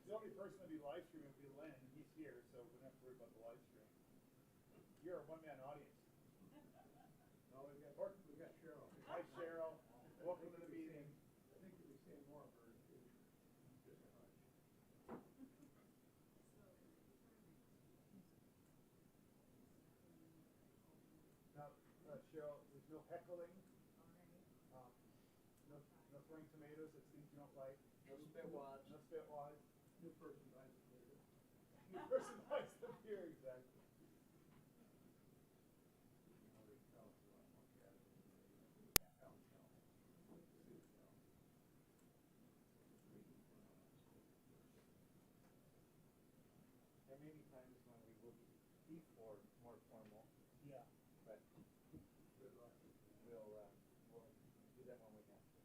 The only person that'd be live streaming would be Len, and he's here, so we don't have to worry about the live stream. You're a one-man audience. No, we've got Cheryl. Hi, Cheryl. Welcome to the meeting. I think we'll be seeing more of her in the future. Just a hunch. Now, Cheryl, there's no heckling, no throwing tomatoes at things you don't like. No spit wads. No spit wads. New person buys the beer. New person buys the beer, exactly. There may be times when we will be more formal, Yeah. but Good luck. we'll do that when we have to.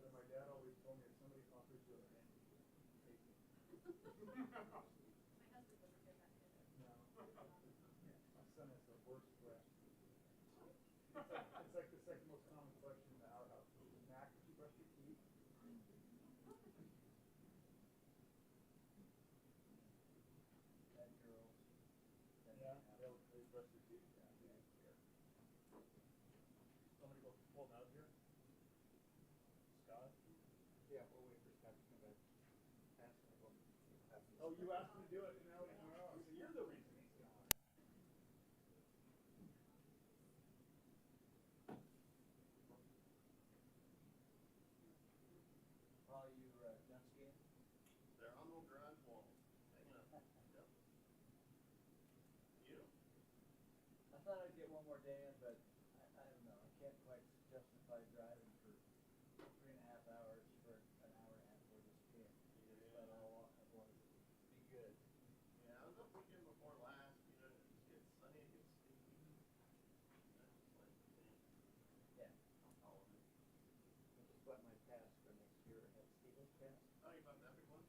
My dad always told me if somebody offers you a hand, take it. My husband doesn't get that either. No. My son has the worst breath. It's like the second most common question in our house. Mac, did you brush your teeth? That girls. Yeah, they brush their teeth. Yeah. Somebody go pull out here. Scott? Yeah, we'll wait for Scott to come back. Ask him to go. Oh, you asked him to do it, and now, so you're the reason he's gone. Are you done skiing? They're on the garage wall. Hang on. Yep. You? I thought I'd get one more day in, but I don't know. I can't quite justify driving for 3.5 hours for an hour and a half worth of skiing. Yeah. But I'll want to be good. Yeah, I was up weekend before last. You know, it just gets sunny, it gets sticky. That's just like, Yeah. all of it. I just bought my pass for next year at Stevens Pass. Oh, you bought the epic one?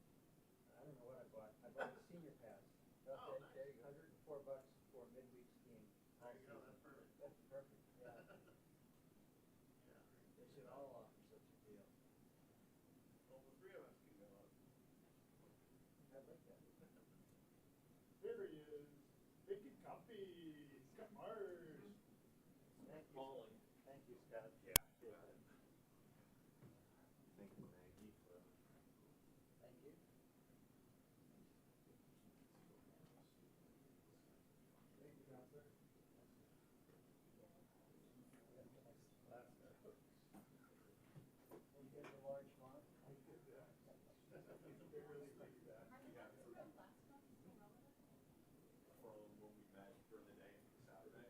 I don't know what I bought. I bought a senior pass. Oh, nice. There you go. $104 for midweek skiing. There you go, that's perfect. That's perfect, yeah. Yeah. They should all offer such a deal. Well, the three of us can go up. I'd like that. There he is. Making coffee. Scott Mars. Thank you. Thank you, Scott. Yeah. Thank you, Maggie, for. Thank you. Thank you, Counselor. Last You get the large font? I did that. They really like that. Are the Yeah. ones from last month still relevant? From when we met during the day, Saturday.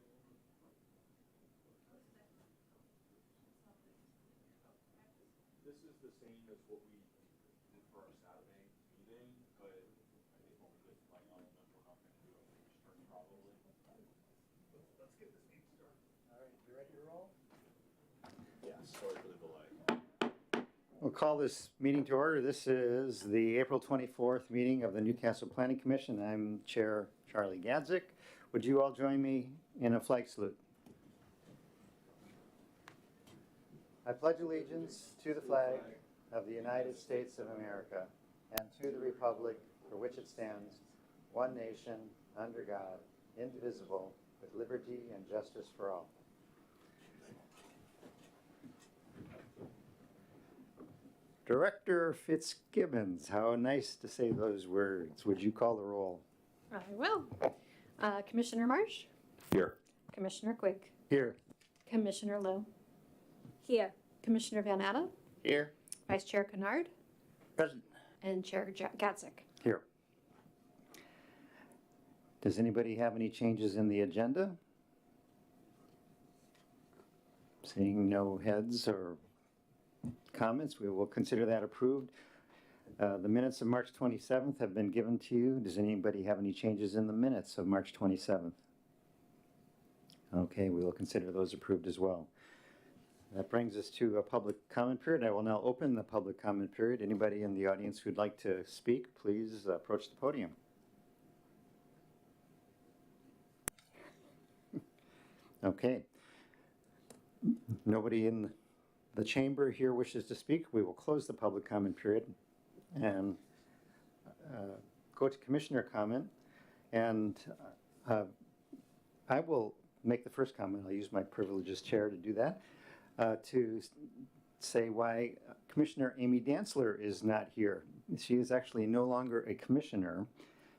What's that? It's not this. Oh, practice. This is the same as what we did for our Saturday meeting, but I think what we did for my element, we're not gonna do it for start probably. Let's get this meeting started. All right, you ready to roll? Yeah, sorry for the delay. We'll call this meeting to order. This is the April 24th meeting of the Newcastle Planning Commission. I'm Chair Charlie Gadzik. Would you all join me in a flag salute? I pledge allegiance to the flag of the United States of America and to the republic for which it stands, one nation, under God, indivisible, with liberty and justice for all. Director Fitzgibbons, how nice to say those words. Would you call the roll? I will. Commissioner Marsh? Here. Commissioner Quick? Here. Commissioner Lowe? Here. Commissioner Van Atta? Here. Vice Chair Kennard? Present. And Chair Gatzik? Here. Does anybody have any changes in the agenda? Seeing no heads or comments, we will consider that approved. The minutes of March 27th have been given to you. Does anybody have any changes in the minutes of March 27th? Okay, we will consider those approved as well. That brings us to a public comment period. I will now open the public comment period. Anybody in the audience who'd like to speak, please approach the podium. Okay. Nobody in the chamber here wishes to speak. We will close the public comment period and go to commissioner comment. And I will make the first comment. I'll use my privilege as chair to do that, to say why Commissioner Amy Dantzler is not here. She is actually no longer a commissioner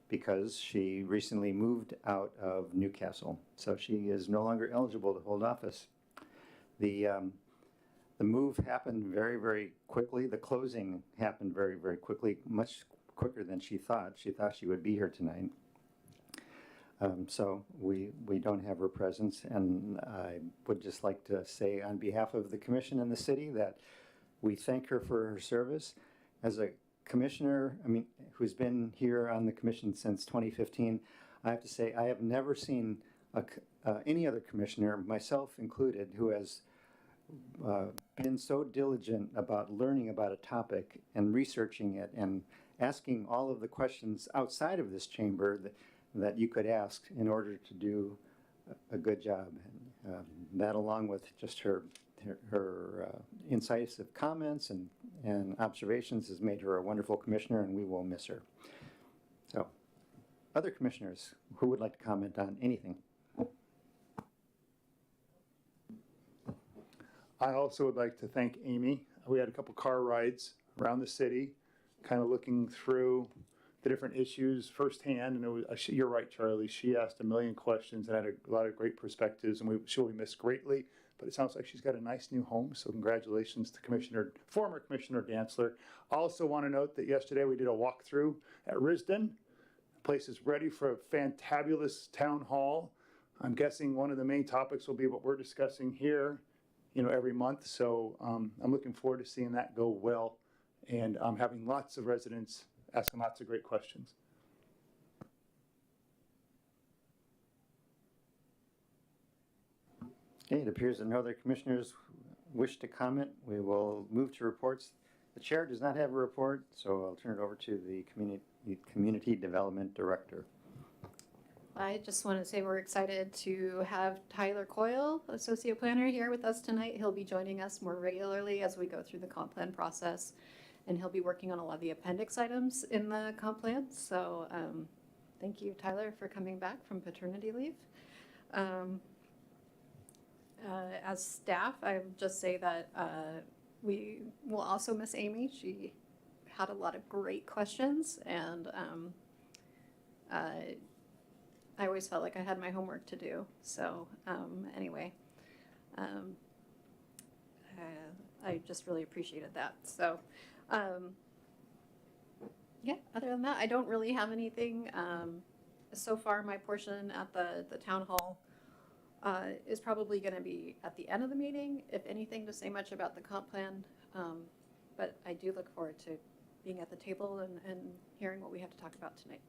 because she recently moved out of Newcastle. So she is no longer eligible to hold office. The move happened very, very quickly. The closing happened very, very quickly, much quicker than she thought. She thought she would be here tonight. So we don't have her presence, and I would just like to say on behalf of the commission and the city that we thank her for her service. As a commissioner, who's been here on the commission since 2015, I have to say I have never seen any other commissioner, myself included, who has been so diligent about learning about a topic and researching it and asking all of the questions outside of this chamber that you could ask in order to do a good job. That, along with just her incisive comments and observations, has made her a wonderful commissioner, and we will miss her. So, other commissioners who would like to comment on anything? I also would like to thank Amy. We had a couple car rides around the city, kind of looking through the different issues firsthand. And it was, you're right, Charlie. She asked a million questions and had a lot of great perspectives, and she'll be missed greatly. But it sounds like she's got a nice new home. So congratulations to former Commissioner Dantzler. I also want to note that yesterday we did a walkthrough at Risdon. The place is ready for a fantabulous town hall. I'm guessing one of the main topics will be what we're discussing here, every month. So I'm looking forward to seeing that go well. And I'm having lots of residents asking lots of great questions. Okay, it appears that no other commissioners wish to comment. We will move to reports. The chair does not have a report, so I'll turn it over to the Community Development Director. I just want to say we're excited to have Tyler Coyle, Associate Planner, here with us tonight. He'll be joining us more regularly as we go through the comp plan process, and he'll be working on a lot of the appendix items in the comp plan. So thank you, Tyler, for coming back from paternity leave. As staff, I would just say that we will also miss Amy. She had a lot of great questions, and I always felt like I had my homework to do. So anyway, I just really appreciated that. So yeah, other than that, I don't really have anything. So far, my portion at the town hall is probably going to be at the end of the meeting, if anything, to say much about the comp plan. But I do look forward to being at the table and hearing what we have to talk about tonight.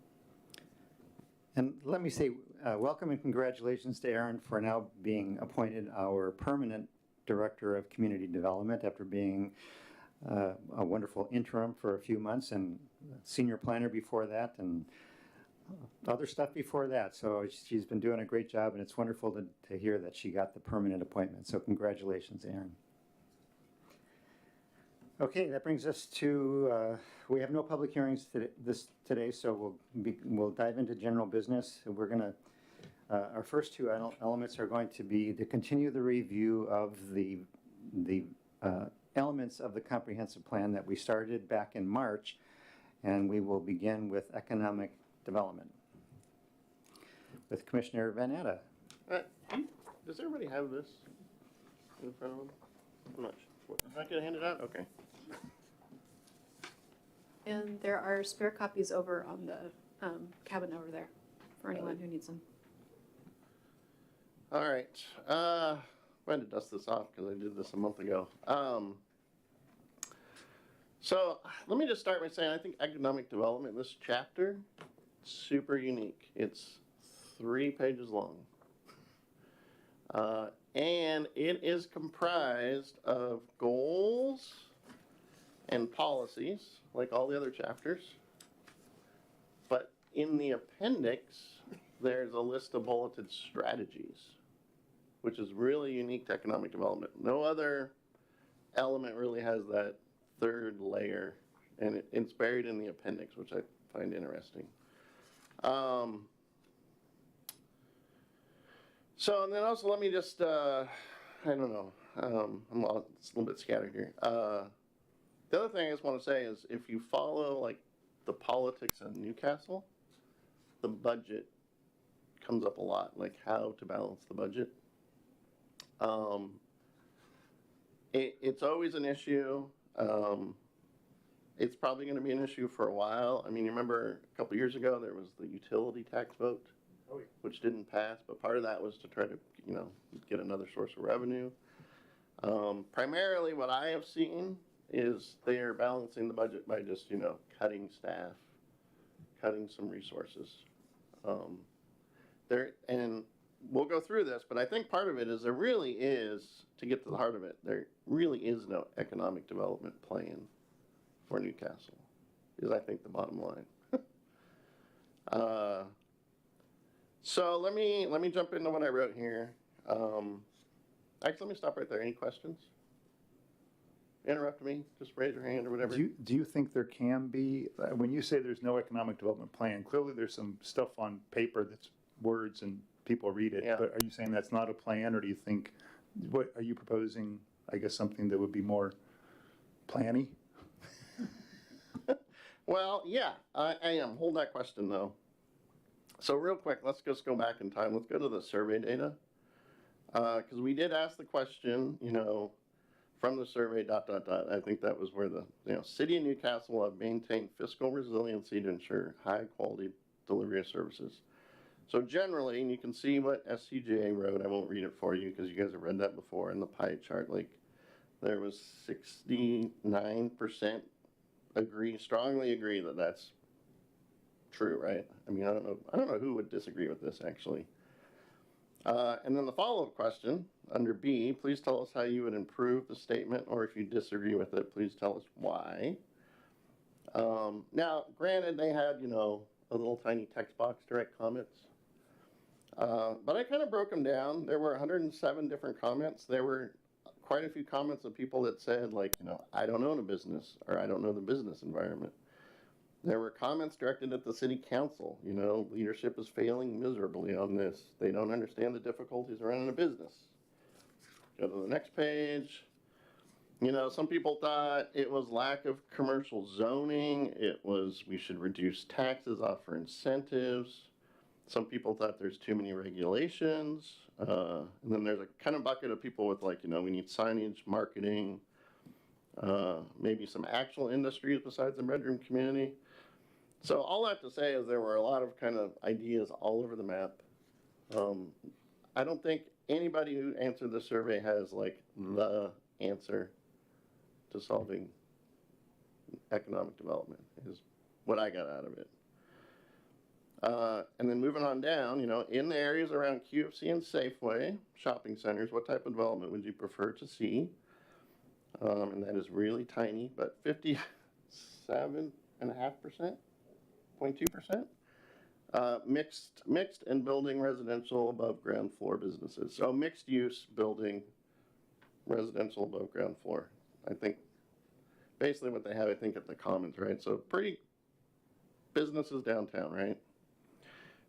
And let me say welcome and congratulations to Aaron for now being appointed our permanent Director of Community Development after being a wonderful interim for a few months and senior planner before that and other stuff before that. So she's been doing a great job, and it's wonderful to hear that she got the permanent appointment. So congratulations, Aaron. Okay, that brings us to, we have no public hearings today, so we'll dive into general business. We're going to, our first two elements are going to be to continue the review of the elements of the comprehensive plan that we started back in March, and we will begin with economic development with Commissioner Van Atta. Does everybody have this in front of them? I'm not sure. Is that gonna hand it out? Okay. And there are spare copies over on the cabin over there for anyone who needs them. All right. I'm going to dust this off because I did this a month ago. So let me just start by saying I think economic development, this chapter, super unique. It's 3 pages long. And it is comprised of goals and policies, like all the other chapters. But in the appendix, there's a list of bulleted strategies. which is really unique to economic development. No other element really has that third layer, and it's buried in the appendix, which I find interesting. So, and then also let me just, I don't know, it's a little bit scattered here. The other thing I just want to say is if you follow like the politics of Newcastle, the budget comes up a lot, like how to balance the budget. It's always an issue. It's probably going to be an issue for a while. I mean, you remember a couple years ago there was the utility tax vote, which didn't pass, but part of that was to try to, get another source of revenue. Primarily what I have seen is they are balancing the budget by just, cutting staff, cutting some resources. And we'll go through this, but I think part of it is there really is, to get to the heart of it, there really is no economic development plan for Newcastle, is I think the bottom line. So let me jump into what I wrote here. Actually, let me stop right there. Any questions? Interrupt me, just raise your hand or whatever. Do you think there can be, when you say there's no economic development plan, clearly there's some stuff on paper that's words and people read it, Yeah. but are you saying that's not a plan, or do you think, what, are you proposing, I guess, something that would be more planny? Well, yeah, I am. Hold that question though. So real quick, let's just go back in time. Let's go to the survey data. Because we did ask the question, from the survey, ... I think that was where the, City of Newcastle will have maintained fiscal resiliency to ensure high quality delivery of services. So generally, and you can see what SCGA wrote, I won't read it for you because you guys have read that before in the pie chart, like there was 69% strongly agree that that's true, right? I mean, I don't know who would disagree with this actually. And then the follow-up question under B, please tell us how you would improve the statement, or if you disagree with it, please tell us why. Now, granted, they had, a little tiny text box to write comments. But I kind of broke them down. There were 107 different comments. There were quite a few comments of people that said, like, I don't own a business, or I don't know the business environment. There were comments directed at the city council. Leadership is failing miserably on this. They don't understand the difficulties of running a business. Go to the next page. Some people thought it was lack of commercial zoning. It was we should reduce taxes, offer incentives. Some people thought there's too many regulations. And then there's a kind of bucket of people with like, we need signage, marketing, maybe some actual industries besides the bedroom community. So all I have to say is there were a lot of kind of ideas all over the map. I don't think anybody who answered the survey has like the answer to solving economic development is what I got out of it. And then moving on down, in the areas around QFC and Safeway shopping centers, what type of development would you prefer to see? And that is really tiny, but 57.5%, 0.2%. Mixed and building residential above ground floor businesses. So mixed use building residential above ground floor. I think basically what they have, I think, at the Commons, right? So pretty businesses downtown, right?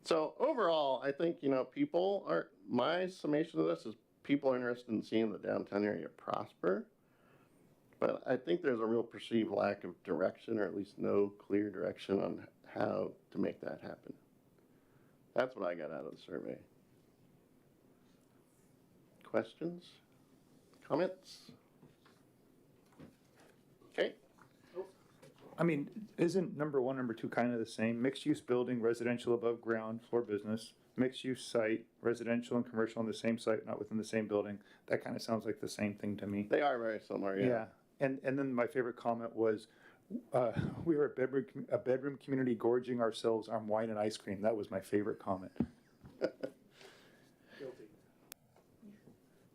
So overall, I think, people are, my summation of this is people are interested in seeing the downtown area prosper. But I think there's a real perceived lack of direction, or at least no clear direction on how to make that happen. That's what I got out of the survey. Questions? Comments? Okay. I mean, isn't number one, number two kind of the same? Mixed-use building, residential above ground, floor business. Mixed-use site, residential and commercial on the same site, not within the same building. That kind of sounds like the same thing to me. They are very similar, yeah. Yeah. And then my favorite comment was, we were a bedroom community gorging ourselves on wine and ice cream. That was my favorite comment. Guilty.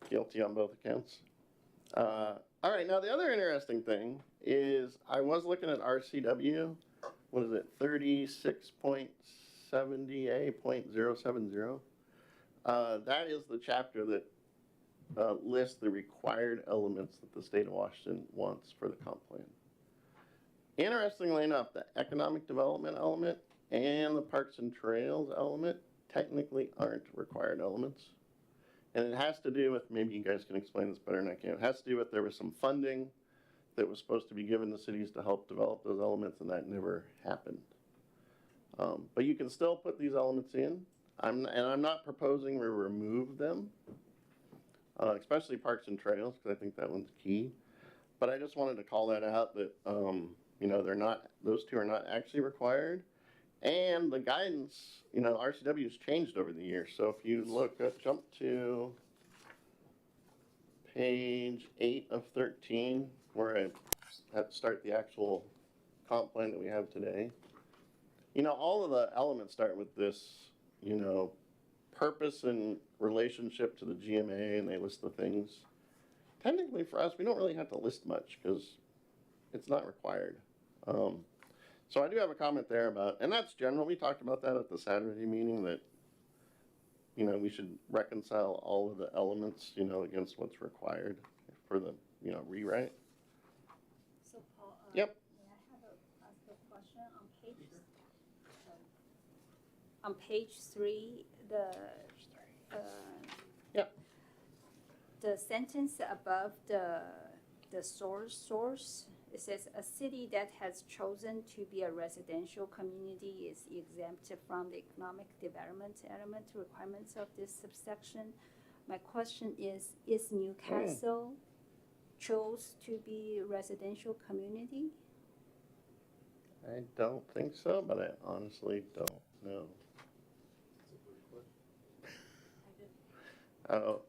Guilty on both accounts. All right, now the other interesting thing is I was looking at RCW, what is it, 36.70A.070. That is the chapter that list the required elements that the state of Washington wants for the comp plan. Interestingly enough, the economic development element and the parks and trails element technically aren't required elements. And it has to do with, maybe you guys can explain this better than I can, it has to do with there was some funding that was supposed to be given to cities to help develop those elements, and that never happened. But you can still put these elements in. I'm not proposing we remove them, especially parks and trails, because I think that one's key. But I just wanted to call that out that, they're not, those two are not actually required. And the guidance, RCW has changed over the years. So if you jump to page 8 of 13, where I have to start the actual comp plan that we have today. All of the elements start with this, purpose and relationship to the GMA, and they list the things. Technically for us, we don't really have to list much because it's not required. So I do have a comment there about, and that's general, we talked about that at the Saturday meeting, that, we should reconcile all of the elements, against what's required for the, rewrite. So Paul, Yep. may I have ask a question on page 3, Yep. the sentence above the source, it says a city that has chosen to be a residential community is exempt from the economic development element requirements of this subsection. My question is Newcastle chose to be a residential community? I don't think so, but I honestly don't know.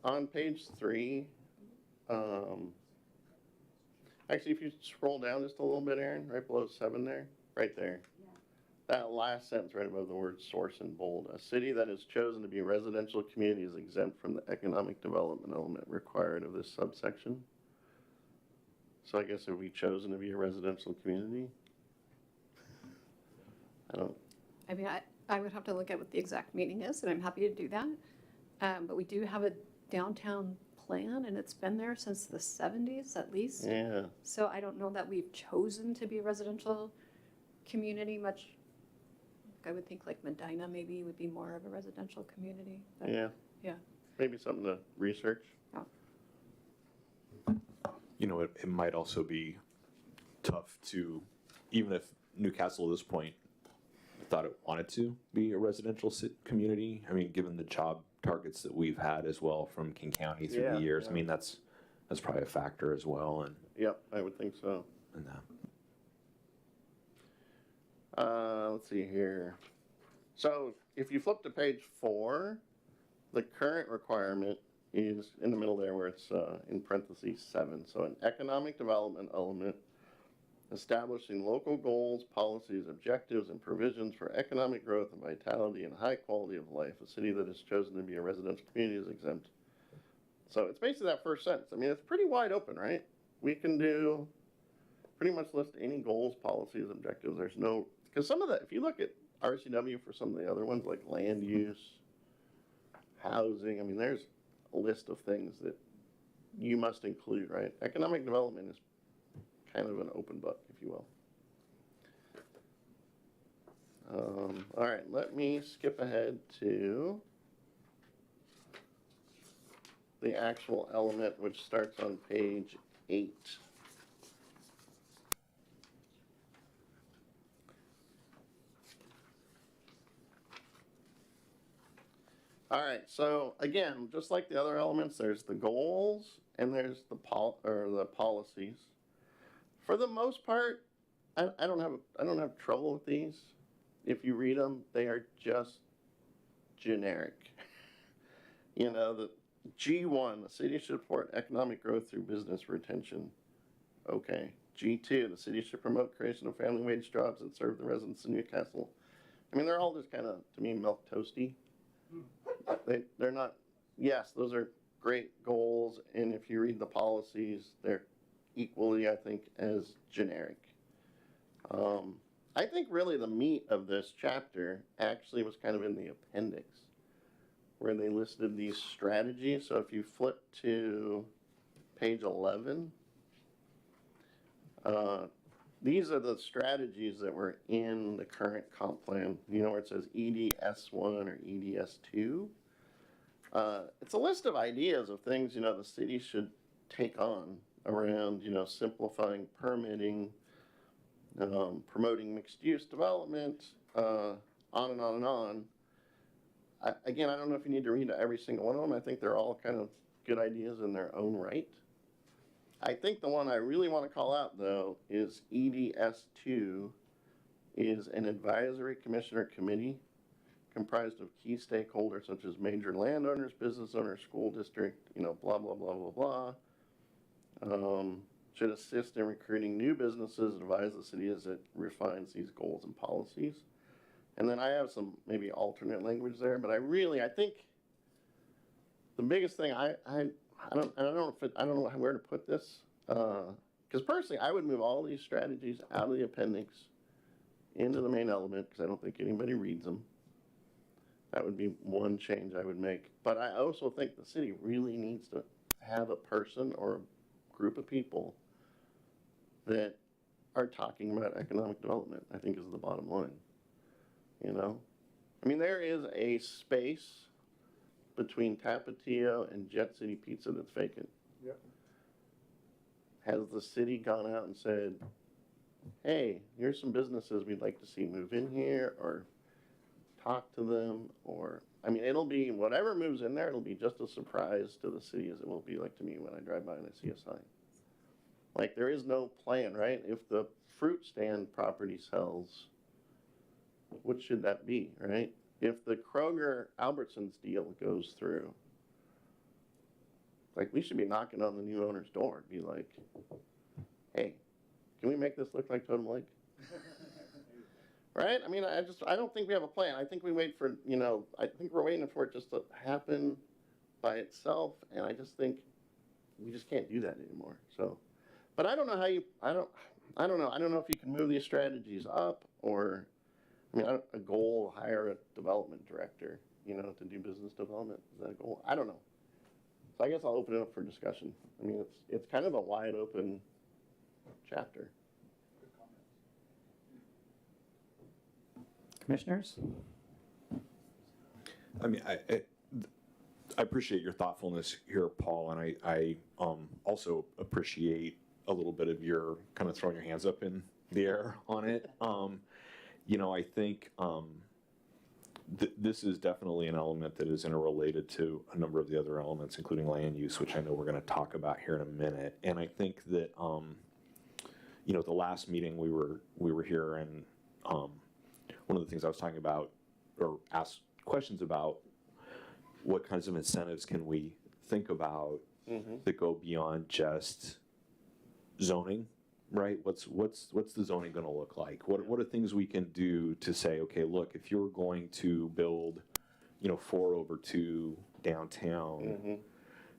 On page 3, actually, if you scroll down just a little bit, Aaron, right below 7 there, right there. Yeah. That last sentence right above the word source in bold. A city that is chosen to be a residential community is exempt from the economic development element required of this subsection. So I guess have we chosen to be a residential community? I mean, I would have to look at what the exact meaning is, and I'm happy to do that. But we do have a downtown plan, and it's been there since the 70s at least. Yeah. So I don't know that we've chosen to be a residential community much. I would think like Medina maybe would be more of a residential community. But Yeah. Yeah. Maybe something to research. It might also be tough to, even if Newcastle at this point thought it wanted to be a residential community. I mean, given the job targets that we've had as well from King County through Yeah, the years, yeah. I mean, that's probably a factor as well. Yep, I would think so. And Let's see here. So if you flip to page 4, the current requirement is in the middle there where it's in parentheses 7. So an economic development element establishing local goals, policies, objectives, and provisions for economic growth and vitality and high quality of life. A city that has chosen to be a residential community is exempt. So it's basically that first sentence. I mean, it's pretty wide open, right? We can do pretty much list any goals, policies, objectives. There's no, because some of the, if you look at RCW for some of the other ones like land use, housing, I mean, there's a list of things that you must include, right? Economic development is kind of an open book, if you will. All right, let me skip ahead to the actual element, which starts on page 8. All right, so again, just like the other elements, there's the goals and there's the policies. For the most part, I don't have trouble with these. If you read them, they are just generic. The G1, the city should support economic growth through business retention. Okay. G2, the city should promote creation of family wage jobs that serve the residents of Newcastle. I mean, they're all just kind of, to me, milk toasty. They're not, yes, those are great goals, and if you read the policies, they're equally, I think, as generic. I think really the meat of this chapter actually was kind of in the appendix. where they listed these strategies. So if you flip to page 11, these are the strategies that were in the current comp plan. You know where it says EDS1 or EDS2? It's a list of ideas of things, you know, the city should take on around, you know, simplifying permitting, promoting mixed-use development, on and on and on. Again, I don't know if you need to read every single one of them. I think they're all kind of good ideas in their own right. I think the one I really want to call out, though, is EDS2 is an advisory commissioner committee comprised of key stakeholders such as major landowners, business owners, school district, you know, blah, blah, blah, blah, blah. Should assist in recruiting new businesses, advise the city as it refines these goals and policies. And then I have some maybe alternate language there, but I think the biggest thing I don't know where to put this, because personally I would move all these strategies out of the appendix into the main element because I don't think anybody reads them. That would be one change I would make. But I also think the city really needs to have a person or a group of people that are talking about economic development, I think is the bottom line. You know? I mean, there is a space between Tapatio and Jet City Pizza that's vacant. Yep. Has the city gone out and said, hey, here's some businesses we'd like to see move in here, or talk to them, or, I mean, it'll be, whatever moves in there, it'll be just a surprise to the city as it will be like to me when I drive by and I see a sign. Like, there is no plan, right? If the fruit stand property sells, what should that be, right? If the Kroger Albertsons deal goes through, like, we should be knocking on the new owner's door, be like, hey, can we make this look like Totem Lake? Right? I mean, I don't think we have a plan. I think we wait for, you know, I think we're waiting for it just to happen by itself, and I just think we just can't do that anymore. So, but I don't know how you, I don't know. I don't know if you can move these strategies up, or, I mean, a goal, hire a development director, you know, to do business development. Is that a goal? I don't know. So I guess I'll open it up for discussion. I mean, it's kind of a wide open chapter. Commissioners? I mean, I appreciate your thoughtfulness here, Paul, and I also appreciate a little bit of your kind of throwing your hands up in the air on it. You know, I think this is definitely an element that is interrelated to a number of the other elements, including land use, which I know we're going to talk about here in a minute. And I think that, you know, the last meeting we were here, and one of the things I was talking about, or asked questions about, what kinds of incentives can we think about that go beyond just zoning, right? What's the zoning going to look like? What are things we can do to say, okay, look, if you're going to build, you know, 4/2 downtown,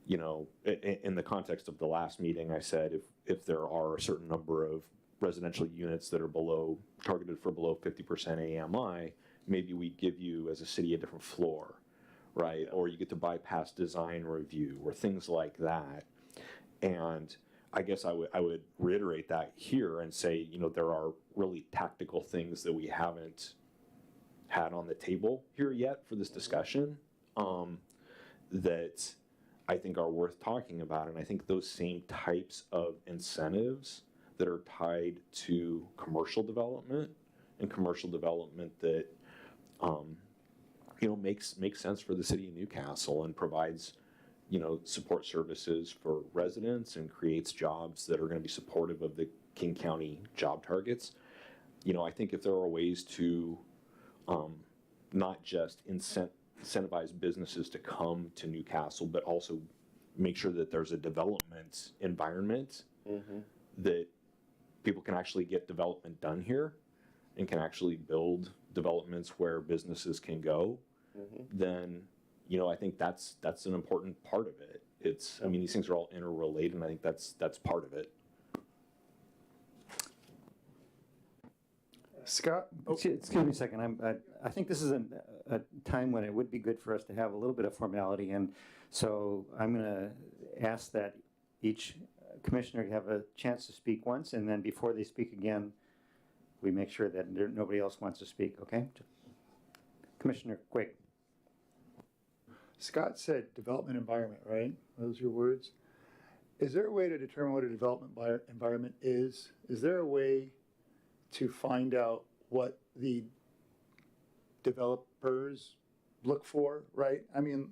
you know, in the context of the last meeting, I said if there are a certain number of residential units that are targeted for below 50% AMI, maybe we give you as a city a different floor, right? Or you get to bypass design review or things like that. And I guess I would reiterate that here and say, you know, there are really tactical things that we haven't had on the table here yet for this discussion that I think are worth talking about. And I think those same types of incentives that are tied to commercial development, and commercial development that, you know, makes sense for the city of Newcastle and provides, you know, support services for residents and creates jobs that are going to be supportive of the King County job targets. You know, I think if there are ways to not just incentivize businesses to come to Newcastle, but also make sure that there's a development environment that people can actually get development done here and can actually build developments where businesses can go, then, you know, I think that's an important part of it. I mean, these things are all interrelated, and I think that's part of it. Scott? Oh, Excuse me a second, I think this is a time when it would be good for us to have a little bit of formality, and so I'm gonna ask that each commissioner have a chance to speak once, and then before they speak again, we make sure that nobody else wants to speak, okay? Commissioner Quigg. Scott said development environment, right? Those are your words. Is there a way to determine what a development environment is? Is there a way to find out what the developers look for, right? I mean,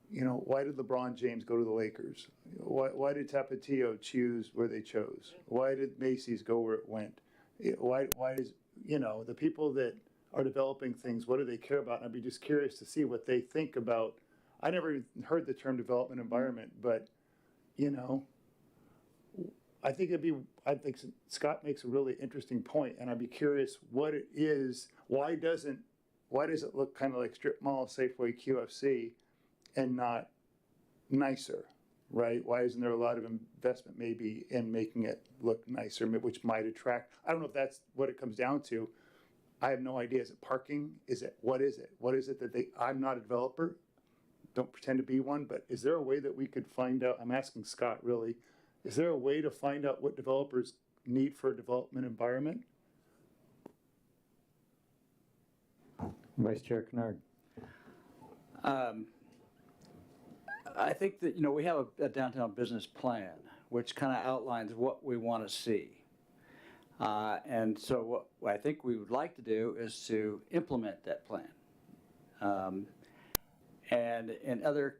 you know, why did LeBron James go to the Lakers? Why did Tapatio choose where they chose? Why did Macy's go where it went? Why is, you know, the people that are developing things, what do they care about? And I'd be just curious to see what they think about. I never even heard the term development environment, but, you know, I think Scott makes a really interesting point, and I'd be curious what it is. Why does it look kind of like strip mall, Safeway, QFC, and not nicer, right? Why isn't there a lot of investment maybe in making it look nicer, which might attract? I don't know if that's what it comes down to. I have no idea. Is it parking? What is it? What is it that I'm not a developer, don't pretend to be one, but is there a way that we could find out? I'm asking Scott really. Is there a way to find out what developers need for a development environment? Vice Chair Kennard. I think that, you know, we have a downtown business plan, which kind of outlines what we want to see. And so what I think we would like to do is to implement that plan. And in other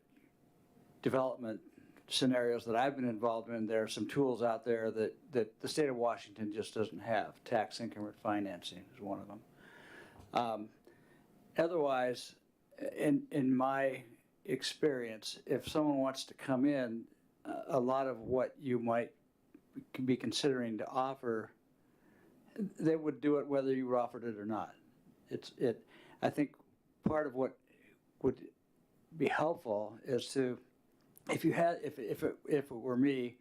development scenarios that I've been involved in, there are some tools out there that the state of Washington just doesn't have. Tax increment financing is one of them. Otherwise, in my experience, if someone wants to come in, a lot of what you might be considering to offer, they would do it whether you offered it or not. I think part of what would be helpful is to, if it were me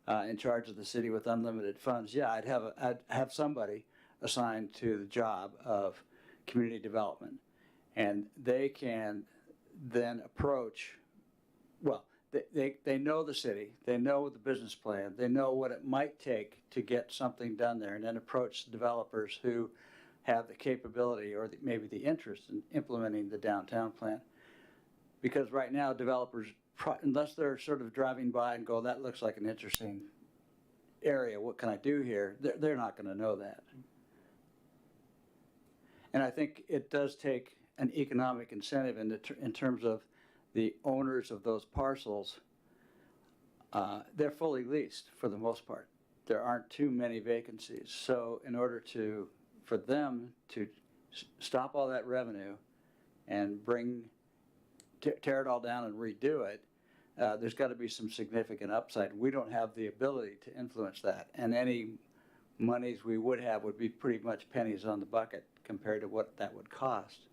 in charge of the city with unlimited funds, yeah, I'd have somebody assigned to the job of community development, and they can then approach. Well, they know the city, they know the business plan, they know what it might take to get something done there, and then approach developers who have the capability or maybe the interest in implementing the downtown plan. Because right now, developers, unless they're sort of driving by and go, that looks like an interesting area, what can I do here? They're not going to know that. And I think it does take an economic incentive in terms of the owners of those parcels. They're fully leased for the most part. There aren't too many vacancies. So in order for them to stop all that revenue and tear it all down and redo it, there's got to be some significant upside. We don't have the ability to influence that, and any monies we would have would be pretty much pennies on the bucket compared to what that would cost.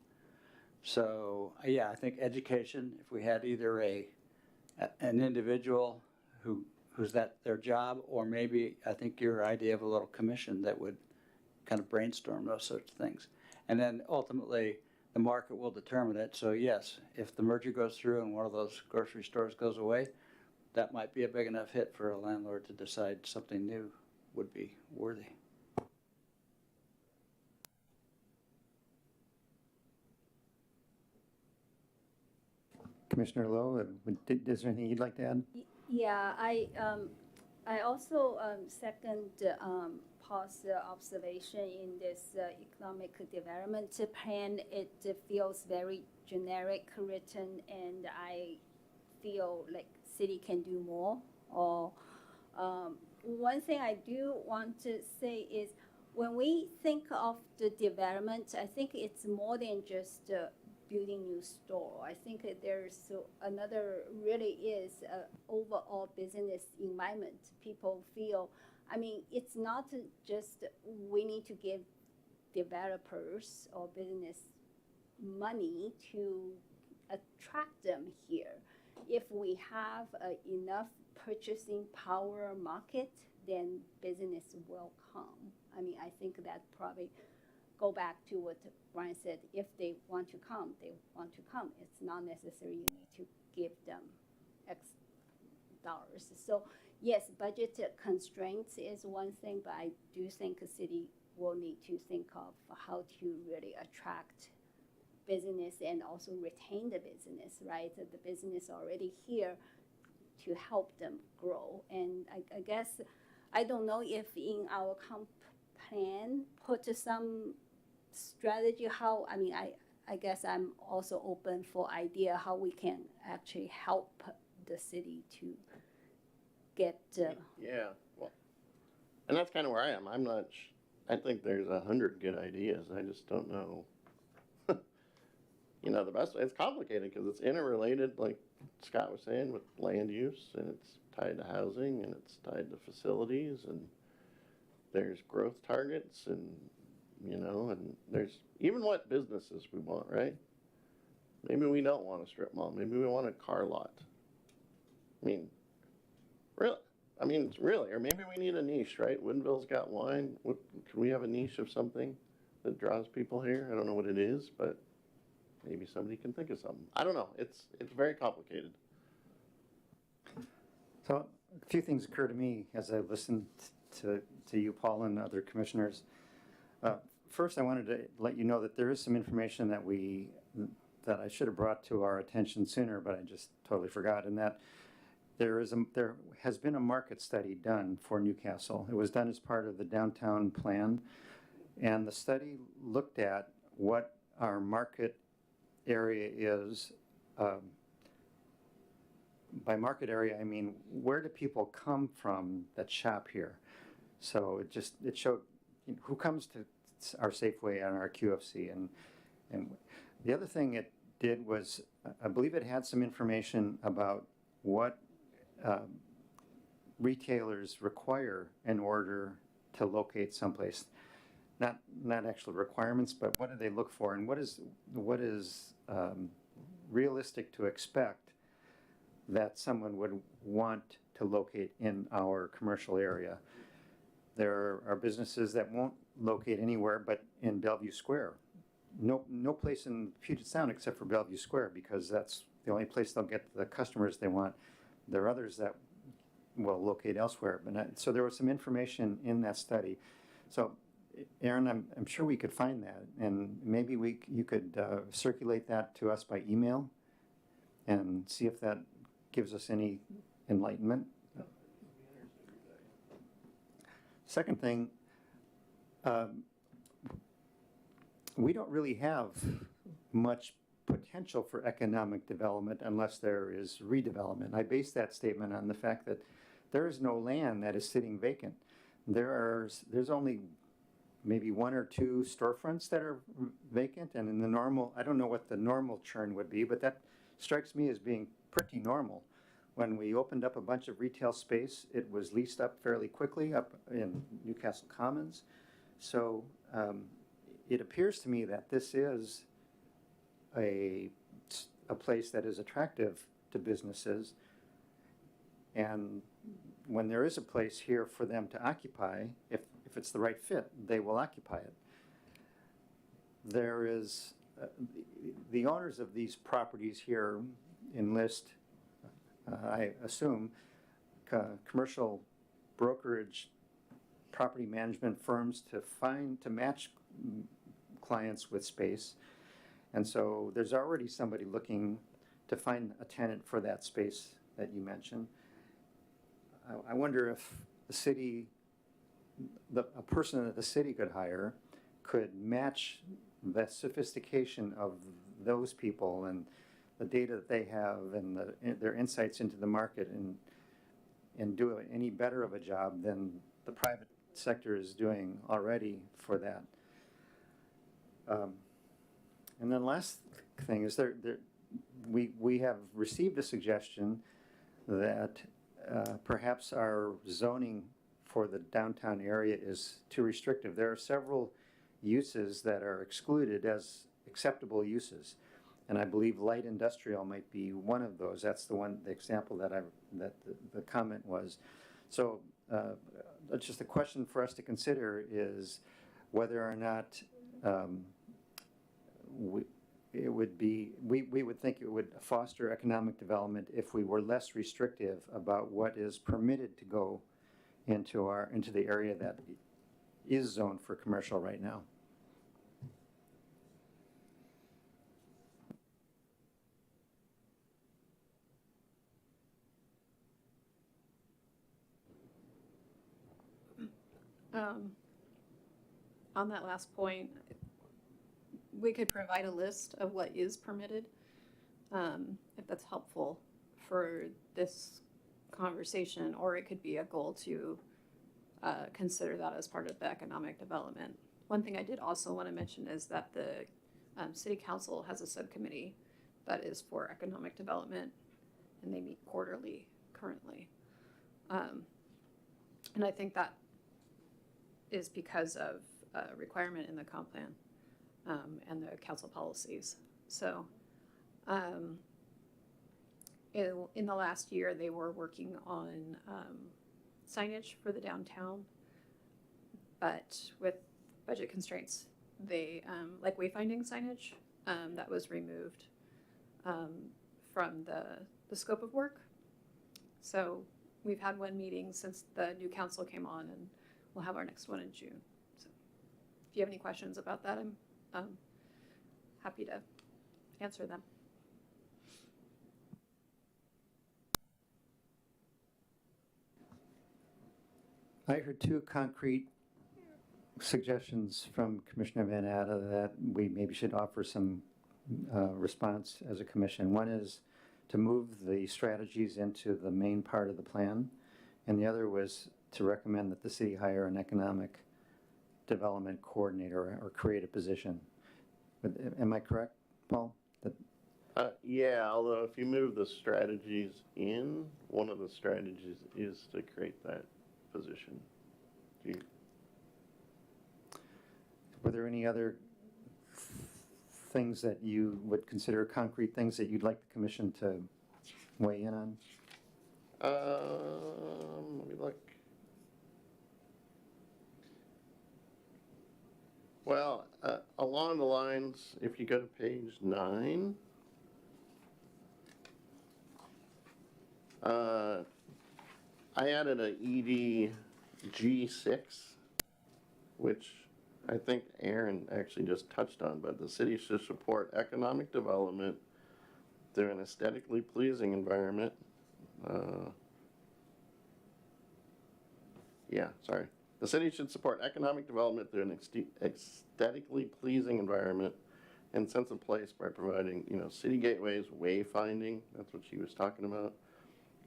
So yeah, I think education, if we had either an individual who's their job, or maybe I think your idea of a little commission that would kind of brainstorm those sorts of things. And then ultimately the market will determine it. So yes, if the merger goes through and one of those grocery stores goes away, that might be a big enough hit for a landlord to decide something new would be worthy. Commissioner Lowe, is there anything you'd like to add? Yeah, I also second Paul's observation in this economic development plan. It feels very generic written, and I feel like city can do more. Or one thing I do want to say is, when we think of the development, I think it's more than just building new store. I think there's another really is overall business environment. People feel, I mean, it's not just we need to give developers or business money to attract them here. If we have enough purchasing power market, then business will come. I mean, I think that probably go back to what Brian said, if they want to come, they want to come. It's not necessary you need to give them X dollars. So yes, budget constraints is one thing, but I do think a city will need to think of how to really attract business and also retain the business, right? The business already here to help them grow. And I guess, I don't know if in our comp plan put some strategy how, I mean, I guess I'm also open for idea how we can actually help the city to get, Yeah, well, and that's kind of where I am. I'm not, I think there's 100 good ideas. I just don't know. You know, the best, it's complicated because it's interrelated, like Scott was saying, with land use, and it's tied to housing, and it's tied to facilities, and there's growth targets, and, you know, and there's even what businesses we want, right? Maybe we don't want a strip mall. Maybe we want a car lot. I mean, really, or maybe we need a niche, right? Woodinville's got wine. Could we have a niche of something that draws people here? I don't know what it is, but maybe somebody can think of something. I don't know. It's very complicated. So a few things occur to me as I listened to you, Paul, and other commissioners. First, I wanted to let you know that there is some information that I should have brought to our attention sooner, but I just totally forgot, and that there has been a market study done for Newcastle. It was done as part of the downtown plan, and the study looked at what our market area is. By market area, I mean, where do people come from that shop here? So it showed who comes to our Safeway and our QFC. And the other thing it did was, I believe it had some information about what retailers require in order to locate someplace. Not actual requirements, but what do they look for, and what is realistic to expect that someone would want to locate in our commercial area. There are businesses that won't locate anywhere but in Bellevue Square. No place in Puget Sound except for Bellevue Square, because that's the only place they'll get the customers they want. There are others that will locate elsewhere. So there was some information in that study. So Aaron, I'm sure we could find that, and maybe you could circulate that to us by email and see if that gives us any enlightenment. Second thing, we don't really have much potential for economic development unless there is redevelopment. I base that statement on the fact that there is no land that is sitting vacant. There's only maybe one or two storefronts that are vacant, and in the normal, I don't know what the normal churn would be, but that strikes me as being pretty normal. When we opened up a bunch of retail space, it was leased up fairly quickly up in Newcastle Commons. So it appears to me that this is a place that is attractive to businesses, and when there is a place here for them to occupy, if it's the right fit, they will occupy it. There is, the owners of these properties here enlist, I assume, commercial brokerage property management firms to match clients with space. And so there's already somebody looking to find a tenant for that space that you mentioned. I wonder if the city, a person that the city could hire could match the sophistication of those people and the data that they have and their insights into the market and do any better of a job than the private sector is doing already for that. And then last thing is we have received a suggestion that perhaps our zoning for the downtown area is too restrictive. There are several uses that are excluded as acceptable uses, and I believe light industrial might be one of those. That's the example that the comment was. So just a question for us to consider is whether or not it would be, we would think it would foster economic development if we were less restrictive about what is permitted to go into the area that is zoned for commercial right now. On that last point, we could provide a list of what is permitted, if that's helpful for this conversation, or it could be a goal to consider that as part of the economic development. One thing I did also want to mention is that the city council has a subcommittee that is for economic development, and they meet quarterly currently. And I think that is because of a requirement in the comp plan and the council policies. So in the last year, they were working on signage for the downtown, but with budget constraints, they, like wayfinding signage, that was removed from the scope of work. So we've had one meeting since the new council came on, and we'll have our next one in June. So if you have any questions about that, I'm happy to answer them. I heard two concrete suggestions from Commissioner Van Atta that we maybe should offer some response as a commission. One is to move the strategies into the main part of the plan, and the other was to recommend that the city hire an economic development coordinator or create a position. Am I correct, Paul? Yeah, although if you move the strategies in, one of the strategies is to create that position. Were there any other things that you would consider concrete things that you'd like the commission to weigh in on? Let me look. Well, along the lines, if you go to page 9, I added a EDG6, which I think Aaron actually just touched on, but the city should support economic development through an aesthetically pleasing environment. The city should support economic development through an aesthetically pleasing environment and sense of place by providing, city gateways, wayfinding, that's what she was talking about,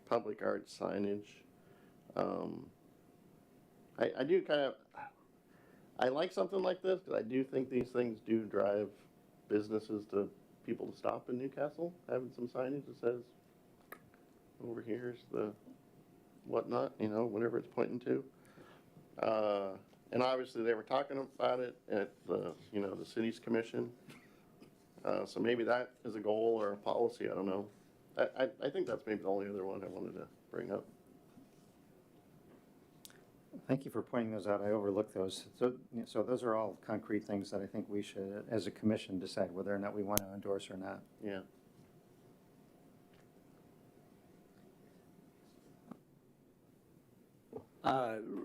public art signage. I do I like something like this because I do think these things do drive businesses to people to stop in Newcastle, having some signage that says, over here's the whatnot, whatever it's pointing to. And obviously they were talking about it at the city's commission. So maybe that is a goal or a policy, I don't know. I think that's maybe the only other one I wanted to bring up. Thank you for pointing those out. I overlooked those. So those are all concrete things that I think we should, as a commission, decide whether or not we want to endorse or not. Yeah.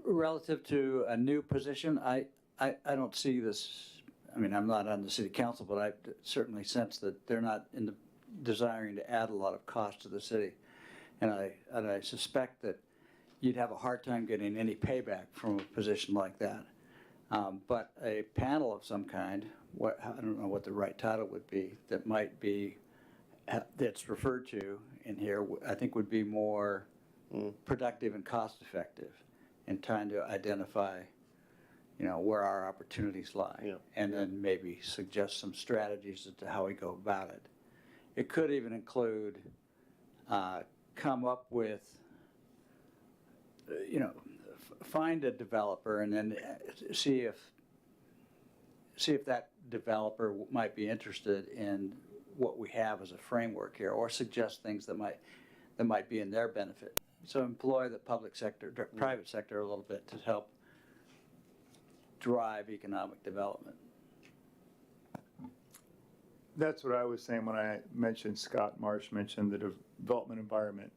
Relative to a new position, I don't see this, I'm not on the city council, but I certainly sense that they're not desiring to add a lot of cost to the city. And I suspect that you'd have a hard time getting any payback from a position like that. But a panel of some kind, I don't know what the right title would be, that might be, that's referred to in here, I think would be more productive and cost effective in trying to identify, where our opportunities lie. Yeah. And then maybe suggest some strategies as to how we go about it. It could even include come up with, find a developer and then see if that developer might be interested in what we have as a framework here, or suggest things that might be in their benefit. So employ the public sector, private sector a little bit to help drive economic development. That's what I was saying when I mentioned, Scott Marsh mentioned the development environment.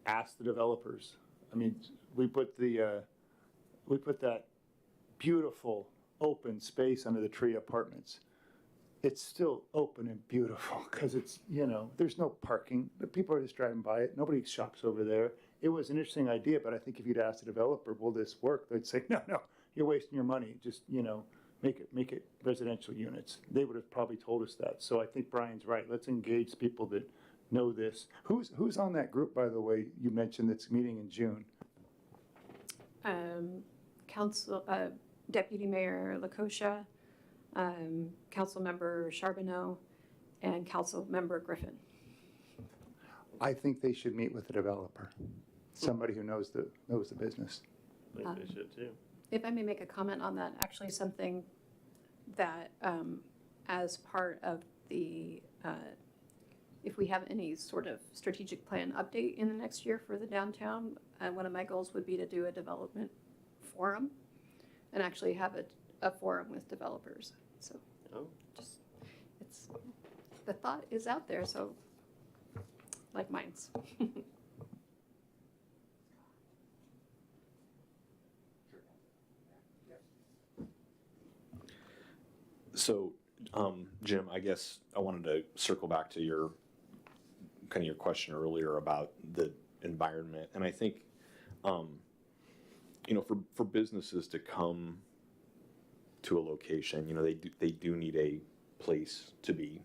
Ask the developers. I mean, we put that beautiful open space under the tree apartments. It's still open and beautiful because it's, there's no parking. The people are just driving by it. Nobody shops over there. It was an interesting idea, but I think if you'd asked the developer, will this work? They'd say, no, you're wasting your money. Just, make it residential units. They would have probably told us that. So I think Brian's right. Let's engage people that know this. Who's on that group, by the way, you mentioned that's meeting in June? Deputy Mayor Lakosha, Council Member Charbonneau, and Council Member Griffin. I think they should meet with the developer, somebody who knows the business. I think they should too. If I may make a comment on that, actually something that as part of the, if we have any sort of strategic plan update in the next year for the downtown, one of my goals would be to do a development forum and actually have a forum with developers. So Oh. just, the thought is out there, so like mine's. So, Jim, I guess I wanted to circle back to your question earlier about the environment, and I think, for businesses to come to a location, they do need a place to be,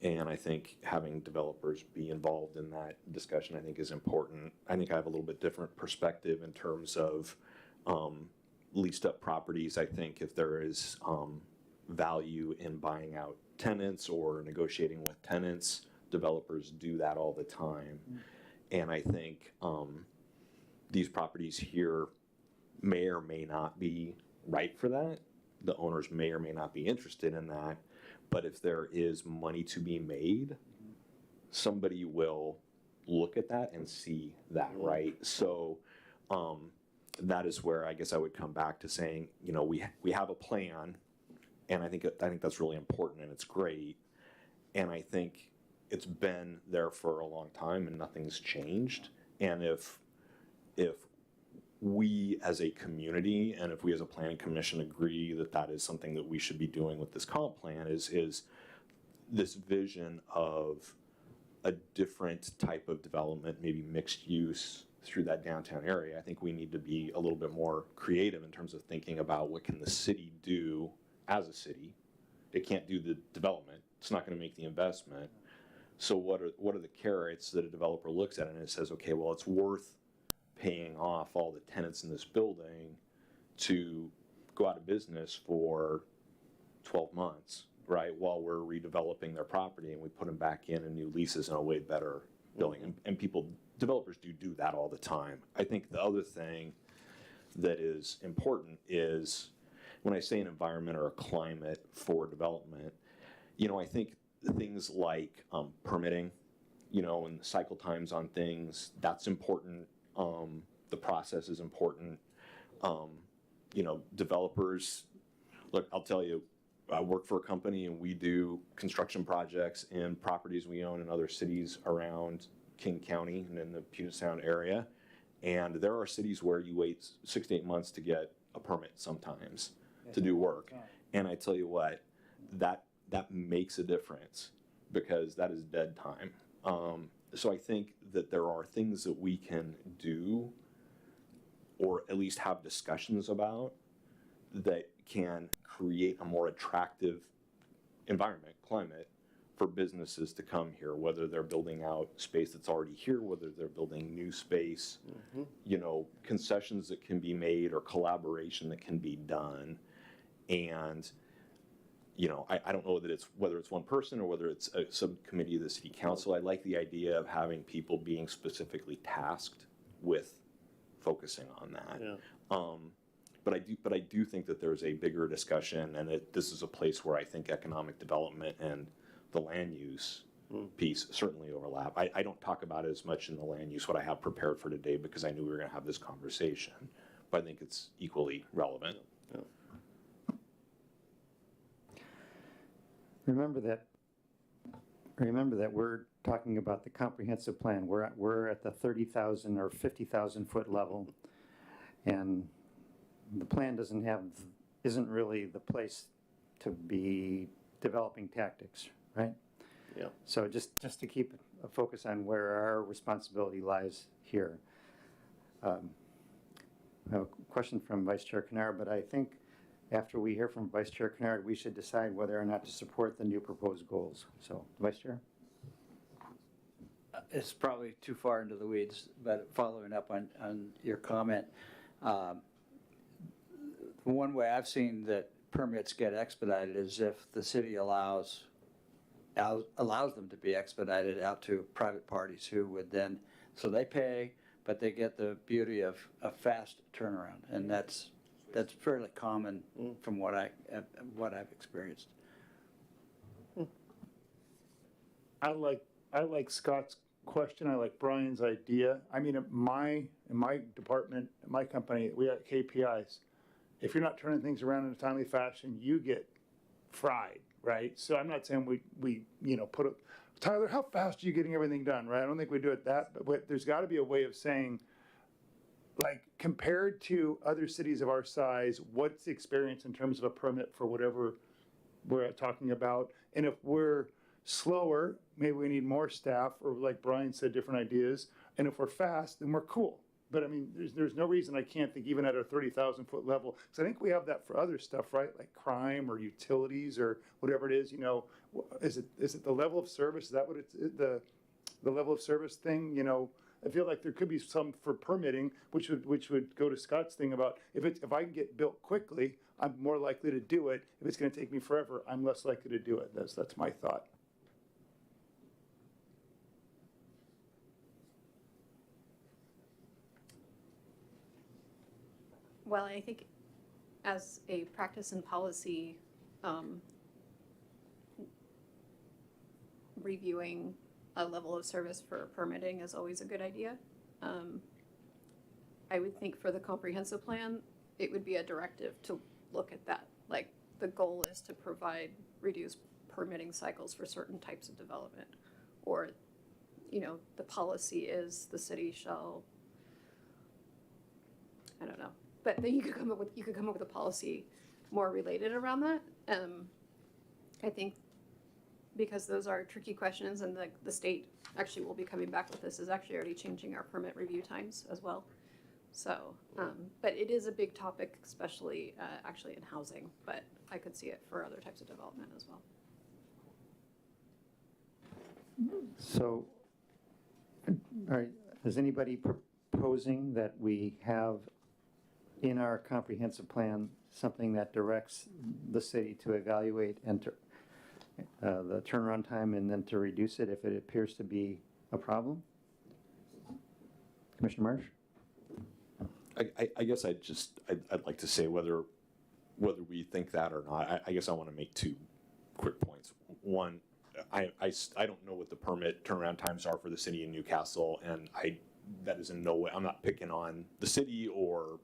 and I think having developers be involved in that discussion, I think, is important. I think I have a little bit different perspective in terms of leased up properties. I think if there is value in buying out tenants or negotiating with tenants, developers do that all the time. And I think these properties here may or may not be right for that. The owners may or may not be interested in that. But if there is money to be made, somebody will look at that and see that, right? So that is where I guess I would come back to saying, we have a plan, and I think that's really important and it's great. And I think it's been there for a long time and nothing's changed. And if we as a community and if we as a planning commission agree that that is something that we should be doing with this comp plan is this vision of a different type of development, maybe mixed use through that downtown area, I think we need to be a little bit more creative in terms of thinking about what can the city do as a city. It can't do the development. It's not going to make the investment. So what are the carrots that a developer looks at and it says, okay, well, it's worth paying off all the tenants in this building to go out of business for 12 months, right, while we're redeveloping their property and we put them back in new leases in a way better building. And developers do that all the time. I think the other thing that is important is when I say an environment or a climate for development, I think things like permitting, and cycle times on things, that's important. The process is important. Developers, look, I'll tell you, I work for a company and we do construction projects in properties we own in other cities around King County and in the Puget Sound area. And there are cities where you wait 6 to 8 months to get a permit sometimes to do work. And I tell you what, that makes a difference because that is dead time. So I think that there are things that we can do or at least have discussions about that can create a more attractive environment, climate for businesses to come here, whether they're building out space that's already here, whether they're building new space, concessions that can be made or collaboration that can be done. And I don't know that whether it's one person or whether it's a subcommittee of the city council. I like the idea of having people being specifically tasked with focusing on that. Yeah. But I do think that there's a bigger discussion, and this is a place where I think economic development and the land use piece certainly overlap. I don't talk about it as much in the land use, what I have prepared for today, because I knew we were going to have this conversation. But I think it's equally relevant. Remember that remember that we're talking about the comprehensive plan. We're at the 30,000 or 50,000 foot level. And the plan isn't really the place to be developing tactics, right? Yeah. So just to keep a focus on where our responsibility lies here. I have a question from Vice Chair Kennard, but I think after we hear from Vice Chair Kennard, we should decide whether or not to support the new proposed goals. So, Vice Chair? It's probably too far into the weeds, but following up on your comment, one way I've seen that permits get expedited is if the city allows them to be expedited out to private parties who would then, so they pay, but they get the beauty of a fast turnaround, and that's fairly common from what I've experienced. I like Scott's question. I like Brian's idea. I mean, in my department, my company, we got KPIs. If you're not turning things around in a timely fashion, you get fried, right? So I'm not saying we put it, Tyler, how fast are you getting everything done, right? I don't think we do it that, but there's got to be a way of saying, like, compared to other cities of our size, what's the experience in terms of a permit for whatever we're talking about? And if we're slower, maybe we need more staff, or like Brian said, different ideas. And if we're fast, then we're cool. But I mean, there's no reason I can't think even at a 30,000 foot level, because I think we have that for other stuff, right? Like crime or utilities or whatever it is. Is it the level of service? Is that what it's the level of service thing? I feel like there could be some for permitting, which would go to Scott's thing about if I can get built quickly, I'm more likely to do it. If it's going to take me forever, I'm less likely to do it. That's my thought. Well, I think as a practice and policy, reviewing a level of service for permitting is always a good idea. I would think for the comprehensive plan, it would be a directive to look at that. Like, the goal is to provide reduced permitting cycles for certain types of development. Or, the policy is the city shall, I don't know. But then you could come up with a policy more related around that. I think because those are tricky questions, and the state actually will be coming back with this, is actually already changing our permit review times as well. So, but it is a big topic, especially actually in housing, but I could see it for other types of development as well. So, all right, is anybody proposing that we have in our comprehensive plan something that directs the city to evaluate and the turnaround time and then to reduce it if it appears to be a problem? Commissioner Marsh? I guess I'd like to say whether we think that or not. I guess I want to make two quick points. One, I don't know what the permit turnaround times are for the city of Newcastle, and that is in no way, I'm not picking on the city or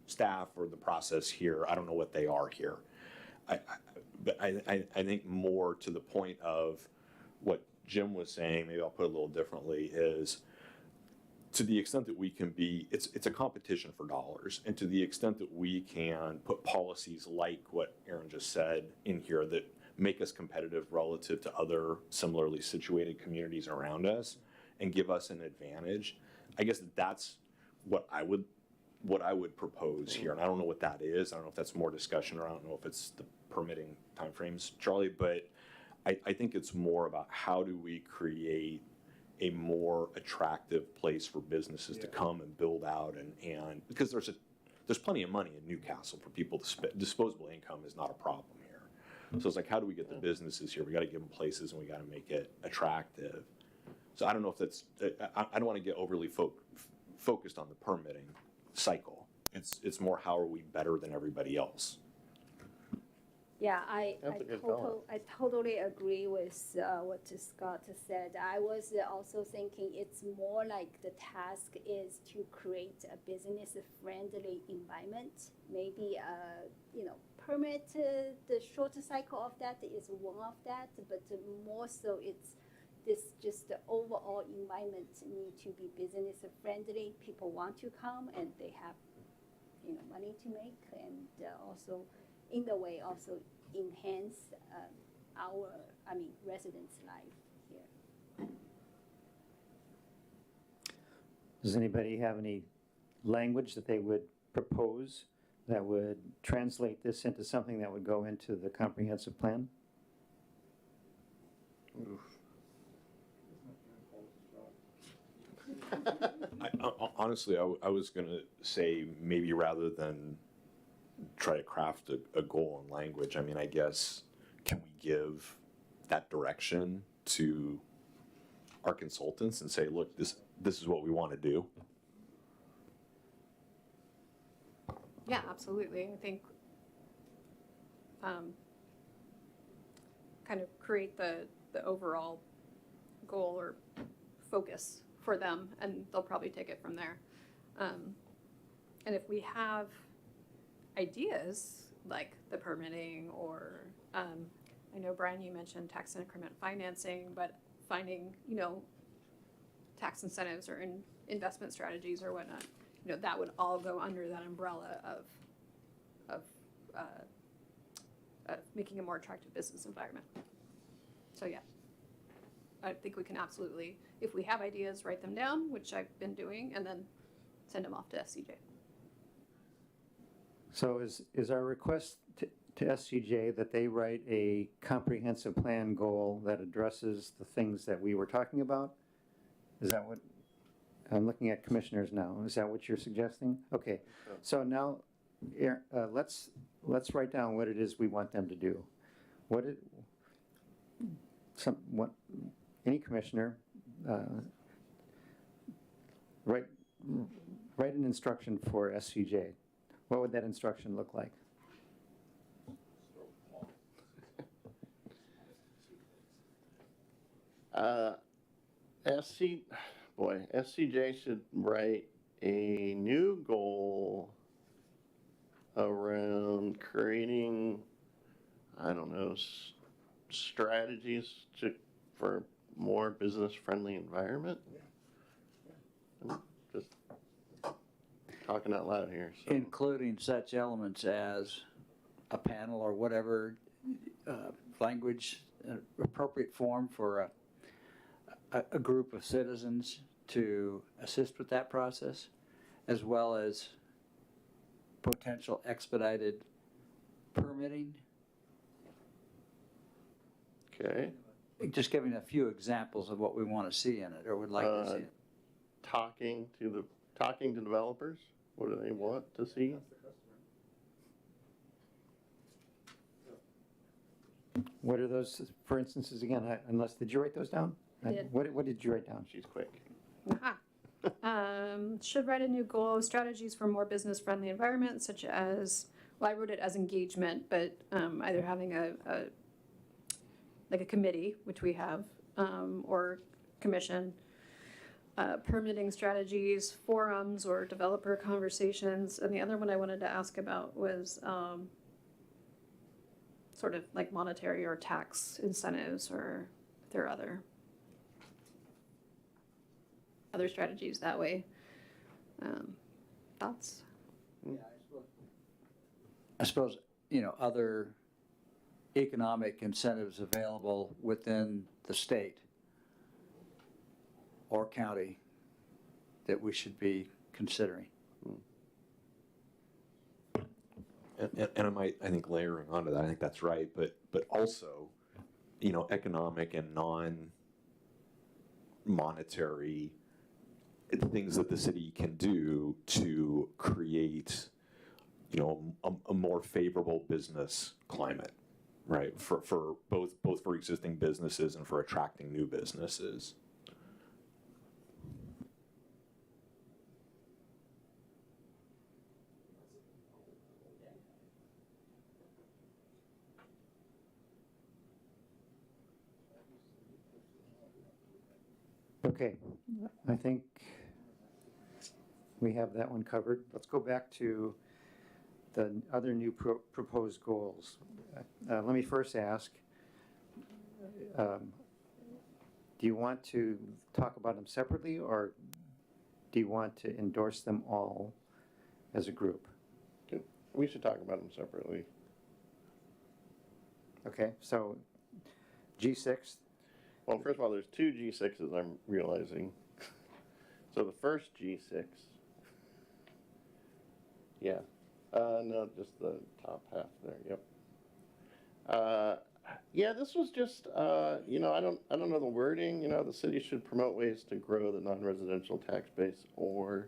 staff or the process here. I don't know what they are here. But I think more to the point of what Jim was saying, maybe I'll put it a little differently, is to the extent that we can be, it's a competition for dollars, and to the extent that we can put policies like what Aaron just said in here that make us competitive relative to other similarly situated communities around us and give us an advantage, I guess that's what I would propose here. And I don't know what that is. I don't know if that's more discussion, or I don't know if it's the permitting timeframes, Charlie, but I think it's more about how do we create a more attractive place for businesses to come and build out, and because there's plenty of money in Newcastle for people to spend. Disposable income is not a problem here. So it's like, how do we get the businesses here? We got to give them places, and we got to make it attractive. So I don't know if that's, I don't want to get overly focused on the permitting cycle. It's more how are we better than everybody else. Yeah, I That's a good thought. totally agree with what Scott said. I was also thinking it's more like the task is to create a business-friendly environment. Maybe, permit, the short cycle of that is one of that, but more so it's this just the overall environment need to be business friendly. People want to come and they have, money to make, and also in the way also enhance residents' life here. Does anybody have any language that they would propose that would translate this into something that would go into the comprehensive plan? Honestly, I was gonna say maybe rather than try to craft a goal in language, I mean, I guess, can we give that direction to our consultants and say, look, this is what we want to do? Yeah, absolutely. I think kind of create the overall goal or focus for them, and they'll probably take it from there. And if we have ideas like the permitting or I know, Brian, you mentioned tax increment financing, but finding, tax incentives or investment strategies or whatnot, that would all go under that umbrella of making a more attractive business environment. So yeah, I think we can absolutely, if we have ideas, write them down, which I've been doing, and then send them off to SCJ. So is our request to SCJ that they write a comprehensive plan goal that addresses the things that we were talking about? Is that what, I'm looking at commissioners now, is that what you're suggesting? Okay, so now, let's write down what it is we want them to do. Any commissioner, write an instruction for SCJ. What would that instruction look like? SCJ should write a new goal around creating, I don't know, strategies for more business-friendly environment. I'm just talking out loud here. So. Including such elements as a panel or whatever language, appropriate form for a group of citizens to assist with that process, as well as potential expedited permitting. Okay. Just giving a few examples of what we want to see in it or would like to see it. Talking to developers. What do they want to see? What are those, for instances, again, did you write those down? I did. What did you write down? She's quick. Should write a new goal, strategies for more business-friendly environment, such as, well, I wrote it as engagement, but either having a committee, which we have, or commission, permitting strategies, forums, or developer conversations. And the other one I wanted to ask about was sort of like monetary or tax incentives, or if there are other strategies that way. Thoughts? I suppose, other economic incentives available within the state or county that we should be considering. And I think layering onto that, I think that's right, but also, economic and non-monetary things that the city can do to create, a more favorable business climate, right? For both for existing businesses and for attracting new businesses. Okay, I think we have that one covered. Let's go back to the other new proposed goals. Let me first ask, Do you want to talk about them separately, or do you want to endorse them all as a group? We should talk about them separately. Okay, so G6, Well, first of all, there's two G6s I'm realizing. So the first G6, yeah, no, just the top half there, yep. Yeah, this was just, you know, I don't know the wording, you know, the city should promote ways to grow the non-residential tax base, or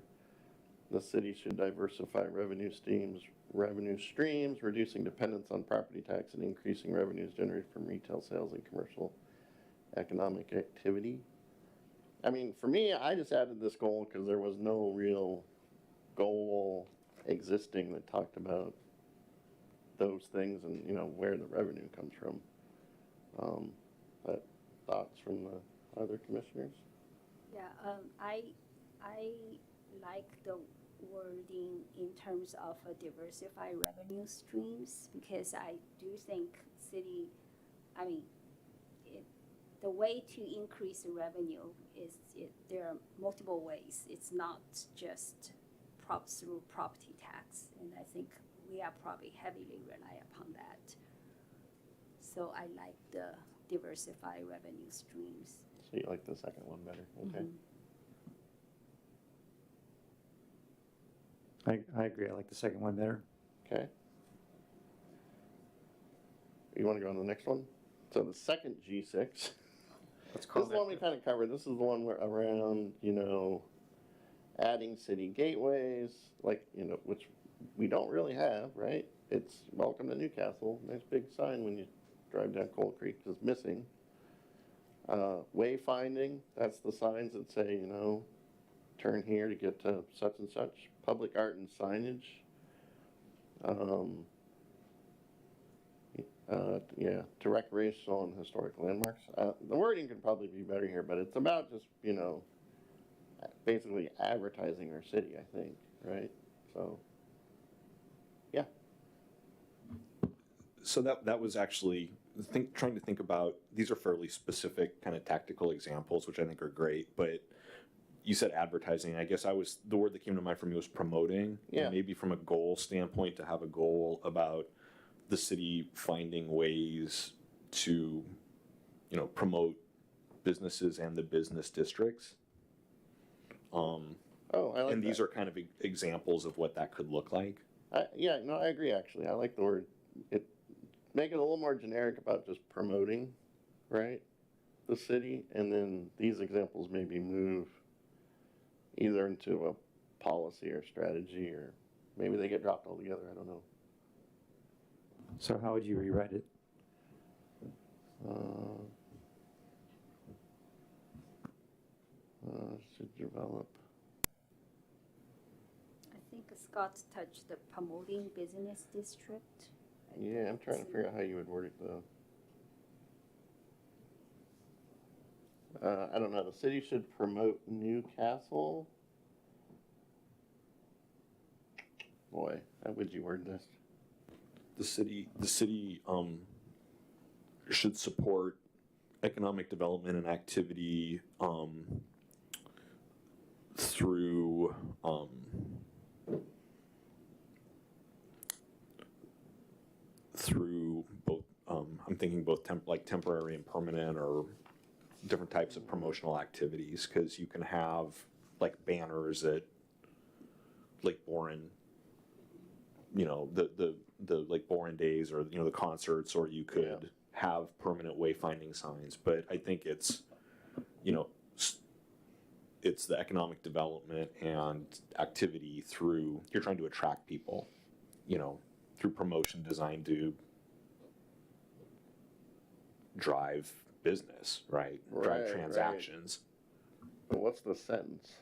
the city should diversify revenue streams, reducing dependence on property tax and increasing revenues generated from retail sales and commercial economic activity. I mean, for me, I just added this goal because there was no real goal existing that talked about those things and, you know, where the revenue comes from. But thoughts from the other commissioners? Yeah, I like the wording in terms of diversify revenue streams, because I do think city, I mean, the way to increase the revenue is, there are multiple ways. It's not just through property tax, and I think we are probably heavily rely upon that. So I like the diversify revenue streams. So you like the second one better, okay. I agree, I like the second one better. Okay. You want to go on to the next one? So the second G6. Let's This call is the one we kind of covered. This is the one where around, you know, adding city gateways, like, you know, which we don't really have, right? It's welcome to Newcastle. Nice big sign when you drive down Coal Creek is missing. Wayfinding, that's the signs that say, you know, turn here to get to such and such. Public art and signage. Yeah, to recreational and historic landmarks. The wording could probably be better here, but it's about just, you know, basically advertising our city, I think, right? So, yeah. So that was actually trying to think about, these are fairly specific kind of tactical examples, which I think are great, but you said advertising. I guess the word that came to mind for me was promoting. Yeah. And maybe from a goal standpoint, to have a goal about the city finding ways to, you know, promote businesses and the business districts. Oh, I like And these that. are kind of examples of what that could look like. Yeah, no, I agree, actually. I like the word. Make it a little more generic about just promoting, right, the city, and then these examples maybe move either into a policy or strategy, or maybe they get dropped altogether, I don't know. So how would you rewrite it? Should develop. I think Scott touched the promoting business district. Yeah, I'm trying to figure out how you would word it, though. I don't know. The city should promote Newcastle. Boy, how would you word this? The city should support economic development and activity through both I'm thinking both temporary and permanent, or different types of promotional activities, because you can have like banners at Lake Boren, you know, the Lake Boren days, or, you know, the concerts, or you could have permanent wayfinding signs. But I think it's, you know, it's the economic development and activity through, you're trying to attract people, you know, through promotion designed to drive business, right? Right, Drive right. transactions. But what's the sentence?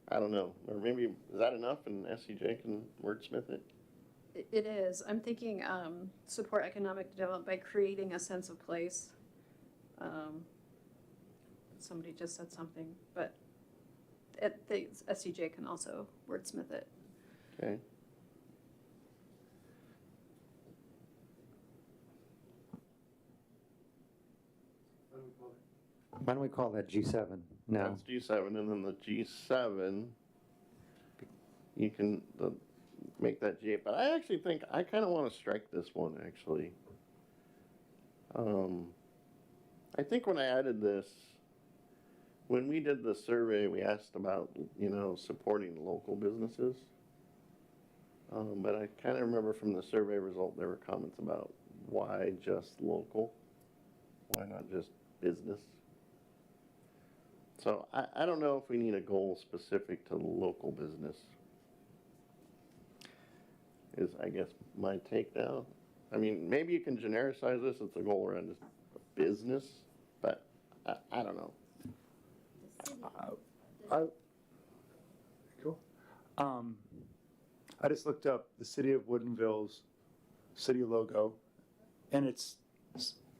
I don't know. Or maybe, is that enough and SCJ can wordsmith it? It is. I'm thinking support economic development by creating a sense of place. Somebody just said something, but the SCJ can also wordsmith it. Okay. Then we call the Why don't we call that G7 now? That's G7, and then the G7, you can make that G8. But I actually think, I kind of want to strike this one, actually. I think when I added this, when we did the survey, we asked about, supporting local businesses. But I kind of remember from the survey result, there were comments about why just local? Why not just business? So I don't know if we need a goal specific to local business. Is, I guess, my take now. I mean, maybe you can genericize this, it's a goal around just business, but I don't know. Cool. I just looked up the city of Woodinville's city logo, and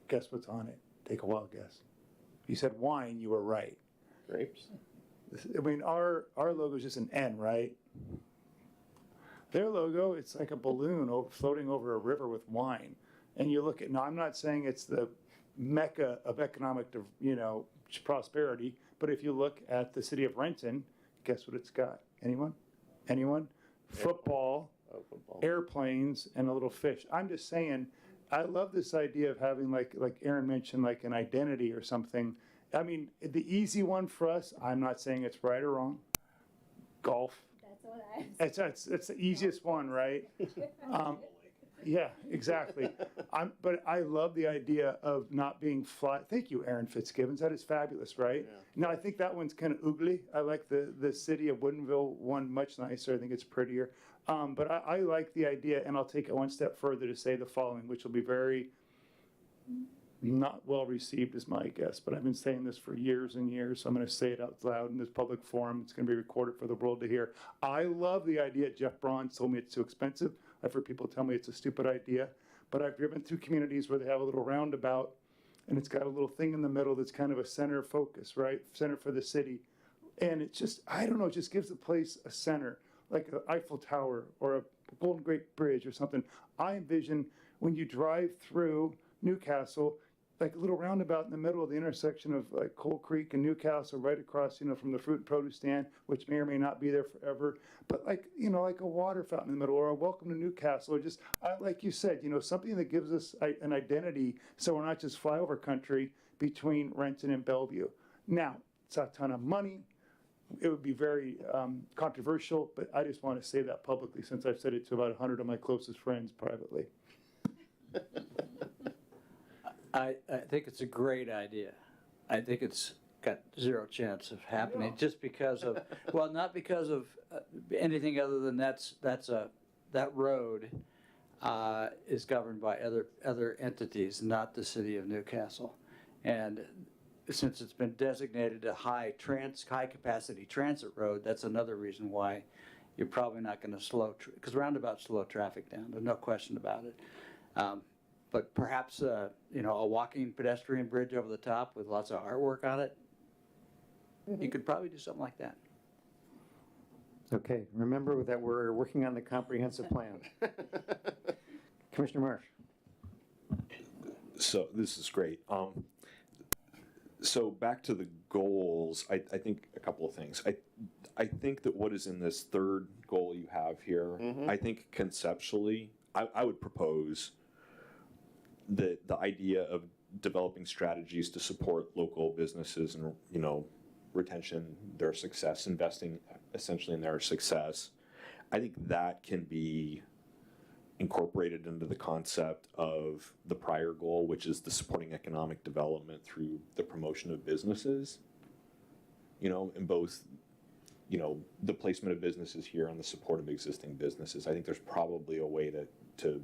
guess what's on it? Take a wild guess. You said wine, you were right. Grapes? I mean, our logo is just an N, right? Their logo, it's like a balloon floating over a river with wine. And you look at, now I'm not saying it's the mecca of economic, prosperity, but if you look at the city of Renton, guess what it's got? Anyone? Football, Football. airplanes, and a little fish. I'm just saying, I love this idea of having, like Aaron mentioned, like an identity or something. I mean, the easy one for us, I'm not saying it's right or wrong, golf. That's what I. It's the easiest one, right? Yeah, exactly. But I love the idea of not being flat. Thank you, Aaron Fitzgibbons. That is fabulous, right? Yeah. Now, I think that one's kind of oogly. I like the city of Woodinville one much nicer. I think it's prettier. But I like the idea, and I'll take it one step further to say the following, which will be very not well received is my guess, but I've been saying this for years and years, so I'm going to say it out loud in this public forum. It's going to be recorded for the world to hear. I love the idea. Jeff Braun told me it's too expensive. I've heard people tell me it's a stupid idea, but I've driven through communities where they have a little roundabout, and it's got a little thing in the middle that's kind of a center of focus, right? Center for the city. And it just, I don't know, it just gives the place a center, like an Eiffel Tower or a Golden Gate Bridge or something. I envision when you drive through Newcastle, like a little roundabout in the middle of the intersection of like Coal Creek and Newcastle, right across, from the fruit and produce stand, which may or may not be there forever, but like a water fountain in the middle, or a welcome to Newcastle, or just, like you said, something that gives us an identity, so we're not just flyover country between Renton and Bellevue. Now, it's a ton of money. It would be very controversial, but I just want to say that publicly, since I've said it to about 100 of my closest friends privately. I think it's a great idea. I think it's got zero chance of happening just because of, well, not because of anything other than that road is governed by other entities, not the city of Newcastle. And since it's been designated a high capacity transit road, that's another reason why you're probably not going to slow, because roundabouts slow traffic down. There's no question about it. But perhaps, a walking pedestrian bridge over the top with lots of artwork on it, you could probably do something like that. Okay, remember that we're working on the comprehensive plan. Commissioner Marsh. So this is great. So back to the goals, I think a couple of things. I think that what is in this third goal you have here, I think conceptually, I would propose the idea of developing strategies to support local businesses and, retention, their success, investing essentially in their success. I think that can be incorporated into the concept of the prior goal, which is the supporting economic development through the promotion of businesses, in both, the placement of businesses here and the support of existing businesses. I think there's probably a way to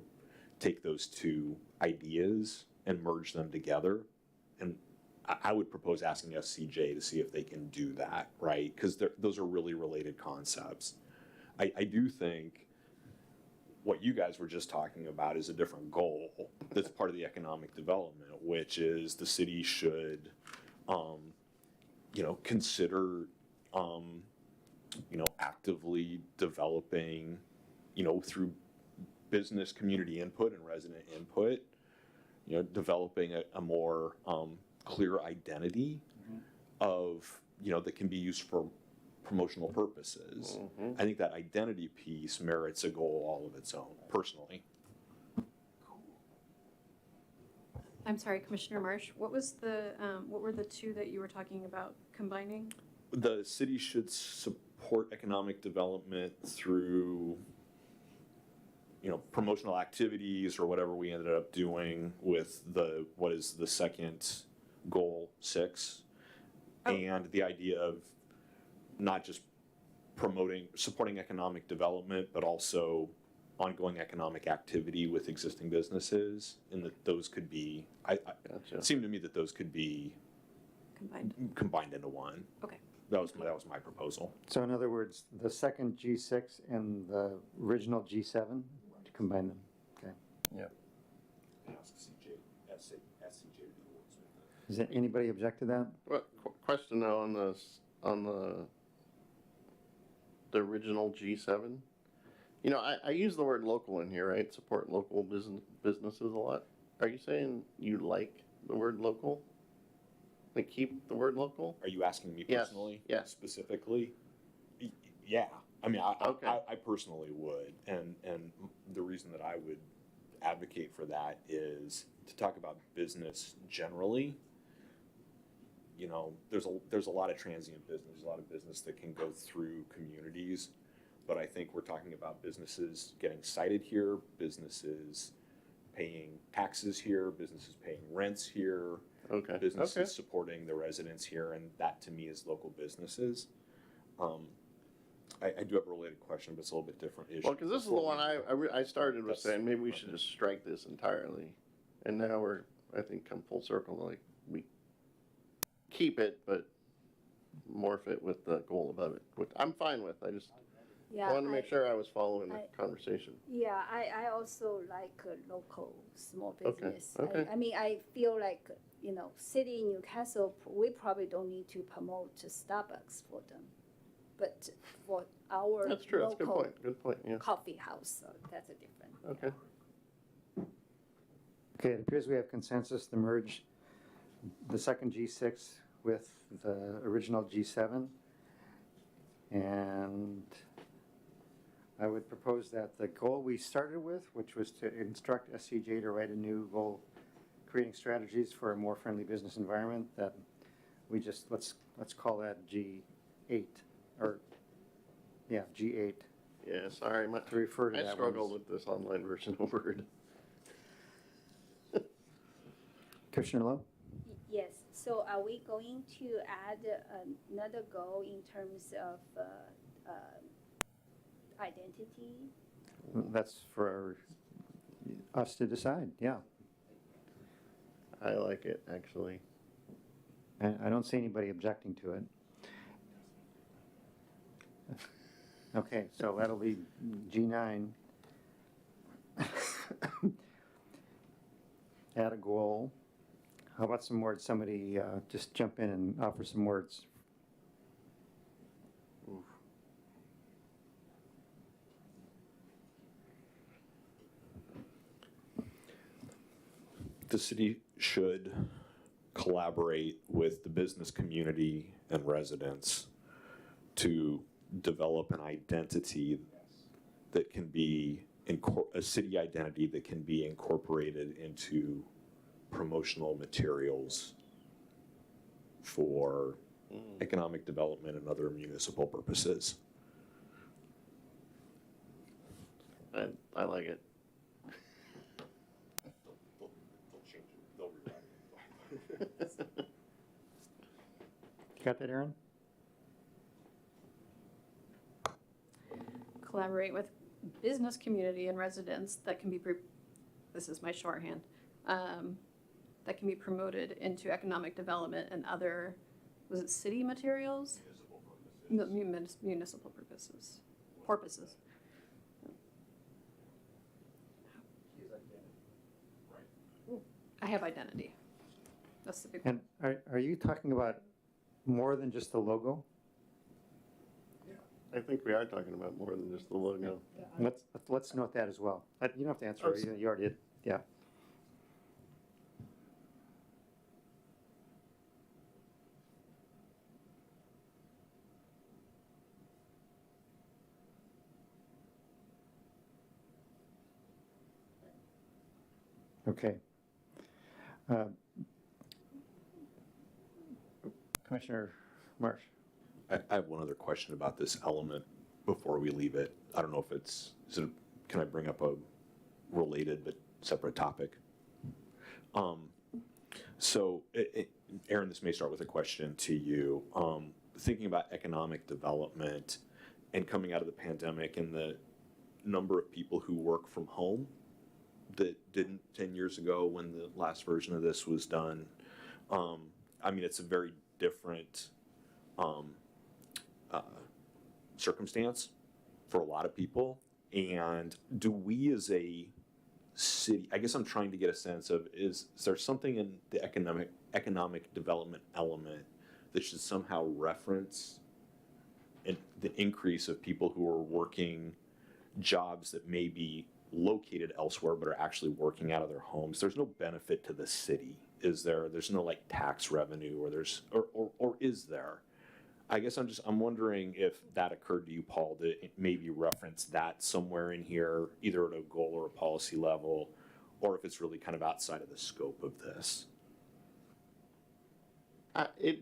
take those two ideas and merge them together. And I would propose asking SCJ to see if they can do that, right? Because those are really related concepts. I do think what you guys were just talking about is a different goal that's part of the economic development, which is the city should, consider, actively developing, through business community input and resident input, developing a more clear identity of, that can be used for promotional purposes. I think that identity piece merits a goal all of its own, personally. I'm sorry, Commissioner Marsh, what were the two that you were talking about combining? The city should support economic development through, promotional activities or whatever we ended up doing with what is the second goal 6. Oh. And the idea of not just supporting economic development, but also ongoing economic activity with existing businesses, and that those could be, Gotcha. it seemed to me that those could be combined into one. Okay. That was my proposal. So in other words, the second G6 and the original G7, to combine them, okay? Does that- anybody object to that? Well, question though on the original G7. I use the word local in here, right? Support local businesses a lot. Are you saying you like the word local? Like keep the word local? Are you asking me Yes, personally? yes. Specifically? Yeah, I mean, Okay. I personally would, and the reason that I would advocate for that is to talk about business generally. There's a lot of transient business, a lot of business that can go through communities, but I think we're talking about businesses getting sited here, businesses paying taxes here, businesses paying rents here, Okay. businesses Okay. supporting the residents here, and that to me is local businesses. I do have a related question, but it's a little bit different issue. Well, because this is the one I started with saying maybe we should just strike this entirely, and now we're I think come full circle. Like we keep it, but morph it with the goal above it, which I'm fine with. I just Yeah, wanted to make sure I was following the I- conversation. Yeah, I also like local small Okay, business. okay. I mean, I feel like, city in Newcastle, we probably don't need to promote Starbucks for them. But for our That's true. That's a good local point. Good point. Yeah. coffee house, that's a different. Okay. Okay, it appears we have consensus to merge the second G6 with the original G7. And I would propose that the goal we started with, which was to instruct SCJ to write a new goal, creating strategies for a more friendly business environment, that we just, let's call that G8, or, yeah, G8, Yeah. Sorry, to refer to that I one. struggled with this online version of Word. Commissioner Lowe? Yes, so are we going to add another goal in terms of identity? That's for us to decide, yeah. I like it actually. I don't see anybody objecting to it. Okay, so that'll be G9. Add a goal. How about some words? Somebody just jump in and offer some words. The city should collaborate with the business community and residents to develop an identity that can be a city identity that can be incorporated into promotional materials for economic development and other municipal purposes. I like it. You got that, Aaron? Collaborate with business community and residents that can be, this is my shorthand, that can be promoted into economic development and other, was it city materials? Municipal purposes. Porpoises. I have identity. That's the big one. And are you talking about more than just the logo? I think we are talking about more than just the logo. Let's note that as well. You don't have to answer, Oh, you already did, yeah. Okay. Commissioner Marsh. I have one other question about this element before we leave it. I don't know if can I bring up a related but separate topic? So, Aaron, this may start with a question to you. Thinking about economic development and coming out of the pandemic and the number of people who work from home that didn't 10 years ago when the last version of this was done. I mean, it's a very different circumstance for a lot of people. And do we as a city, I guess I'm trying to get a sense of, is there something in the economic development element that should somehow reference the increase of people who are working jobs that may be located elsewhere but are actually working out of their homes? There's no benefit to the city, is there? There's no like tax revenue, or is there? I guess I'm wondering if that occurred to you, Paul, to maybe reference that somewhere in here, either at a goal or a policy level, or if it's really kind of outside of the scope of this.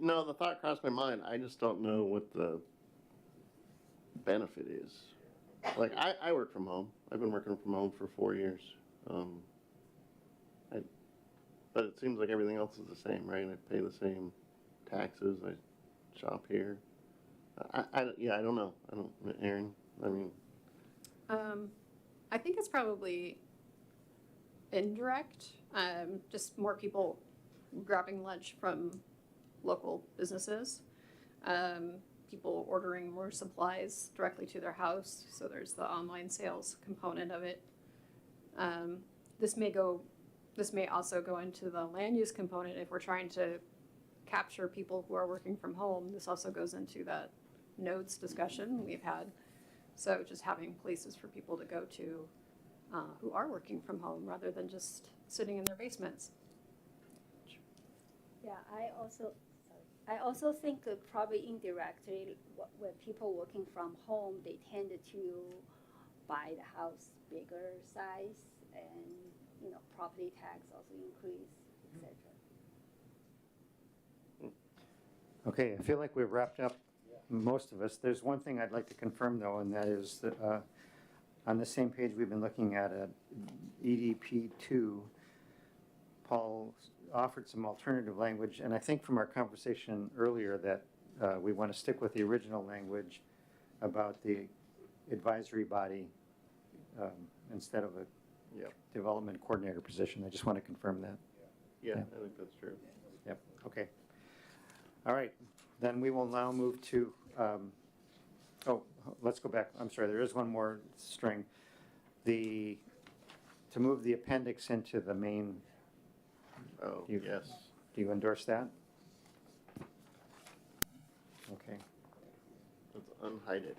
No, the thought crossed my mind. I just don't know what the benefit is. Like, I work from home. I've been working from home for 4 years. But it seems like everything else is the same, right? I pay the same taxes. I shop here. I don't know. Aaron, I mean. I think it's probably indirect, just more people grabbing lunch from local businesses, people ordering more supplies directly to their house, so there's the online sales component of it. This may also go into the land use component if we're trying to capture people who are working from home. This also goes into that nodes discussion we've had. So just having places for people to go to who are working from home rather than just sitting in their basements. Yeah, I also think that probably indirectly, when people working from home, they tend to buy the house bigger size, and property tax also increase, etc. Okay, I feel like we've wrapped up most of us. There's one thing I'd like to confirm though, and that is that on the same page we've been looking at EDP 2, Paul offered some alternative language, and I think from our conversation earlier that we want to stick with the original language about the advisory body instead of a development coordinator position. I just want to confirm that. Yeah, I think that's true. Yep, okay. All right, then we will now move to, let's go back. I'm sorry, there is one more string. To move the appendix into the main. Oh, Do you- yes. Do you endorse that? Okay. Let's unhide it.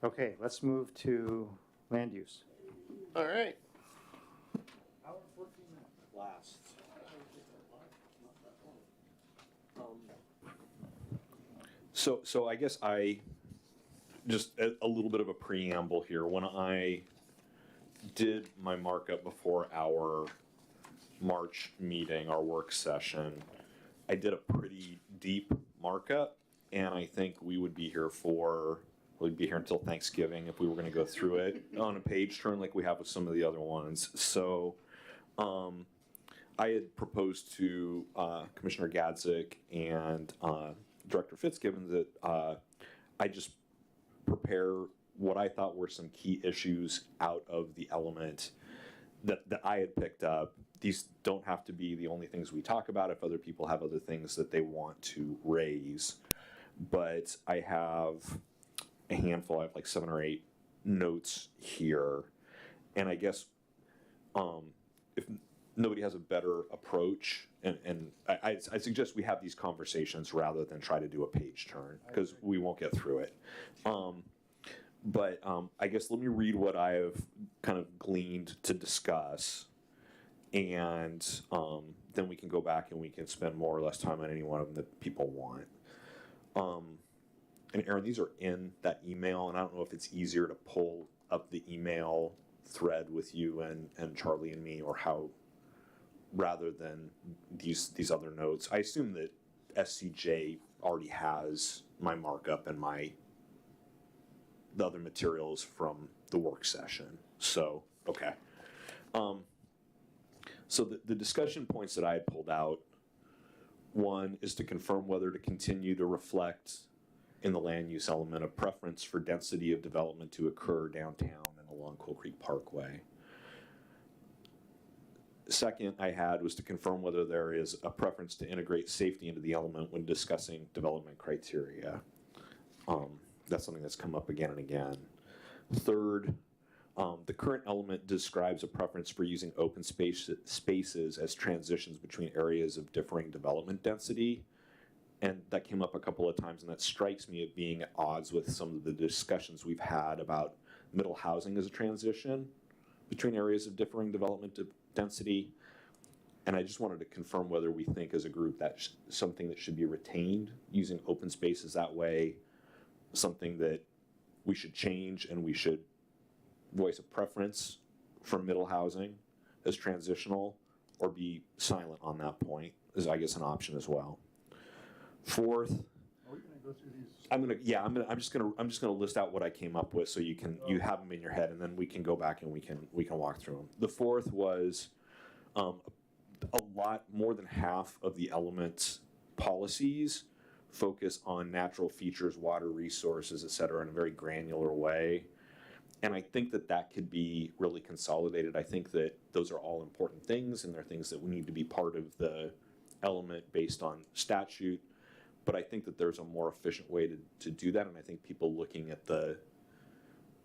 Okay, let's move to land use. All right. Last. So I guess just a little bit of a preamble here. When I did my markup before our March meeting, our work session, I did a pretty deep markup, and I think we'd be here until Thanksgiving if we were going to go through it on a page turn like we have with some of the other ones. So I had proposed to Commissioner Gadzik and Director Fitzgibbon that I just prepare what I thought were some key issues out of the element that I had picked up. These don't have to be the only things we talk about if other people have other things that they want to raise. But I have a handful, I have like 7 or 8 notes here. And I guess if nobody has a better approach, and I suggest we have these conversations rather than try to do a page turn, because we won't get through it. But I guess let me read what I have kind of gleaned to discuss, and then we can go back and we can spend more or less time on any one of them that people want. and Aaron, these are in that email, and I don't know if it's easier to pull up the email thread with you and Charlie and me, or how, rather than these other notes. I assume that SCJ already has my markup and the other materials from the work session. So, okay. So the discussion points that I had pulled out, one is to confirm whether to continue to reflect in the land use element a preference for density of development to occur downtown and along Coal Creek Parkway. Second I had was to confirm whether there is a preference to integrate safety into the element when discussing development criteria. That's something that's come up again and again. Third, the current element describes a preference for using open spaces as transitions between areas of differing development density. And that came up a couple of times, and that strikes me as being at odds with some of the discussions we've had about middle housing as a transition between areas of differing development density. And I just wanted to confirm whether we think as a group that's something that should be retained, using open spaces that way, something that we should change, and we should voice a preference for middle housing as transitional, or be silent on that point is, I guess, an option as well. Fourth, Are we gonna go through these? I'm just gonna list out what I came up with, so you have them in your head, and then we can go back and we can walk through them. The fourth was a lot more than half of the elements policies focus on natural features, water resources, et cetera, in a very granular way. And I think that could be really consolidated. I think that those are all important things, and they're things that we need to be part of the element based on statute. But I think that there's a more efficient way to do that. And I think people looking at the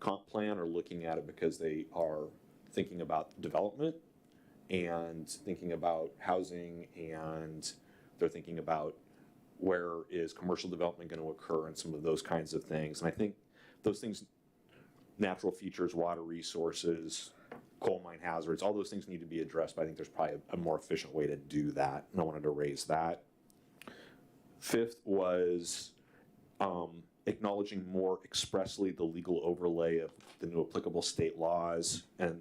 comp plan are looking at it because they are thinking about development and thinking about housing, and they're thinking about where is commercial development going to occur and some of those kinds of things. And I think those things, natural features, water resources, coal mine hazards, all those things need to be addressed, but I think there's probably a more efficient way to do that, and I wanted to raise that. Fifth was acknowledging more expressly the legal overlay of the new applicable state laws, and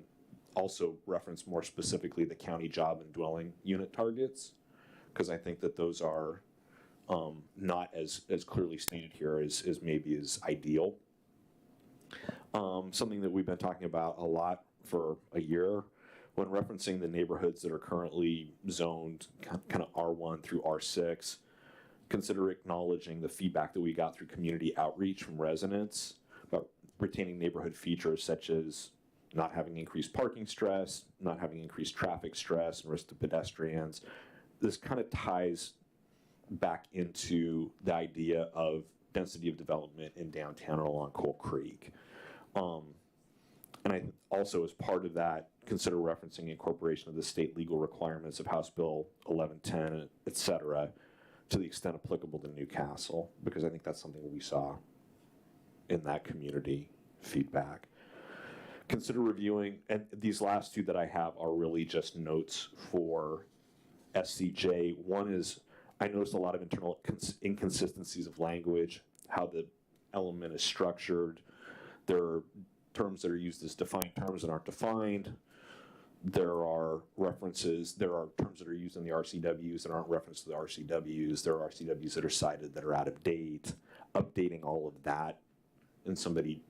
also reference more specifically the county job and dwelling unit targets, because I think that those are not as clearly stated here as maybe is ideal. Something that we've been talking about a lot for a year, when referencing the neighborhoods that are currently zoned kind of R1 through R6, consider acknowledging the feedback that we got through community outreach from residents about retaining neighborhood features such as not having increased parking stress, not having increased traffic stress and risk to pedestrians. This kind of ties back into the idea of density of development in downtown and along Coal Creek. And I also, as part of that, consider referencing incorporation of the state legal requirements of House Bill 1110, et cetera, to the extent applicable to Newcastle, because I think that's something we saw in that community feedback. Consider reviewing, and these last two that I have are really just notes for SCJ. One is, I noticed a lot of internal inconsistencies of language, how the element is structured. There are terms that are used as defined terms that aren't defined. There are terms that are used in the RCWs that aren't referenced to the RCWs. There are RCWs that are cited that are out of date. Updating all of that, and somebody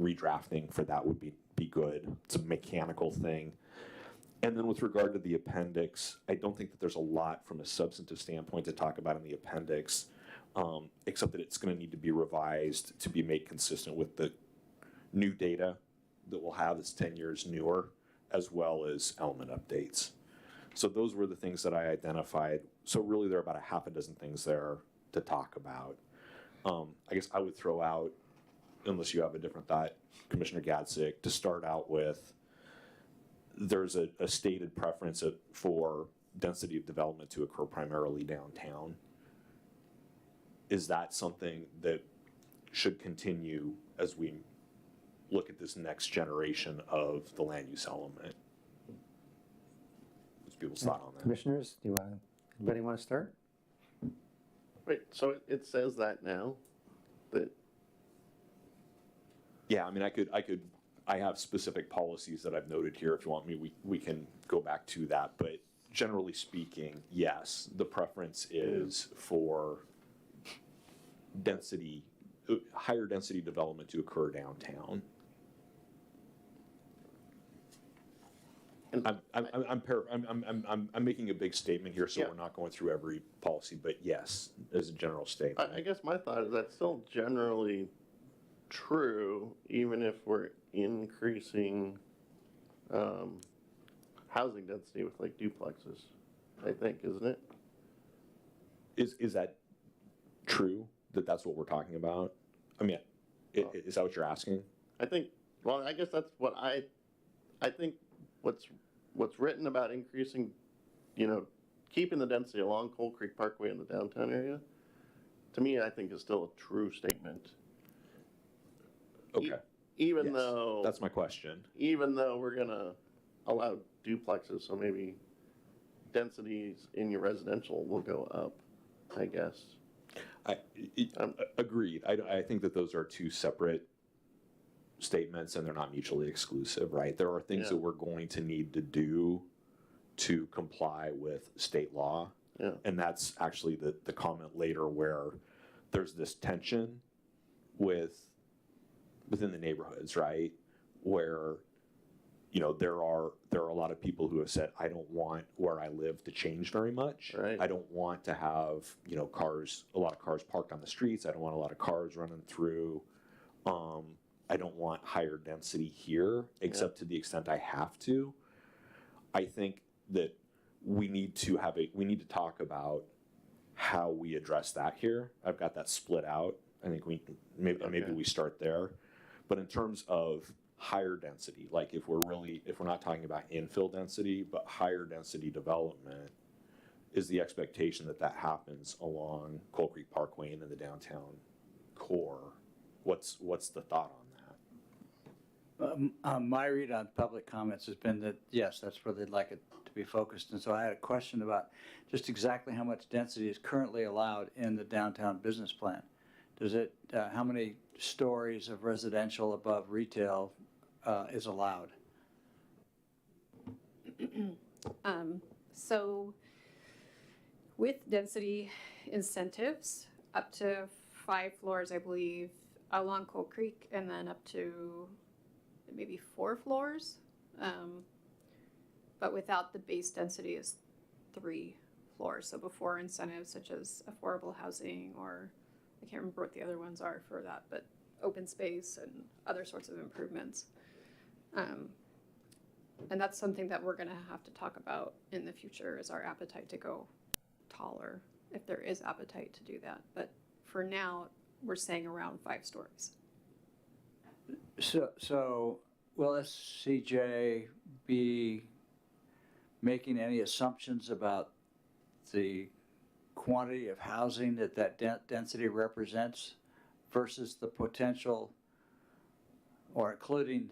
redrafting for that would be good. It's a mechanical thing. And then with regard to the appendix, I don't think that there's a lot from a substantive standpoint to talk about in the appendix, except that it's going to need to be revised to be made consistent with the new data that we'll have that's 10 years newer, as well as element updates. So those were the things that I identified. So really there are about a half a dozen things there to talk about. I guess I would throw out, unless you have a different thought, Commissioner Gadzik, to start out with, there's a stated preference for density of development to occur primarily downtown. Is that something that should continue as we look at this next generation of the land use element? What's people's thought on that? Commissioners, anybody want to start? Wait, so it says that now, that Yeah, I mean, I have specific policies that I've noted here. If you want me, we can go back to that. But generally speaking, yes, the preference is for density, higher density development to occur downtown. I'm making a big statement here, so Yeah. we're not going through every policy, but yes, as a general statement. I guess my thought is that's still generally true, even if we're increasing housing density with like duplexes, I think, isn't it? Is that true, that that's what we're talking about? I mean, is that what you're asking? I think, well, I guess that's what I think what's written about increasing, keeping the density along Coal Creek Parkway in the downtown area, to me, I think is still a true statement. Okay, Even Yes, though, that's my question. even though we're gonna allow duplexes, so maybe densities in your residential will go up, I guess. Agreed. I think that those are two separate statements and they're not mutually exclusive, right? There are things Yeah. that we're going to need to do to comply with state law. Yeah. And that's actually the comment later where there's this tension within the neighborhoods, right? Where, there are a lot of people who have said, I don't want where I live to change very much. Right. I don't want to have, a lot of cars parked on the streets. I don't want a lot of cars running through. I don't want higher density here, except to the extent I have to. I think that we need to talk about how we address that here. I've got that split out. I think maybe we start there. But in terms of higher density, like if we're not talking about infill density, but higher density development, is the expectation that happens along Coal Creek Parkway and in the downtown core. What's the thought on that? My read on public comments has been that, yes, that's where they'd like it to be focused. And so I had a question about just exactly how much density is currently allowed in the downtown business plan. Does it, how many stories of residential above retail is allowed? So with density incentives, up to 5 floors, I believe, along Coal Creek, and then up to maybe 4 floors. But without the base density is 3 floors. So before incentives such as affordable housing, or I can't remember what the other ones are for that, but open space and other sorts of improvements. And that's something that we're gonna have to talk about in the future, is our appetite to go taller, if there is appetite to do that. But for now, we're saying around 5 stories. So will SCJ be making any assumptions about the quantity of housing that density represents versus the potential, or including,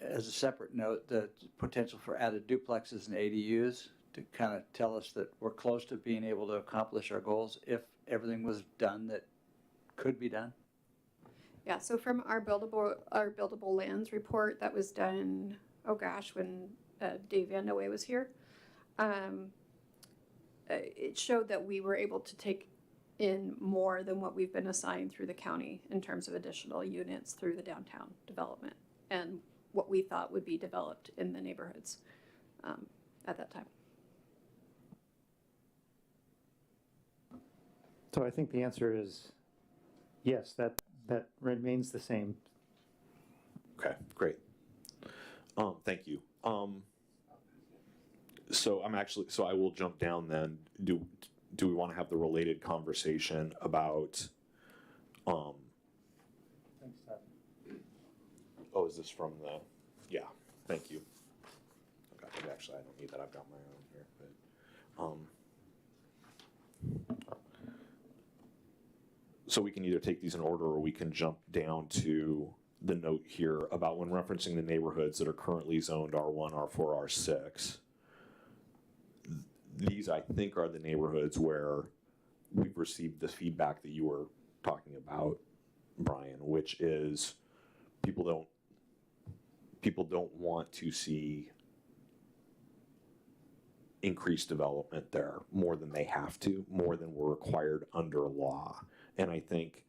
as a separate note, the potential for added duplexes and ADUs to kind of tell us that we're close to being able to accomplish our goals if everything was done that could be done? Yeah, so from our buildable lands report that was done, when Dave Van Noe was here, it showed that we were able to take in more than what we've been assigned through the county in terms of additional units through the downtown development and what we thought would be developed in the neighborhoods at that time. So I think the answer is yes, that remains the same. Okay, great. Thank you. So I will jump down then. Do we want to have the related conversation about, Thanks, Todd. oh, is this from yeah, thank you. Okay, maybe actually I don't need that, I've got my own here, but, so we can either take these in order or we can jump down to the note here about when referencing the neighborhoods that are currently zoned R1, R4, R6. These, I think, are the neighborhoods where we've received the feedback that you were talking about, Brian, which is people don't want to see increased development there more than they have to, more than we're required under law. And I think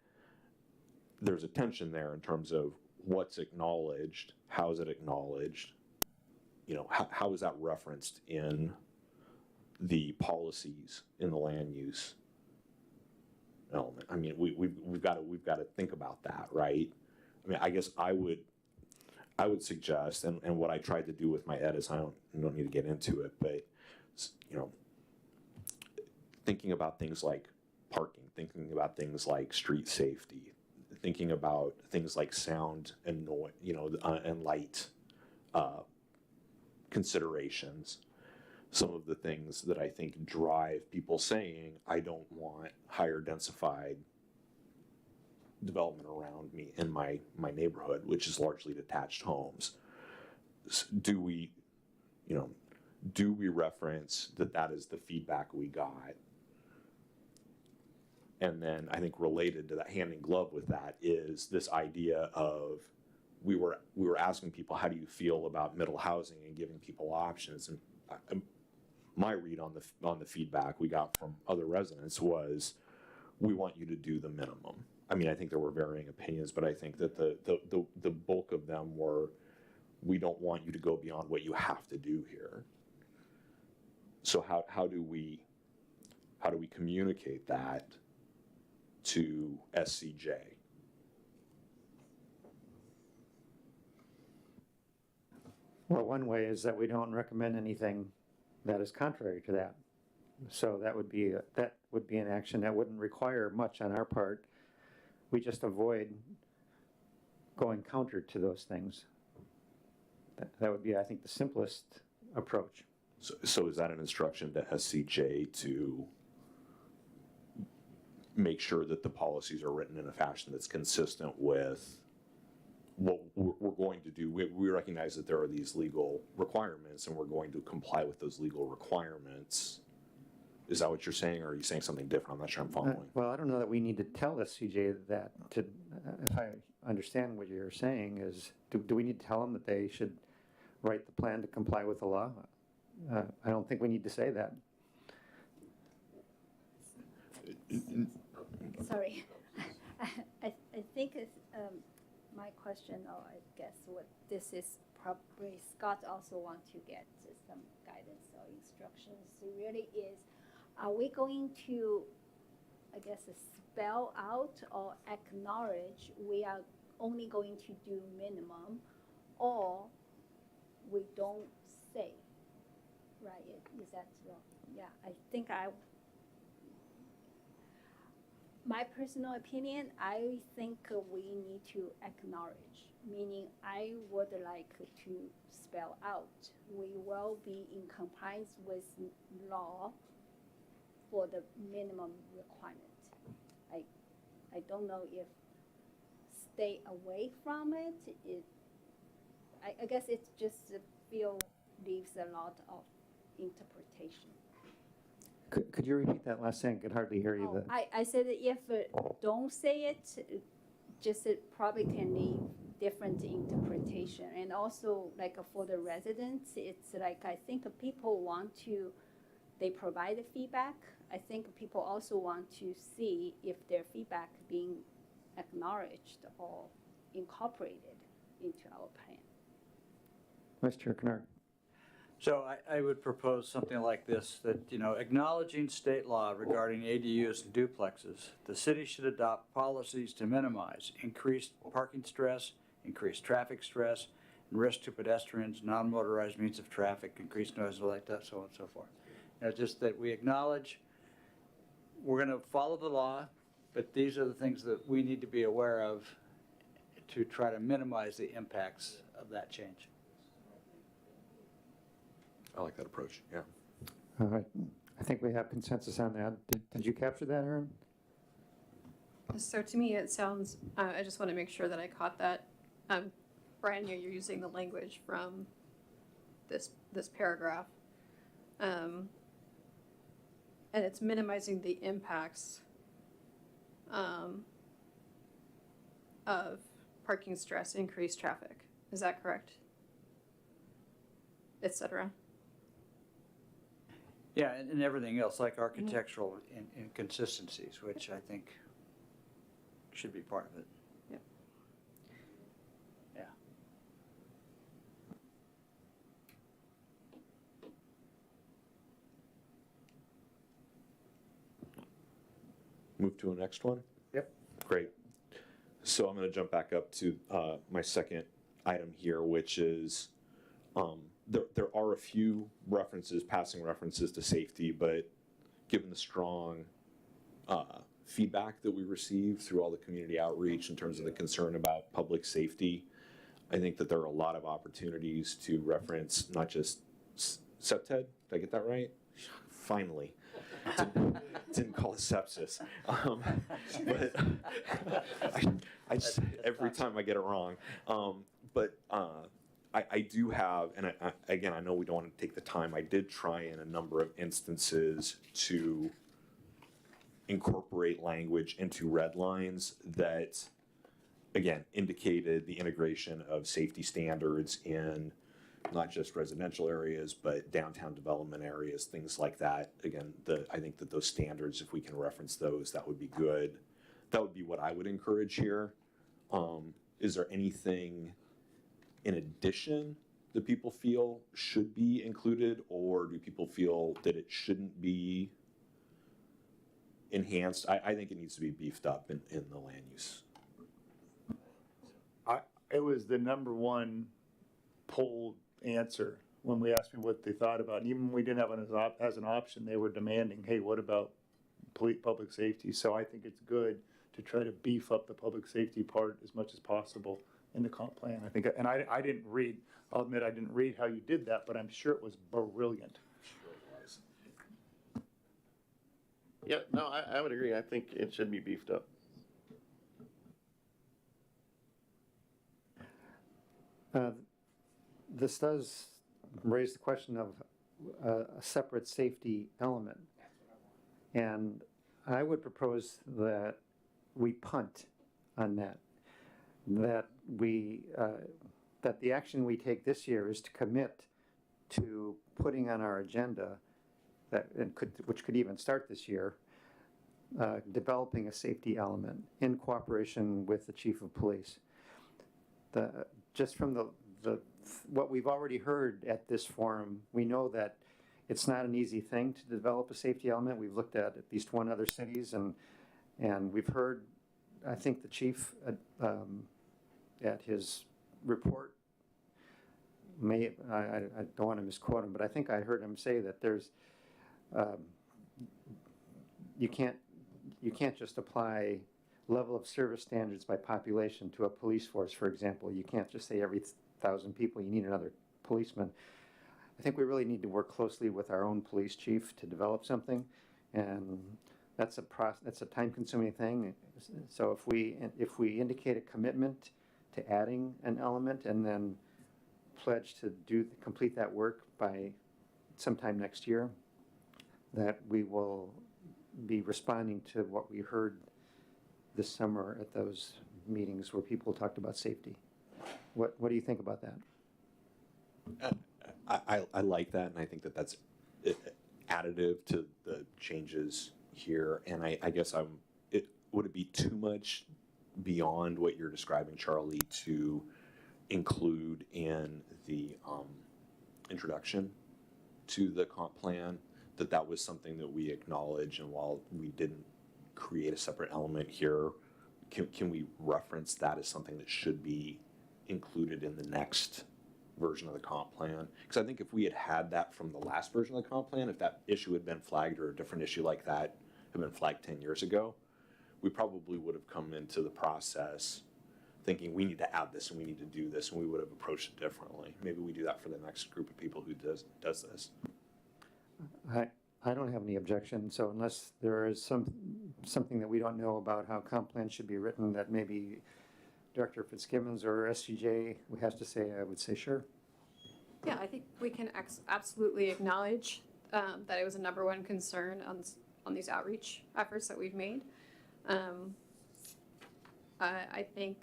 there's a tension there in terms of what's acknowledged, how is it acknowledged, how is that referenced in the policies in the land use element. I mean, we've got to think about that, right? I mean, I guess I would suggest, and what I tried to do with my edits, I don't need to get into it, but thinking about things like parking, thinking about things like street safety, thinking about things like sound and noise, and light considerations. Some of the things that I think drive people saying, I don't want higher densified development around me in my neighborhood, which is largely detached homes. Do we reference that is the feedback we got? And then I think related to that, hand in glove with that, is this idea of we were asking people, how do you feel about middle housing, and giving people options. And my read on the feedback we got from other residents was, we want you to do the minimum. I mean, I think there were varying opinions, but I think that the bulk of them were, we don't want you to go beyond what you have to do here. So how do we communicate that to SCJ? Well, one way is that we don't recommend anything that is contrary to that. So that would be an action that wouldn't require much on our part. We just avoid going counter to those things. That would be, I think, the simplest approach. So is that an instruction to SCJ to make sure that the policies are written in a fashion that's consistent with what we're going to do? We recognize that there are these legal requirements, and we're going to comply with those legal requirements. Is that what you're saying, or are you saying something different? I'm not sure I'm following. Well, I don't know that we need to tell SCJ that. If I understand what you're saying is, do we need to tell them that they should write the plan to comply with the law? I don't think we need to say that. Sorry. I think it's, my question, or I guess what this is, probably Scott also want to get some guidance or instructions. It really is, are we going to, I guess, spell out or acknowledge we are only going to do minimum, or we don't say, right? Is that wrong? Yeah, I think my personal opinion, I think we need to acknowledge, meaning I would like to spell out, we will be in compliance with law for the minimum requirement. I don't know if stay away from it, I guess it just leaves a lot of interpretation. Could you repeat that last thing? I could hardly hear you. I said that if don't say it, just it probably can leave different interpretation. And also, like for the residents, it's like, I think people want to, they provide the feedback. I think people also want to see if their feedback being acknowledged or incorporated into our plan. Mr. Kennard. So I would propose something like this, that, acknowledging state law regarding ADUs and duplexes, the city should adopt policies to minimize increased parking stress, increased traffic stress, and risk to pedestrians, non-motorized means of traffic, increased noise like that, so on and so forth. Just that we acknowledge we're going to follow the law, but these are the things that we need to be aware of to try to minimize the impacts of that change. I like that approach, yeah. All right. I think we have consensus on that. Did you capture that, Erin? So to me, it sounds, I just want to make sure that I caught that. Brian, you're using the language from this paragraph. And it's minimizing the impacts of parking stress, increased traffic. Is that correct? Et cetera. Yeah, and everything else, like architectural inconsistencies, which I think should be part of it. Yep. Yeah. Move to a next one? Yep. Great. So I'm gonna jump back up to my second item here, which is, there are a few references, passing references to safety, but given the strong feedback that we received through all the community outreach in terms of the concern about public safety, I think that there are a lot of opportunities to reference not just SEPTED, did I get that right? Finally. Didn't call it sepsis. But I just, every time I get it wrong. But I do have, and again, I know we don't want to take the time, I did try in a number of instances to incorporate language into red lines that, again, indicated the integration of safety standards in not just residential areas, but downtown development areas, things like that. Again, I think that those standards, if we can reference those, that would be good. That would be what I would encourage here. Is there anything in addition that people feel should be included, or do people feel that it shouldn't be enhanced? I think it needs to be beefed up in the land use. It was the number one polled answer when we asked me what they thought about, and even when we didn't have it as an option, they were demanding, hey, what about public safety? So I think it's good to try to beef up the public safety part as much as possible in the comp plan. I think, and I didn't read, I'll admit I didn't read how you did that, but I'm sure it was brilliant. Yeah, no, I would agree. I think it should be beefed up. This does raise the question of a separate safety element. And I would propose that we punt on that. That the action we take this year is to commit to putting on our agenda, which could even start this year, developing a safety element in cooperation with the chief of police. Just from what we've already heard at this forum, we know that it's not an easy thing to develop a safety element. We've looked at least one other cities, and we've heard, I think the chief at his report, I don't want to misquote him, but I think I heard him say that there's, you can't just apply level of service standards by population to a police force, for example. You can't just say every 1,000 people you need another policeman. I think we really need to work closely with our own police chief to develop something, and that's a time-consuming thing. So if we indicate a commitment to adding an element and then pledge to complete that work by sometime next year, that we will be responding to what we heard this summer at those meetings where people talked about safety. What do you think about that? I like that, and I think that that's additive to the changes here. And I guess would it be too much beyond what you're describing, Charlie, to include in the introduction to the comp plan that was something that we acknowledge, and while we didn't create a separate element here, can we reference that as something that should be included in the next version of the comp plan? Because I think if we had that from the last version of the comp plan, if that issue had been flagged or a different issue like that had been flagged 10 years ago, we probably would have come into the process thinking we need to add this and we need to do this, and we would have approached it differently. Maybe we do that for the next group of people who does this. I don't have any objection, so unless there is something that we don't know about how comp plans should be written that maybe Director Fitzgibbons or SCJ has to say, I would say sure. Yeah, I think we can absolutely acknowledge that it was a number one concern on these outreach efforts that we've made. I think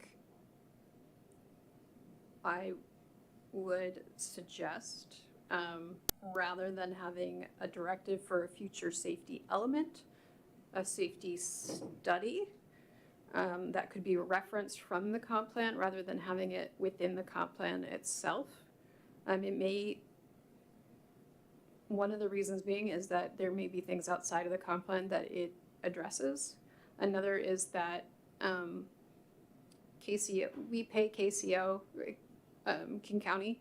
I would suggest, rather than having a directive for a future safety element, a safety study that could be referenced from the comp plan rather than having it within the comp plan itself. One of the reasons being is that there may be things outside of the comp plan that it addresses. Another is that KCO, we pay KCO, King County,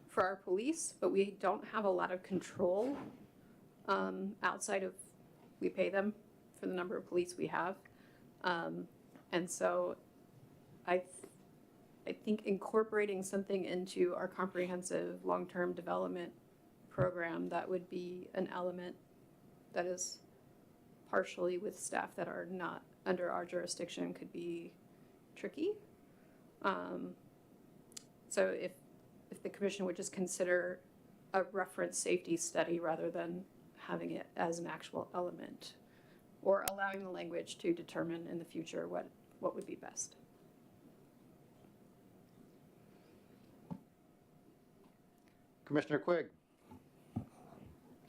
for our police, but we don't have a lot of control outside of, we pay them for the number of police we have. And so I think incorporating something into our comprehensive long-term development program that would be an element that is partially with staff that are not under our jurisdiction could be tricky. So if the commission would just consider a reference safety study rather than having it as an actual element, or allowing the language to determine in the future what would be best. Commissioner Quigg.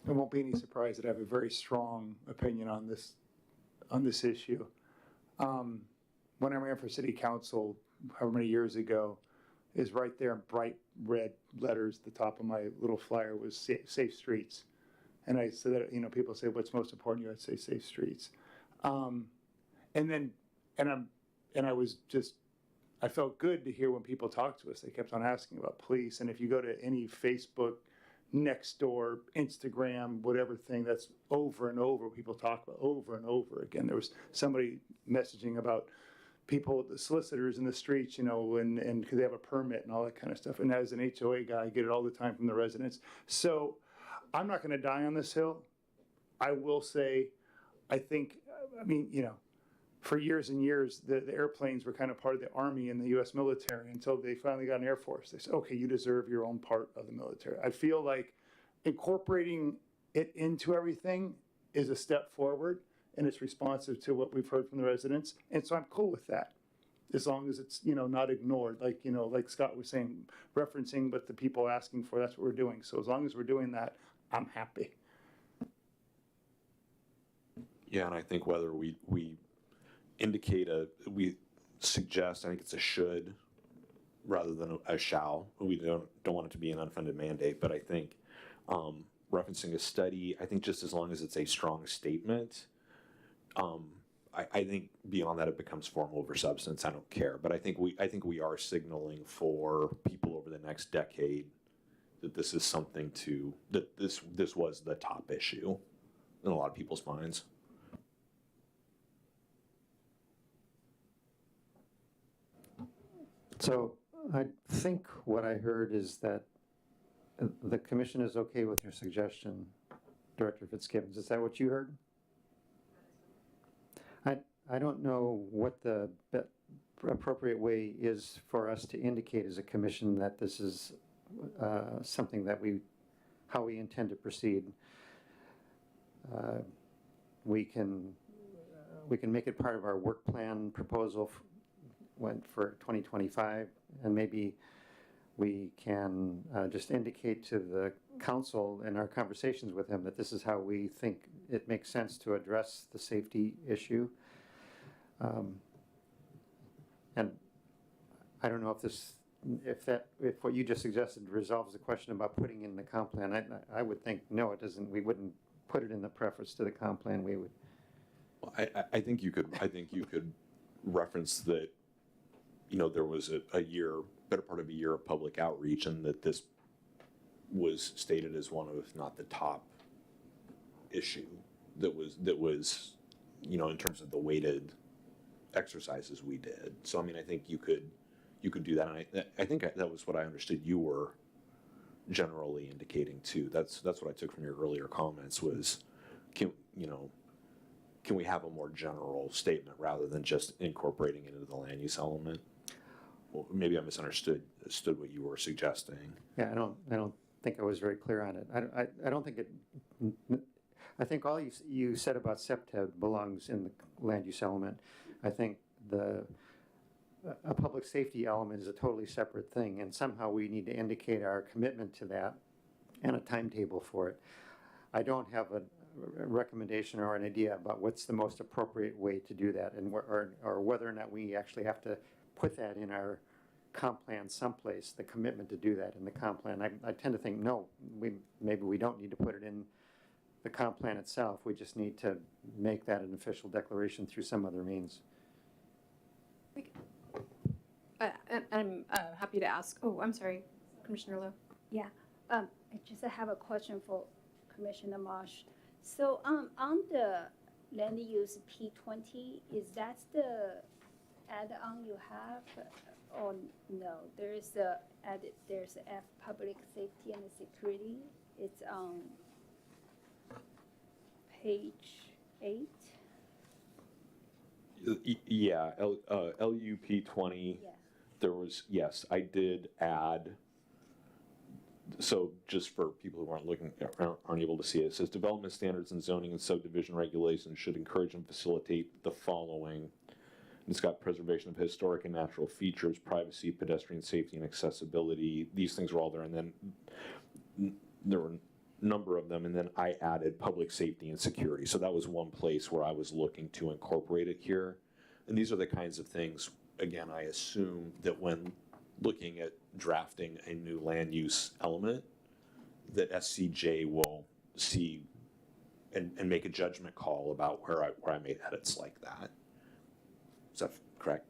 It won't be any surprise that I have a very strong opinion on this issue. When I ran for city council, however many years ago, is right there in bright red letters. The top of my little flyer was safe streets, and I said that, people say what's most important to you, I'd say safe streets. I felt good to hear when people talked to us. They kept on asking about police, and if you go to any Facebook, Nextdoor, Instagram, whatever thing, that's over and over. People talk about over and over again. There was somebody messaging about people, the solicitors in the streets, and because they have a permit and all that kind of stuff. And as an HOA guy, I get it all the time from the residents. So I'm not going to die on this hill. I will say, for years and years, the airplanes were kind of part of the Army and the U.S. military until they finally got an Air Force. They said, okay, you deserve your own part of the military. I feel like incorporating it into everything is a step forward, and it's responsive to what we've heard from the residents. And so I'm cool with that, as long as it's, not ignored, like Scott was saying, referencing what the people asking for, that's what we're doing. So as long as we're doing that, I'm happy. Yeah, and I think whether we indicate we suggest, I think it's a should rather than a shall. We don't want it to be an unfunded mandate, but I think referencing a study, I think just as long as it's a strong statement, I think beyond that it becomes form over substance. I don't care, but I think we are signaling for people over the next decade that this is something that this was the top issue in a lot of people's minds. So I think what I heard is that the commission is okay with your suggestion, Director Fitzgibbons. Is that what you heard? I don't know what the appropriate way is for us to indicate as a commission that this is something that how we intend to proceed. We can make it part of our work plan proposal for 2025, and maybe we can just indicate to the council in our conversations with him that this is how we think it makes sense to address the safety issue. And I don't know if what you just suggested resolves the question about putting in the comp plan. I would think no, it doesn't. We wouldn't put it in the preface to the comp plan. We would. Well, I think you could reference that. There was better part of a year of public outreach, and that this was stated as one of, if not the top issue that was, in terms of the weighted exercises we did. So, I think you could do that. And I think that was what I understood you were generally indicating too. That's what I took from your earlier comments was, can we have a more general statement rather than just incorporating it into the land use element? Well, maybe I misunderstood what you were suggesting. Yeah, I don't think I was very clear on it. I don't think it. I think all you said about SEPTED belongs in the land use element. I think the a public safety element is a totally separate thing, and somehow we need to indicate our commitment to that and a timetable for it. I don't have a recommendation or an idea about what's the most appropriate way to do that, and or whether or not we actually have to put that in our comp plan someplace, the commitment to do that in the comp plan. I tend to think, no, maybe we don't need to put it in the comp plan itself. We just need to make that an official declaration through some other means. And I'm happy to ask, oh, I'm sorry, Commissioner Lowe. Yeah, I just have a question for Commissioner Marsh. So, on the land use P20, is that the add-on you have, or no? There's there's F, public safety and security. It's on page 8. Yeah, LUP 20. Yeah. There was, yes, I did add, so just for people who aren't able to see it, it says development standards and zoning and subdivision regulations should encourage and facilitate the following. It's got preservation of historic and natural features, privacy, pedestrian safety, and accessibility. These things were all there, and then there were a number of them, and then I added public safety and security. So that was one place where I was looking to incorporate it here. And these are the kinds of things, again, I assume that when looking at drafting a new land use element, that SCJ will see and make a judgment call about where I made edits like that. Is that correct?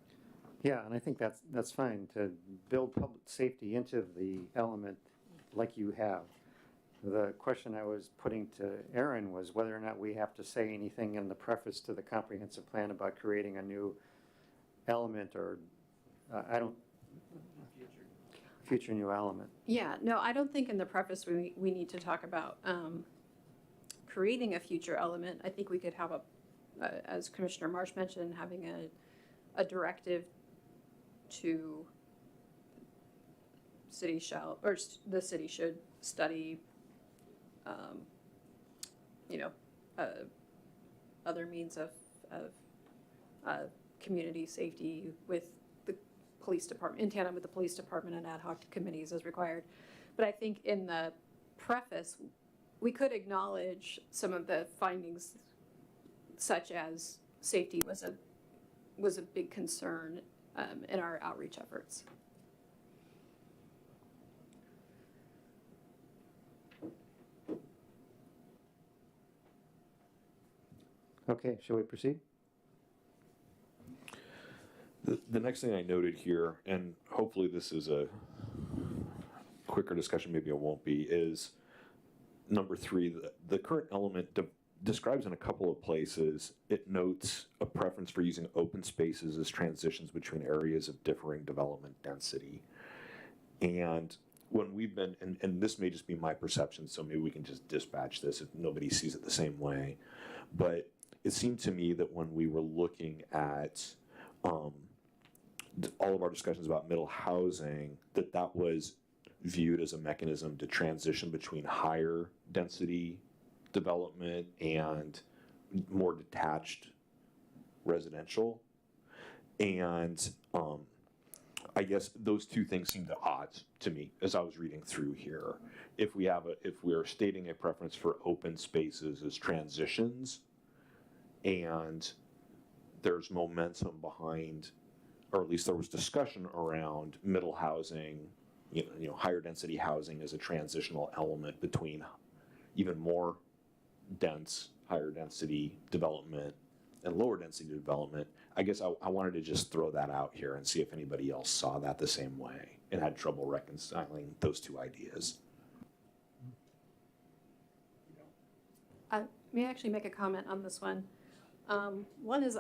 Yeah, and I think that's fine to build public safety into the element like you have. The question I was putting to Aaron was whether or not we have to say anything in the preface to the comprehensive plan about creating a new element, or I don't. Future new element. Yeah, no, I don't think in the preface we need to talk about creating a future element. I think we could have as Commissioner Marsh mentioned, having a directive to the city should study, other means of community safety with the police department, in tandem with the police department and ad hoc committees as required. But I think in the preface, we could acknowledge some of the findings, such as safety was a big concern in our outreach efforts. Okay, shall we proceed? The next thing I noted here, and hopefully this is a quicker discussion, maybe it won't be, is number 3, the current element describes in a couple of places, it notes a preference for using open spaces as transitions between areas of differing development density. And when we've been, and this may just be my perception, so maybe we can just dispatch this if nobody sees it the same way, but it seemed to me that when we were looking at all of our discussions about middle housing, that was viewed as a mechanism to transition between higher density development and more detached residential. And I guess those two things seemed at odds to me as I was reading through here. If we're stating a preference for open spaces as transitions, and there's momentum behind, or at least there was discussion around middle housing, higher density housing as a transitional element between even more dense, higher density development and lower density development. I guess I wanted to just throw that out here and see if anybody else saw that the same way and had trouble reconciling those two ideas. May I actually make a comment on this one? One is,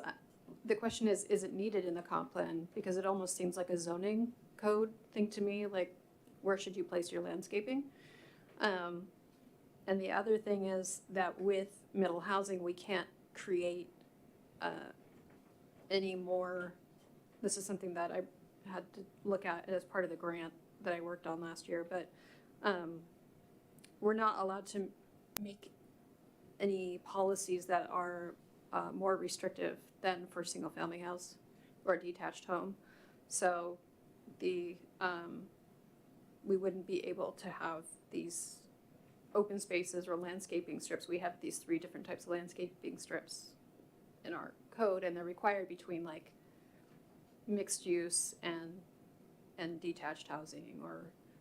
the question is it needed in the comp plan? Because it almost seems like a zoning code thing to me, like where should you place your landscaping? And the other thing is that with middle housing, we can't create any more, this is something that I had to look at as part of the grant that I worked on last year, but we're not allowed to make any policies that are more restrictive than for single family house or a detached home. So we wouldn't be able to have these open spaces or landscaping strips. We have these 3 different types of landscaping strips in our code, and they're required between like mixed use and detached housing,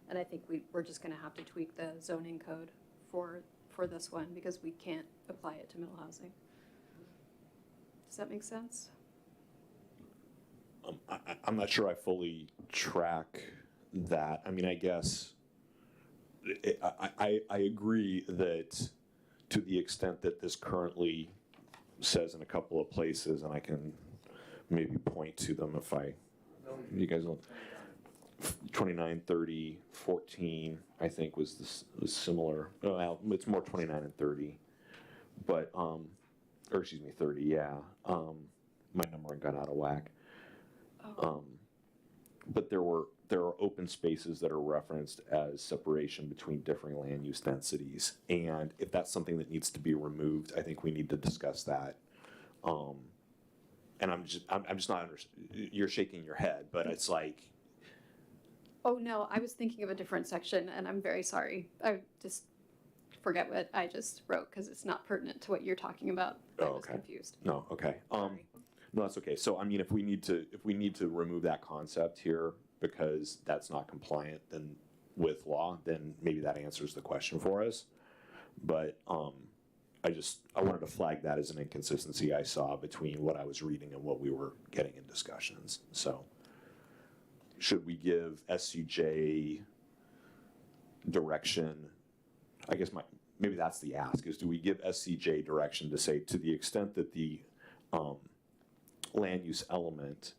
and I think we're just gonna have to tweak the zoning code for this one because we can't apply it to middle housing. Does that make sense? I'm not sure I fully track that. I mean, I guess I agree that to the extent that this currently says in a couple of places, and I can maybe point to them if you guys will. 29, 30, 14, I think was similar. Well, it's more 29 and 30, but or excuse me, 30. Yeah, my numbering got out of whack. But there are open spaces that are referenced as separation between differing land use densities, and if that's something that needs to be removed, I think we need to discuss that. And I'm just not you're shaking your head, but it's like. Oh, no, I was thinking of a different section, and I'm very sorry. I just forget what I just wrote because it's not pertinent to what you're talking about. I was confused. No, okay. Sorry. No, that's okay. So I mean, if we need to remove that concept here because that's not compliant then with law, then maybe that answers the question for us. But I wanted to flag that as an inconsistency I saw between what I was reading and what we were getting in discussions. So. Should we give SCJ direction? I guess maybe that's the ask, is do we give SCJ direction to say to the extent that the land use element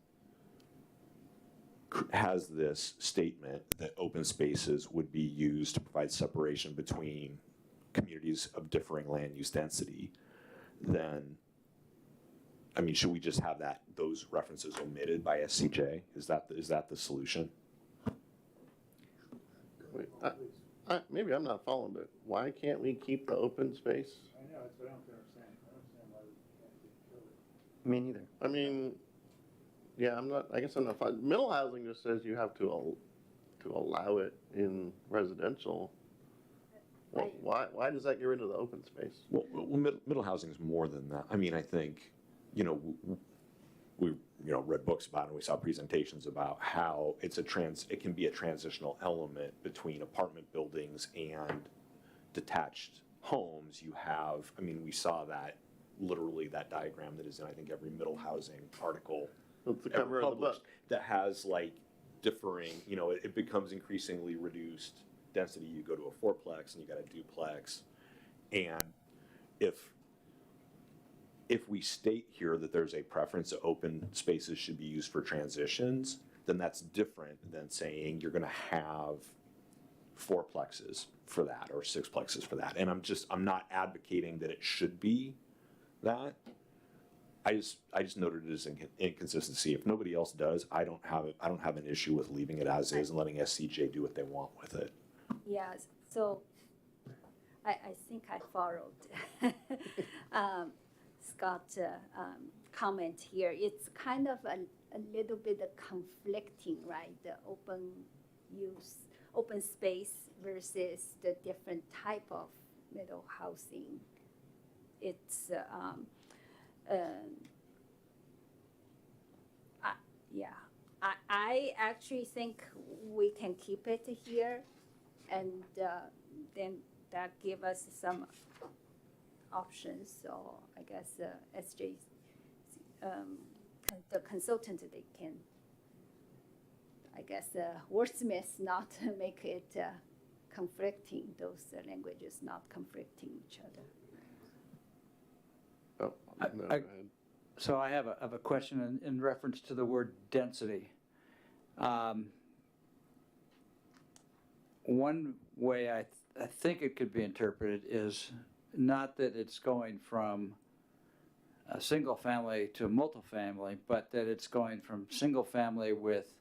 has this statement that open spaces would be used to provide separation between communities of differing land use density, then I mean, should we just have those references omitted by SCJ? Is that the solution? Wait, maybe I'm not following, but why can't we keep the open space? I know, that's what I don't understand. I don't understand why we can't just kill it. Me neither. I mean, yeah, I guess I'm not, middle housing just says you have to allow it in residential. Well, why does that get rid of the open space? Well, middle housing is more than that. I mean, I think, we read books about it and we saw presentations about how it can be a transitional element between apartment buildings and detached homes. We saw that, literally that diagram that is in, I think, every middle housing article. It's the cover of the book. That has like differing, it becomes increasingly reduced density. You go to a fourplex and you got a duplex. And if we state here that there's a preference that open spaces should be used for transitions, then that's different than saying you're gonna have fourplexes for that or sixplexes for that. And I'm not advocating that it should be that. I just noted it as an inconsistency. If nobody else does, I don't have an issue with leaving it as is and letting SCJ do what they want with it. Yeah, so I think I followed Scott's comment here. It's kind of a little bit conflicting, right? The open space versus the different type of middle housing. It's I actually think we can keep it here, and then that give us some options. So I guess SJ, the consultant, they can, I guess, wordsmith not make it conflicting. Those languages not conflicting each other. Oh, no, go ahead. So I have a question in reference to the word density. One way I think it could be interpreted is not that it's going from a single family to a multifamily, but that it's going from single family with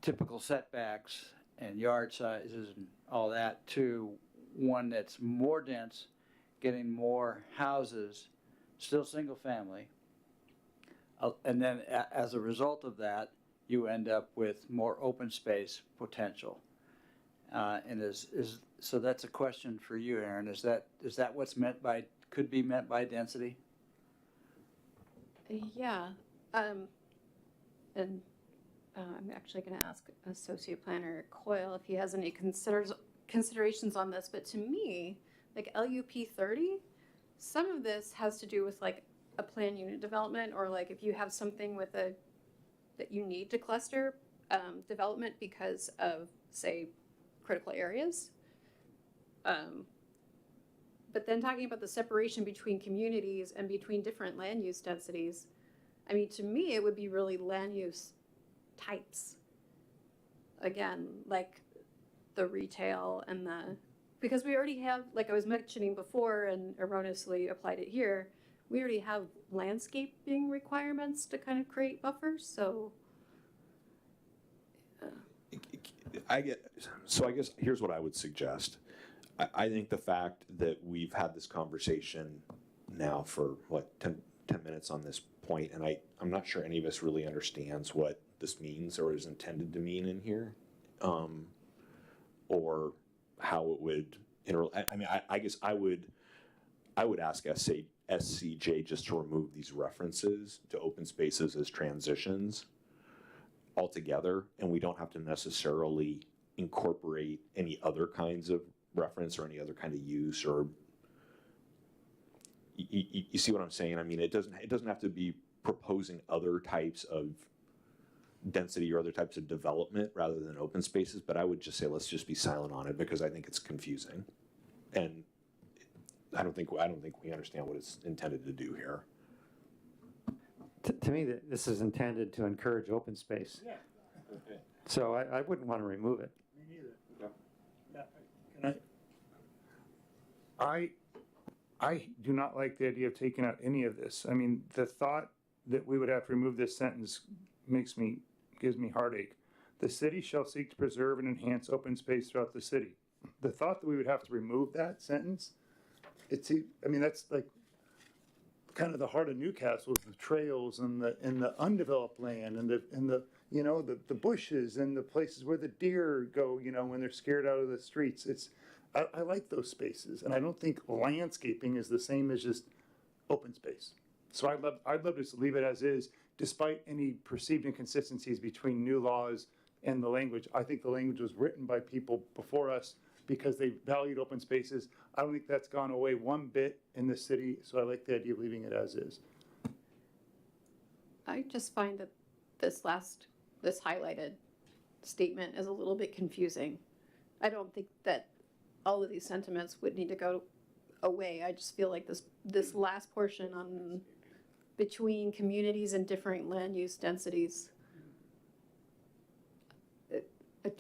typical setbacks and yard sizes and all that to one that's more dense, getting more houses, still single family, And then as a result of that, you end up with more open space potential. And so that's a question for you, Aaron. Is that what's could be meant by density? Yeah, and I'm actually going to ask Associate Planner Coyle if he has any considerations on this, but to me, like LUP 30, some of this has to do with like a plan unit development, or like if you have something with that you need to cluster development because of, say, critical areas. But then talking about the separation between communities and between different land use densities, I mean, to me, it would be really land use types. Again, like the retail and because we already have, like I was mentioning before and erroneously applied it here, we already have landscaping requirements to kind of create buffers, so. I guess here's what I would suggest. I think the fact that we've had this conversation now for, 10 minutes on this point, and I'm not sure any of us really understands what this means or is intended to mean in here, or how it would, I guess I would ask SCJ just to remove these references to open spaces as transitions altogether, and we don't have to necessarily incorporate any other kinds of reference or any other kind of use, or you see what I'm saying? I mean, it doesn't have to be proposing other types of density or other types of development rather than open spaces, but I would just say let's just be silent on it because I think it's confusing, and I don't think we understand what it's intended to do here. To me, this is intended to encourage open space. Yeah. Okay. So I wouldn't want to remove it. Me neither. Yeah, I do not like the idea of taking out any of this. I mean, the thought that we would have to remove this sentence gives me heartache. The city shall seek to preserve and enhance open space throughout the city. The thought that we would have to remove that sentence, that's like kind of the heart of Newcastle, the trails and the undeveloped land and the bushes and the places where the deer go, when they're scared out of the streets. I like those spaces, and I don't think landscaping is the same as just open space. So I'd love to just leave it as is, despite any perceived inconsistencies between new laws and the language. I think the language was written by people before us because they valued open spaces. I don't think that's gone away one bit in the city, so I like the idea of leaving it as is. I just find that this highlighted statement is a little bit confusing. I don't think that all of these sentiments would need to go away. I just feel like this last portion on between communities and different land use densities,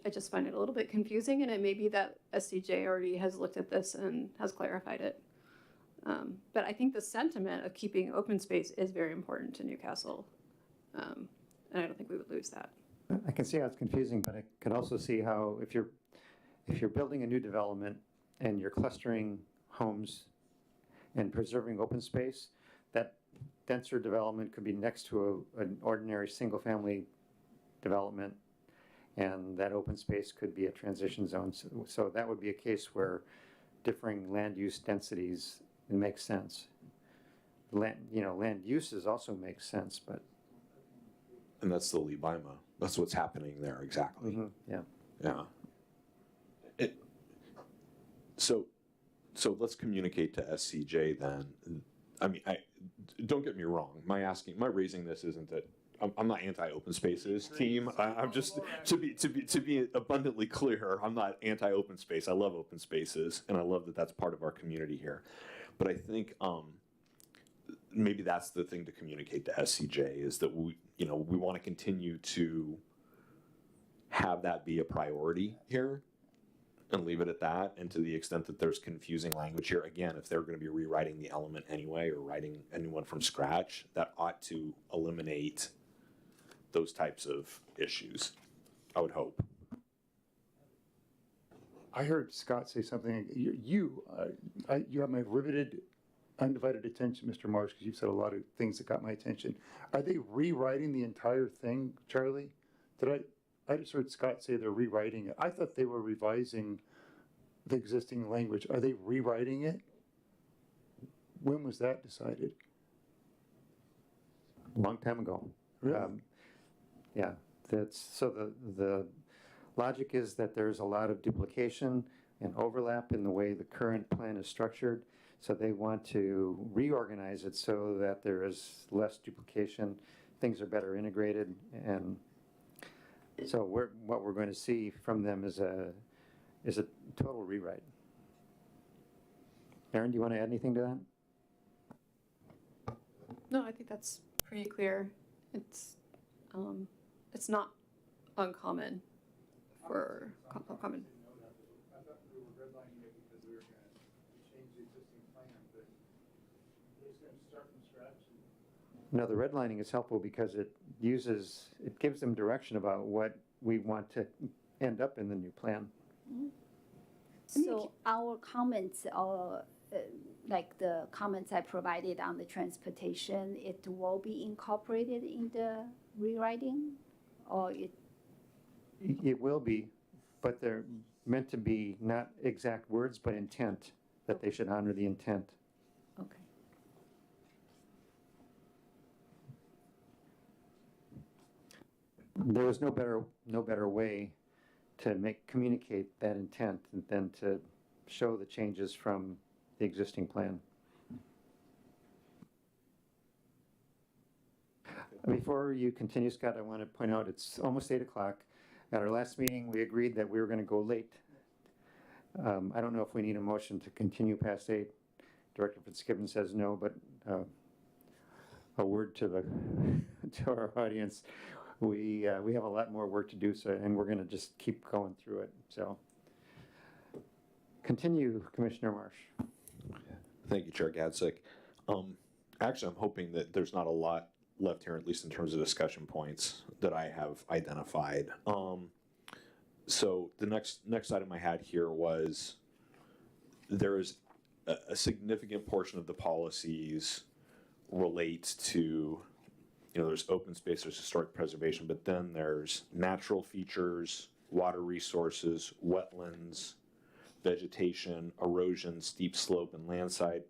I just find it a little bit confusing, and it may be that SCJ already has looked at this and has clarified it. But I think the sentiment of keeping open space is very important to Newcastle, and I don't think we would lose that. I can see how it's confusing, but I could also see how if you're building a new development and you're clustering homes and preserving open space, that denser development could be next to an ordinary single-family development, and that open space could be a transition zone. So that would be a case where differing land use densities makes sense. Land uses also make sense, but. And that's the Lebaima. That's what's happening there, exactly. Mm-hmm, yeah. Yeah. So let's communicate to SCJ then. I mean, don't get me wrong. My raising this isn't that I'm not anti-open spaces team. I'm just to be abundantly clear. I'm not anti-open space. I love open spaces, and I love that that's part of our community here. But I think maybe that's the thing to communicate to SCJ is that we want to continue to have that be a priority here, and leave it at that. And to the extent that there's confusing language here, again, if they're going to be rewriting the element anyway or writing a new one from scratch, that ought to eliminate those types of issues, I would hope. I heard Scott say something. You have my riveted undivided attention, Mr. Marsh, because you've said a lot of things that got my attention. Are they rewriting the entire thing, Charlie? I just heard Scott say they're rewriting it. I thought they were revising the existing language. Are they rewriting it? When was that decided? Long time ago. Really? Yeah, the logic is that there's a lot of duplication and overlap in the way the current plan is structured. So they want to reorganize it so that there is less duplication, things are better integrated, and so what we're going to see from them is a total rewrite. Aaron, do you want to add anything to that? No, I think that's pretty clear. It's not uncommon for common. I thought we were redlining it because we were gonna change the existing plan, but they're just gonna start from scratch and No, the redlining is helpful because it gives them direction about what we want to end up in the new plan. So our comments are, like the comments I provided on the transportation, it will be incorporated in the rewriting? Or it, It will be, but they're meant to be not exact words, but intent, that they should honor the intent. okay. There was no better way to communicate that intent than to show the changes from the existing plan. Before you continue, Scott, I want to point out it's almost 8 o'clock. At our last meeting, we agreed that we were going to go late. I don't know if we need a motion to continue past 8. Director Fitzgibbon says no, but a word to our audience. We have a lot more work to do, and we're going to just keep going through it. So, continue, Commissioner Marsh. Thank you, Chair Gadsick. Actually, I'm hoping that there's not a lot left here, at least in terms of discussion points that I have identified. So the next item I had here was there is a significant portion of the policies relate to, there's open space, there's historic preservation, but then there's natural features, water resources, wetlands, vegetation, erosion, steep slope, and landslide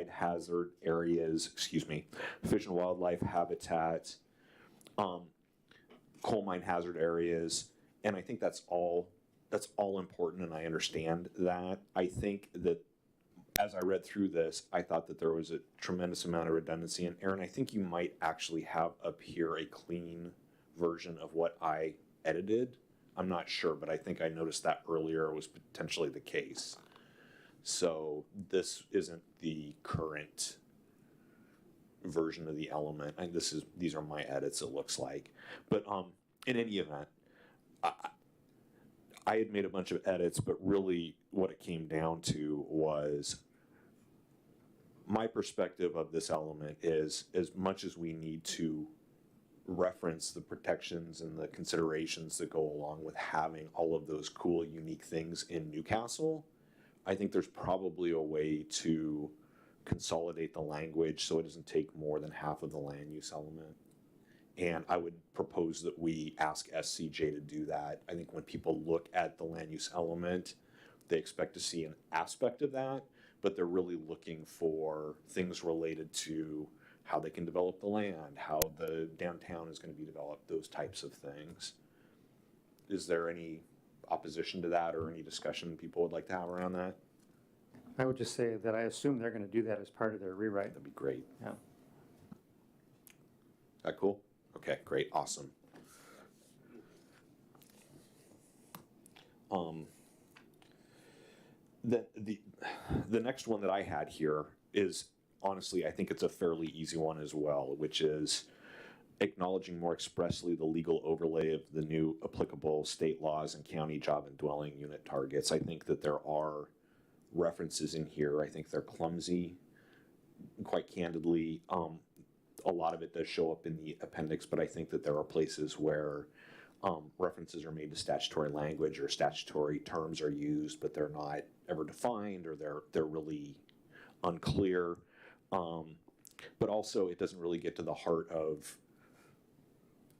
hazard areas, fish and wildlife habitat, coal mine hazard areas, and I think that's all important, and I understand that. I think that as I read through this, I thought that there was a tremendous amount of redundancy, and Aaron, I think you might actually have up here a clean version of what I edited. I'm not sure, but I think I noticed that earlier was potentially the case. So this isn't the current version of the element, and these are my edits, it looks like. But in any event, I had made a bunch of edits, but really what it came down to was my perspective of this element is, as much as we need to reference the protections and the considerations that go along with having all of those cool, unique things in Newcastle, I think there's probably a way to consolidate the language so it doesn't take more than half of the land use element. And I would propose that we ask SCJ to do that. I think when people look at the land use element, they expect to see an aspect of that, but they're really looking for things related to how they can develop the land, how the downtown is going to be developed, those types of things. Is there any opposition to that or any discussion people would like to have around that? I would just say that I assume they're going to do that as part of their rewrite. That'd be great. Yeah. That cool? Okay, great, awesome. The next one that I had here is, honestly, I think it's a fairly easy one as well, which is acknowledging more expressly the legal overlay of the new applicable state laws and county job and dwelling unit targets. I think that there are references in here. I think they're clumsy, quite candidly. A lot of it does show up in the appendix, but I think that there are places where references are made to statutory language or statutory terms are used, but they're not ever defined, or they're really unclear. But also, it doesn't really get to the heart of,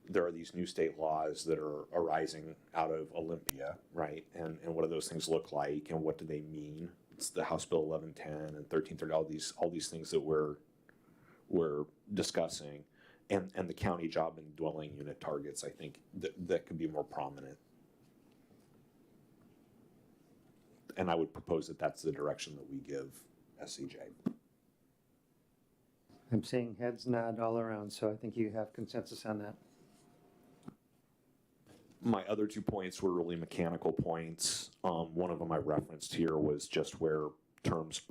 there are these new state laws that are arising out of Olympia, right? And what do those things look like, and what do they mean? It's the House Bill 1110 and 1330, all these things that we're discussing, and the county job and dwelling unit targets. I think that could be more prominent. And I would propose that that's the direction that we give SCJ. I'm seeing heads nod all around, so I think you have consensus on that. My other 2 points were really mechanical points. One of them I referenced here was just where terms,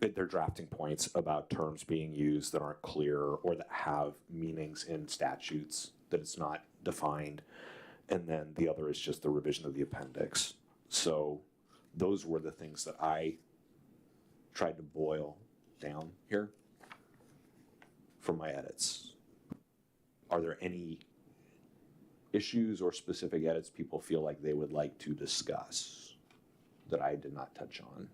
they're drafting points about terms being used that aren't clear or that have meanings in statutes that it's not defined. And then the other is just the revision of the appendix. So those were the things that I tried to boil down here for my edits. Are there any issues or specific edits people feel like they would like to discuss that I did not touch on?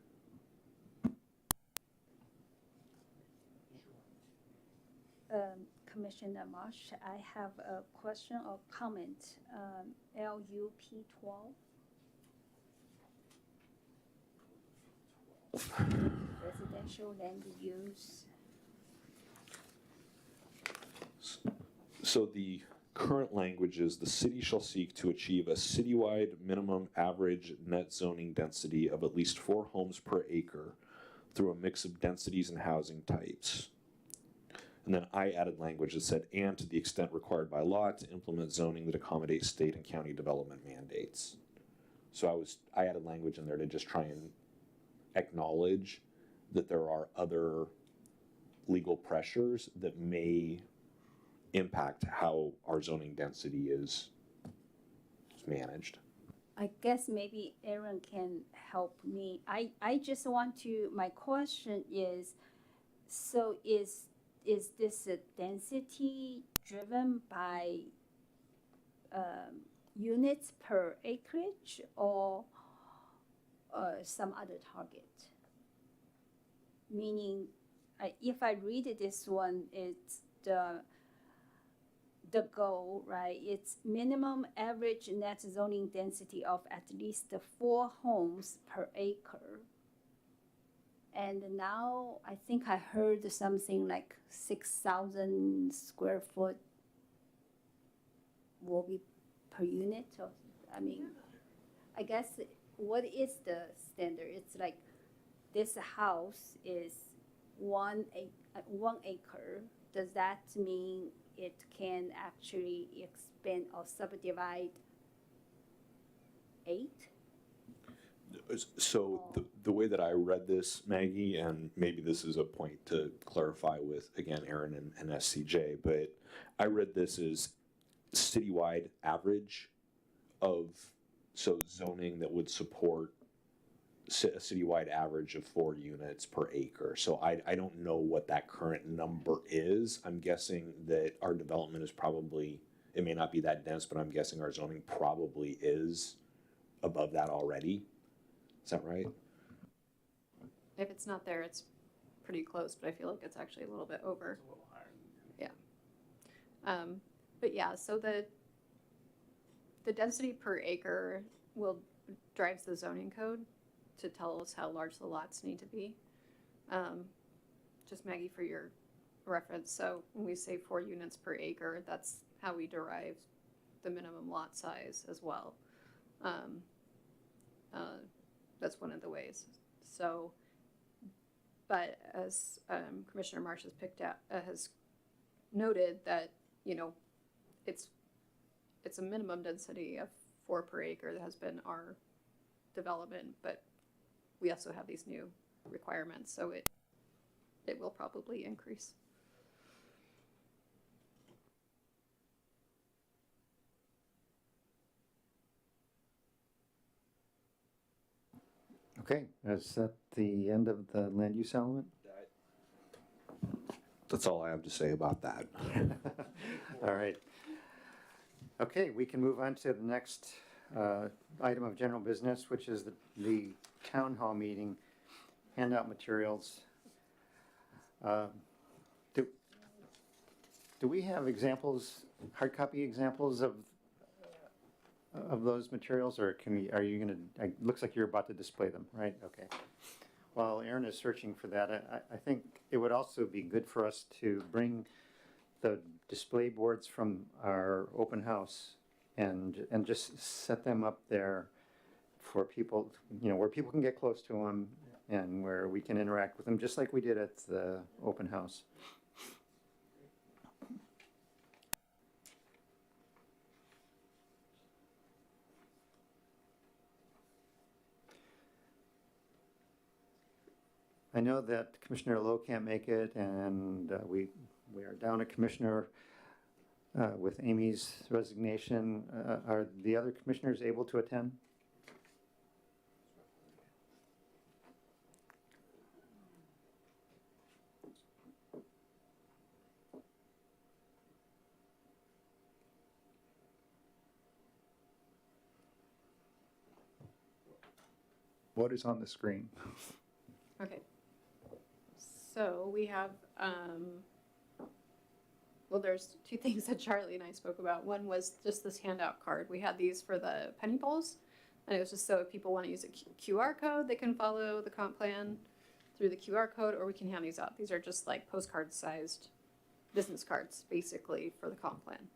Commissioner Marsh, I have a question or comment. LUP 12. Residential land use. So the current language is, the city shall seek to achieve a citywide minimum average net zoning density of at least 4 homes per acre through a mix of densities and housing types. And then I added language that said, and to the extent required by law, to implement zoning that accommodates state and county development mandates. So I added language in there to just try and acknowledge that there are other legal pressures that may impact how our zoning density is managed. I guess maybe Aaron can help me. I just want to, my question is, so is this a density driven by units per acreage or some other target? Meaning, if I read this one, it's the goal, right? It's minimum average net zoning density of at least 4 homes per acre. And now I think I heard something like 6,000 square foot will be per unit. Or, I mean, I guess what is the standard? It's like this house is 1 acre. Does that mean it can actually expand or subdivide 8? So the way that I read this, Maggie, and maybe this is a point to clarify with, again, Aaron and SCJ, but I read this as citywide average of, so zoning that would support a citywide average of 4 units per acre. So I don't know what that current number is. I'm guessing that our development is probably, it may not be that dense, but I'm guessing our zoning probably is above that already. Is that right? If it's not there, it's pretty close, but I feel like it's actually a little bit over. It's a little higher than Yeah. But yeah, so the density per acre drives the zoning code to tell us how large the lots need to be. Just Maggie, for your reference, so when we say 4 units per acre, that's how we derive the minimum lot size as well. That's one of the ways. So, but as Commissioner Marsh has noted that, you know, it's a minimum density of 4 per acre that has been our development, but we also have these new requirements, so it will probably increase. Okay, is that the end of the land use element? That's all I have to say about that. All right. Okay, we can move on to the next item of general business, which is the town hall meeting handout materials. Do we have examples, hard copy examples of those materials, or are you gonna, it looks like you're about to display them, right? Okay. While Aaron is searching for that, I think it would also be good for us to bring the display boards from our open house and just set them up there for people, where people can get close to them and where we can interact with them, just like we did at the open house. I know that Commissioner Lowe can't make it, and we are down a commissioner with Amy's resignation. Are the other commissioners able to attend? What is on the screen? Okay. So we have, well, there's two things that Charlie and I spoke about. One was just this handout card. We had these for the penny polls. And it was just so if people want to use a QR code, they can follow the comp plan through the QR code, or we can hand these out. These are just like postcard sized business cards, basically, for the comp plan.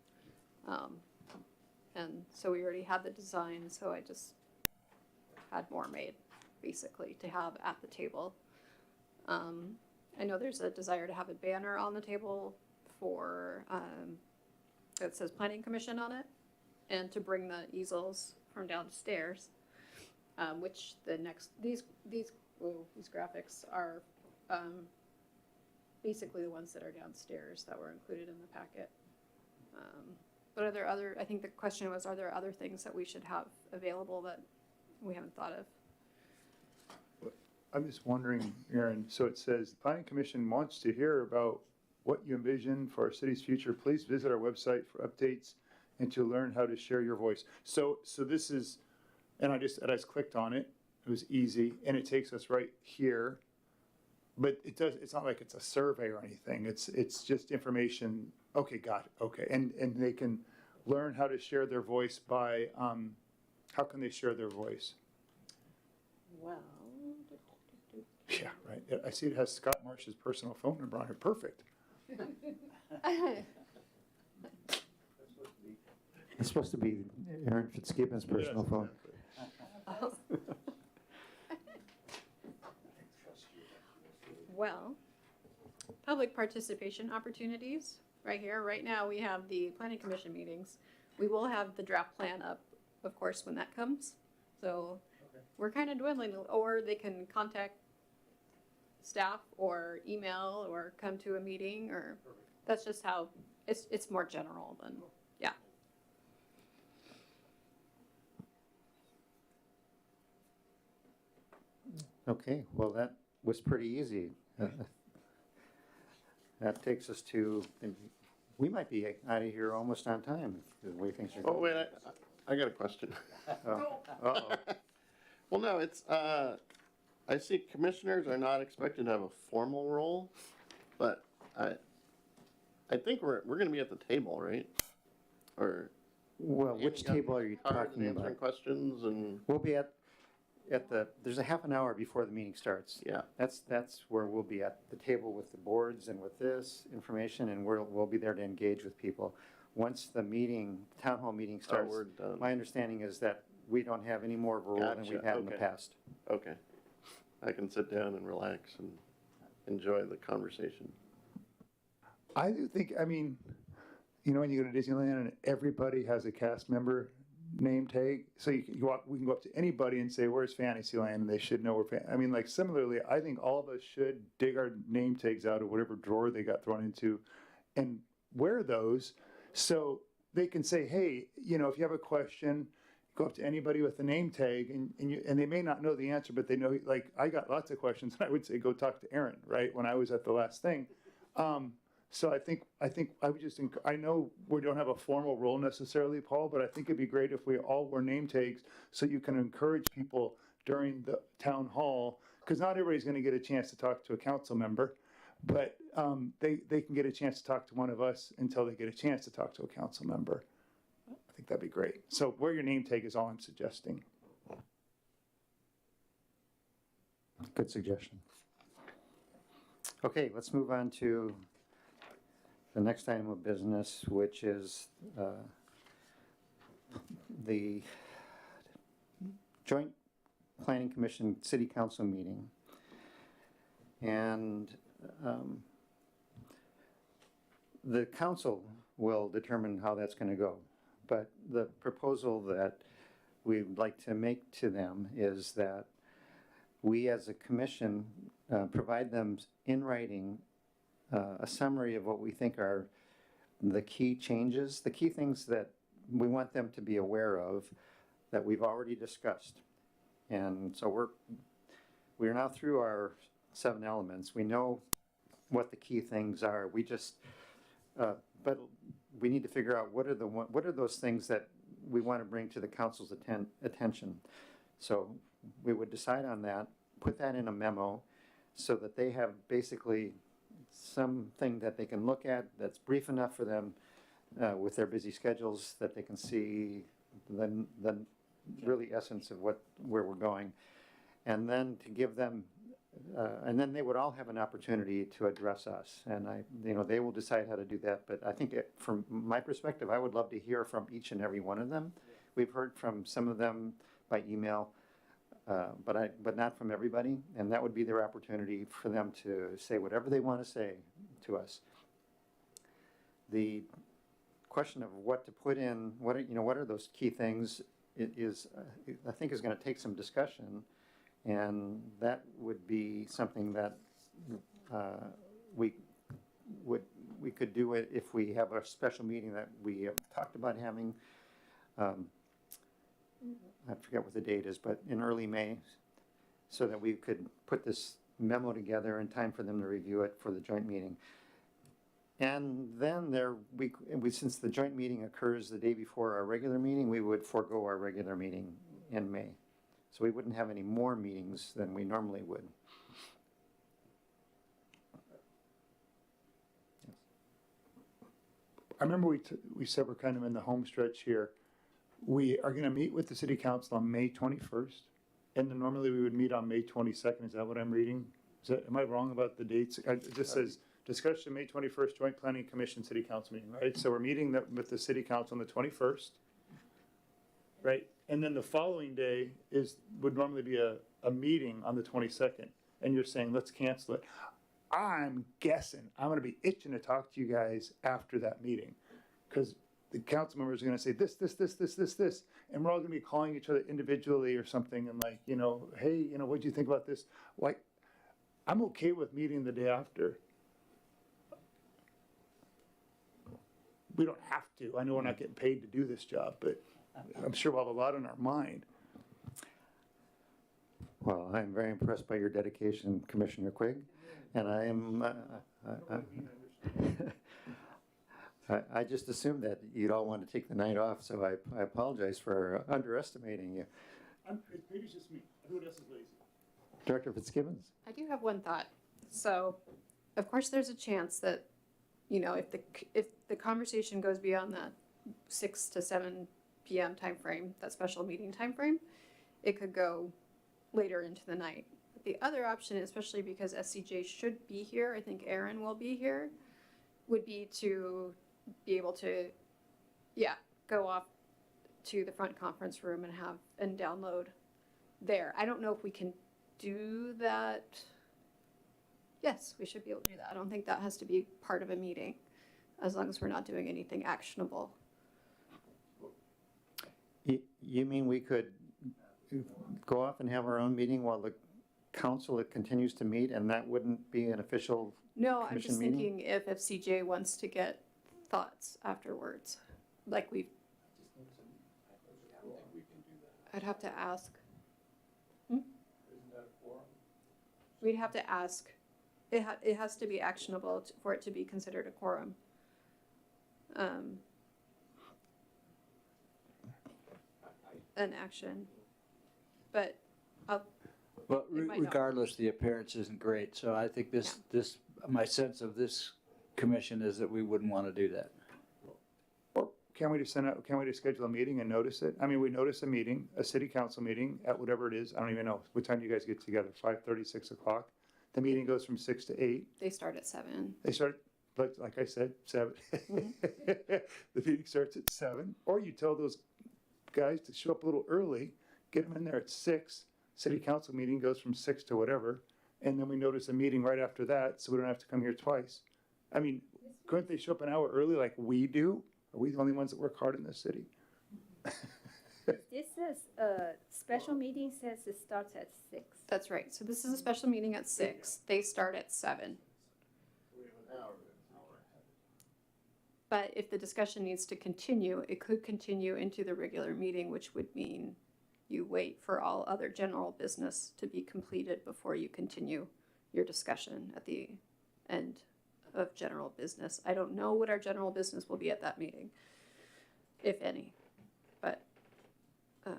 And so we already had the design, so I just had more made, basically, to have at the table. I know there's a desire to have a banner on the table for, that says Planning Commission on it, and to bring the easels from downstairs, which these graphics are basically the ones that are downstairs that were included in the packet. But are there other, I think the question was, are there other things that we should have available that we haven't thought of? I'm just wondering, Aaron, so it says, the Planning Commission wants to hear about what you envision for our city's future. Please visit our website for updates and to learn how to share your voice. So this is, and I just clicked on it. It was easy, and it takes us right here. But it's not like it's a survey or anything. It's just information. Okay, got it. Okay, and they can learn how to share their voice by, how can they share their voice? Well, Yeah, right. I see it has Scott Marsh's personal phone number on it. Perfect. It's supposed to be Aaron Fitzgibbon's personal phone. well, public participation opportunities, right here, right now, we have the planning commission meetings. We will have the draft plan up, of course, when that comes, so we're kind of dwindling, or they can contact staff or email or come to a meeting, or that's just how, it's more general than, yeah. Okay, well, that was pretty easy. That takes us to, we might be out of here almost on time, the way things are going. Oh, wait, I got a question. Oh, uh-oh. Well, no, it's, I see commissioners are not expected to have a formal role, but I think we're gonna be at the table, right? Or Well, which Amy got table are you cards talking about? answering questions and, We'll be at there's a half an hour before the meeting starts. yeah, That's where we'll be at the table with the boards and with this information, and we'll be there to engage with people. Once the town hall meeting oh, starts, we're done. my understanding is that we don't have any more of a role than we've Gotcha, had in the okay. past. Okay. I can sit down and relax and enjoy the conversation. I do think, I mean, when you go to Disneyland and everybody has a cast member name tag, so we can go up to anybody and say, where's Fantasyland? And they should know where, similarly, I think all of us should dig our name tags out of whatever drawer they got thrown into and wear those so they can say, hey, if you have a question, go up to anybody with a name tag and they may not know the answer, but they know, like, I got lots of questions and I would say, go talk to Aaron, right? When I was at the last thing. So I think I would just, I know we don't have a formal role necessarily, Paul, but I think it'd be great if we all wore name tags so you can encourage people during the town hall, because not everybody's going to get a chance to talk to a council member. But they can get a chance to talk to one of us until they get a chance to talk to a council member. I think that'd be great. So wear your name tag is all I'm suggesting. Good suggestion. Okay, let's move on to the next item of business, which is the Joint Planning Commission City Council meeting. And the council will determine how that's going to go. But the proposal that we'd like to make to them is that we as a commission provide them in writing a summary of what we think are the key changes, the key things that we want them to be aware of that we've already discussed. And so we're now through our 7 elements. We know what the key things are. We just, but we need to figure out what are those things that we want to bring to the council's attention. So we would decide on that, put that in a memo so that they have basically something that they can look at that's brief enough for them with their busy schedules that they can see the really essence of where we're going. And then to give them, and then they would all have an opportunity to address us. And they will decide how to do that. But I think from my perspective, I would love to hear from each and every one of them. We've heard from some of them by email, but not from everybody. And that would be their opportunity for them to say whatever they want to say to us. The question of what to put in, what are those key things is I think is going to take some discussion. And that would be something that we could do it if we have a special meeting that we have talked about having. I forget what the date is, but in early May, so that we could put this memo together in time for them to review it for the joint meeting. And then since the joint meeting occurs the day before our regular meeting, we would forego our regular meeting in May. So we wouldn't have any more meetings than we normally would. I remember we said we're kind of in the home stretch here. We are going to meet with the city council on May 21st, and then normally we would meet on May 22nd. Is that what I'm reading? Am I wrong about the dates? It just says discussion May 21st, Joint Planning Commission City Council meeting, right? So we're meeting with the city council on the 21st, right? And then the following day would normally be a meeting on the 22nd, and you're saying, let's cancel it. I'm guessing I'm going to be itching to talk to you guys after that meeting, because the council members are going to say this, and we're all going to be calling each other individually or something, and like, hey, what'd you think about this? Like, I'm okay with meeting the day after. We don't have to. I know we're not getting paid to do this job, but I'm sure we'll have a lot on our mind. Well, I'm very impressed by your dedication, Commissioner Quigg, and I am. I just assumed that you'd all want to take the night off, so I apologize for underestimating you. Maybe it's just me. Who else is lazy? Director Fitzgibbons. I do have one thought. So, of course, there's a chance that, if the conversation goes beyond that 6 to 7 p.m. time frame, that special meeting time frame, it could go later into the night. But the other option, especially because SCJ should be here, I think Aaron will be here, would be to be able to, go off to the front conference room and download there. I don't know if we can do that. Yes, we should be able to do that. I don't think that has to be part of a meeting, as long as we're not doing anything actionable. You mean we could go off and have our own meeting while the council continues to meet, and that wouldn't be an official No, I'm commission just meeting? thinking if CJ wants to get thoughts afterwards, like we've. I'd have to ask. Isn't that a forum? We'd have to ask. It has to be actionable for it to be considered a quorum. An action. But Well, It might not. regardless, the appearance isn't great, so I think my sense of this commission is that we wouldn't want to do that. Or can we just schedule a meeting and notice it? I mean, we notice a meeting, a city council meeting at whatever it is. I don't even know. What time do you guys get together? 5:30, 6 o'clock? The meeting goes from 6 to 8. They start at 7. They start, like I said, 7. The meeting starts at 7. Or you tell those guys to show up a little early, get them in there at 6. City council meeting goes from 6 to whatever. And then we notice a meeting right after that, so we don't have to come here twice. I mean, couldn't they show up an hour early like we do? Are we the only ones that work hard in this city? This says, special meeting says it starts at 6. That's right. So this is a special meeting at 6. They start at 7. But if the discussion needs to continue, it could continue into the regular meeting, which would mean you wait for all other general business to be completed before you continue your discussion at the end of general business. I don't know what our general business will be at that meeting, if any, but I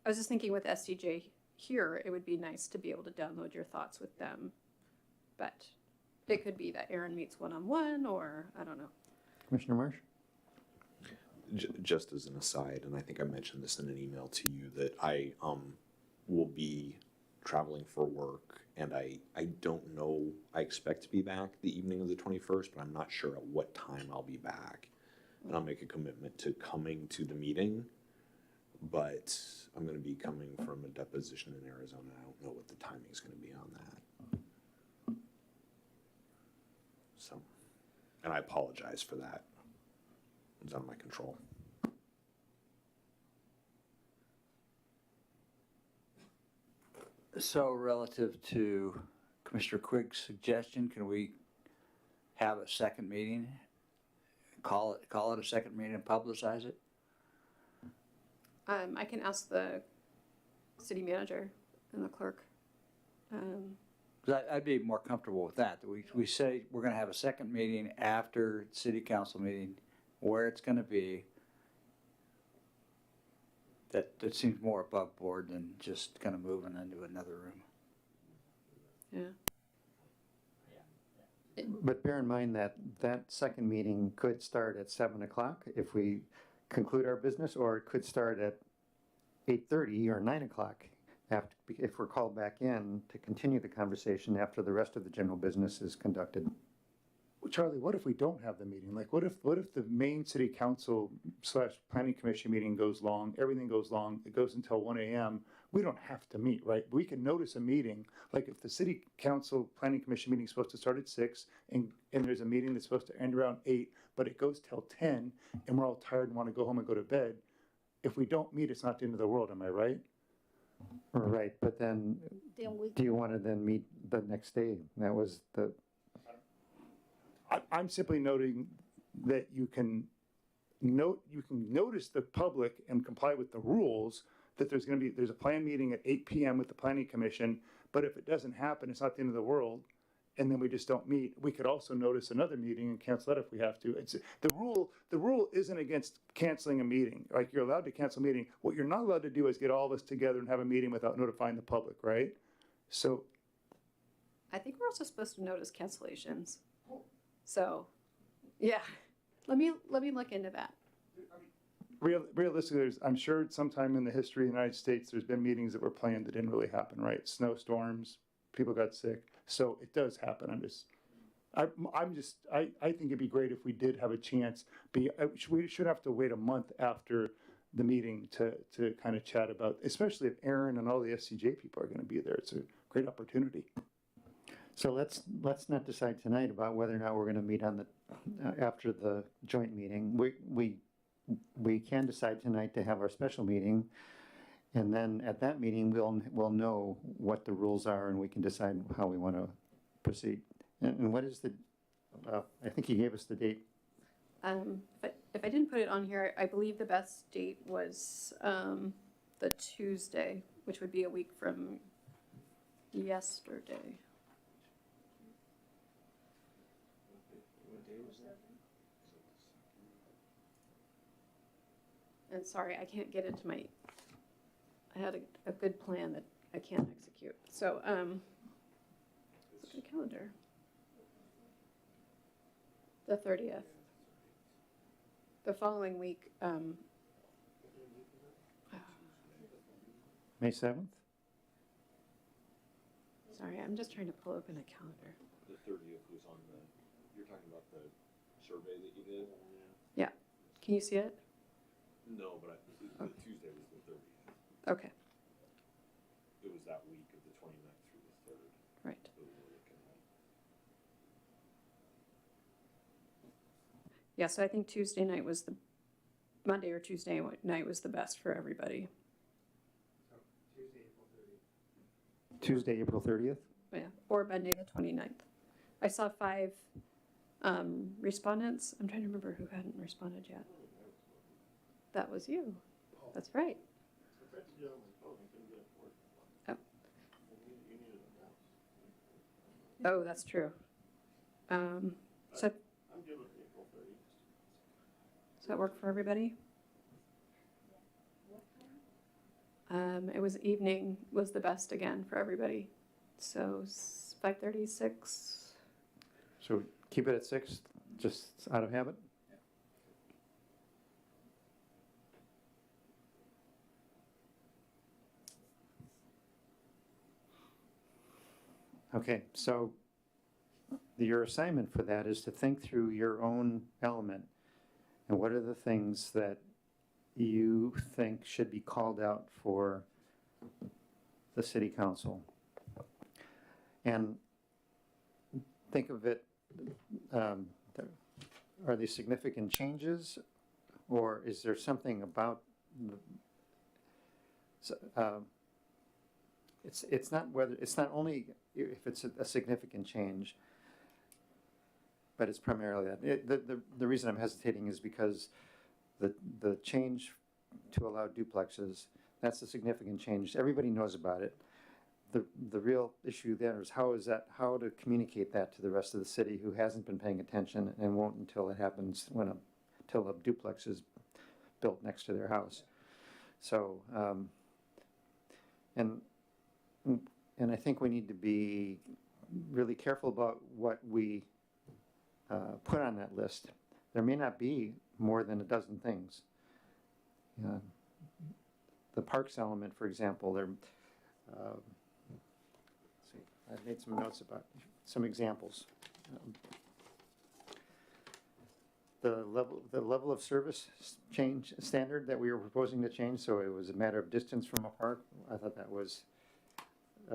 was just thinking with SDJ here, it would be nice to be able to download your thoughts with them, but it could be that Aaron meets one-on-one, or I don't know. Commissioner Marsh? Just as an aside, and I think I mentioned this in an email to you, that I will be traveling for work, and I don't know, I expect to be back the evening of the 21st, but I'm not sure at what time I'll be back. And I'll make a commitment to coming to the meeting, but I'm going to be coming from a deposition in Arizona. I don't know what the timing is going to be on that. So, and I apologize for that. It's out of my control. So relative to Commissioner Quigg's suggestion, can we have a second meeting? Call it a second meeting and publicize it? I can ask the city manager and the clerk. 'Cause I'd be more comfortable with that. We say we're gonna have a second meeting after city council meeting, where it's gonna be. That seems more above board than just kind of moving into another room. Yeah. But bear in mind that that second meeting could start at 7 o'clock if we conclude our business, or it could start at 8:30 or 9 o'clock after, if we're called back in to continue the conversation after the rest of the general business is conducted. Well, Charlie, what if we don't have the meeting? Like, what if the main city council / planning commission meeting goes long, everything goes long, it goes until 1 a.m. We don't have to meet, right? We can notice a meeting, like if the city council planning commission meeting is supposed to start at 6 and there's a meeting that's supposed to end around 8, but it goes till 10 and we're all tired and want to go home and go to bed. If we don't meet, it's not the end of the world, am I right? Right, but then, Then we do you want to then meet the next day? That was the, I'm simply noting that you can notice the public and comply with the rules that there's a planned meeting at 8 p.m. with the planning commission, but if it doesn't happen, it's not the end of the world, and then we just don't meet. We could also notice another meeting and cancel that if we have to. It's the rule isn't against canceling a meeting. Like, you're allowed to cancel a meeting. What you're not allowed to do is get all of us together and have a meeting without notifying the public, right? So I think we're also supposed to notice cancellations. So, yeah, let me look into that. realistically, I'm sure sometime in the history of the United States, there's been meetings that were planned that didn't really happen, right? Snowstorms, people got sick. So it does happen. I think it'd be great if we did have a chance. We should have to wait a month after the meeting to kind of chat about, especially if Aaron and all the SCJ people are going to be there. It's a great opportunity. so let's not decide tonight about whether or not we're going to meet on the, after the joint meeting. We can decide tonight to have our special meeting, and then at that meeting, we'll know what the rules are, and we can decide how we want to proceed. And what is the, I think you gave us the date. If I didn't put it on here, I believe the best date was the Tuesday, which would be a week from yesterday. And sorry, I can't get into my I had a good plan that I can't execute. So, look at the calendar. The 30th. The following week, May 7th? sorry, I'm just trying to pull open a calendar. The 30th was on the, you're talking about the survey that you did? Yeah, can you see it? No, but the Tuesday was the 30th. Okay, It was that week of the 29th through the 3rd. right. that we were looking at. Yeah, so I think Tuesday night was the, Monday or Tuesday night was the best for everybody. So Tuesday, April 30th. Tuesday, April 30th? Yeah, or Monday the 29th. I saw 5 respondents. I'm trying to remember who hadn't responded yet. That was you. That's right. Oh, that's true. So, does that work for everybody? It was evening was the best again for everybody. So 5:30, 6. So keep it at 6, just out of habit? Okay, so your assignment for that is to think through your own element and what are the things that you think should be called out for the city council. And think of it, are these significant changes, or is there something about it's not whether, it's not only if it's a significant change, but it's primarily that. The reason I'm hesitating is because the change to allow duplexes, that's a significant change. Everybody knows about it. The real issue there is how to communicate that to the rest of the city who hasn't been paying attention and won't until it happens until a duplex is built next to their house. So, and I think we need to be really careful about what we put on that list. There may not be more than a dozen things. The parks element, for example, let's see, I've made some notes about some examples. The level of service change standard that we were proposing to change, so it was a matter of distance from a park. I thought that was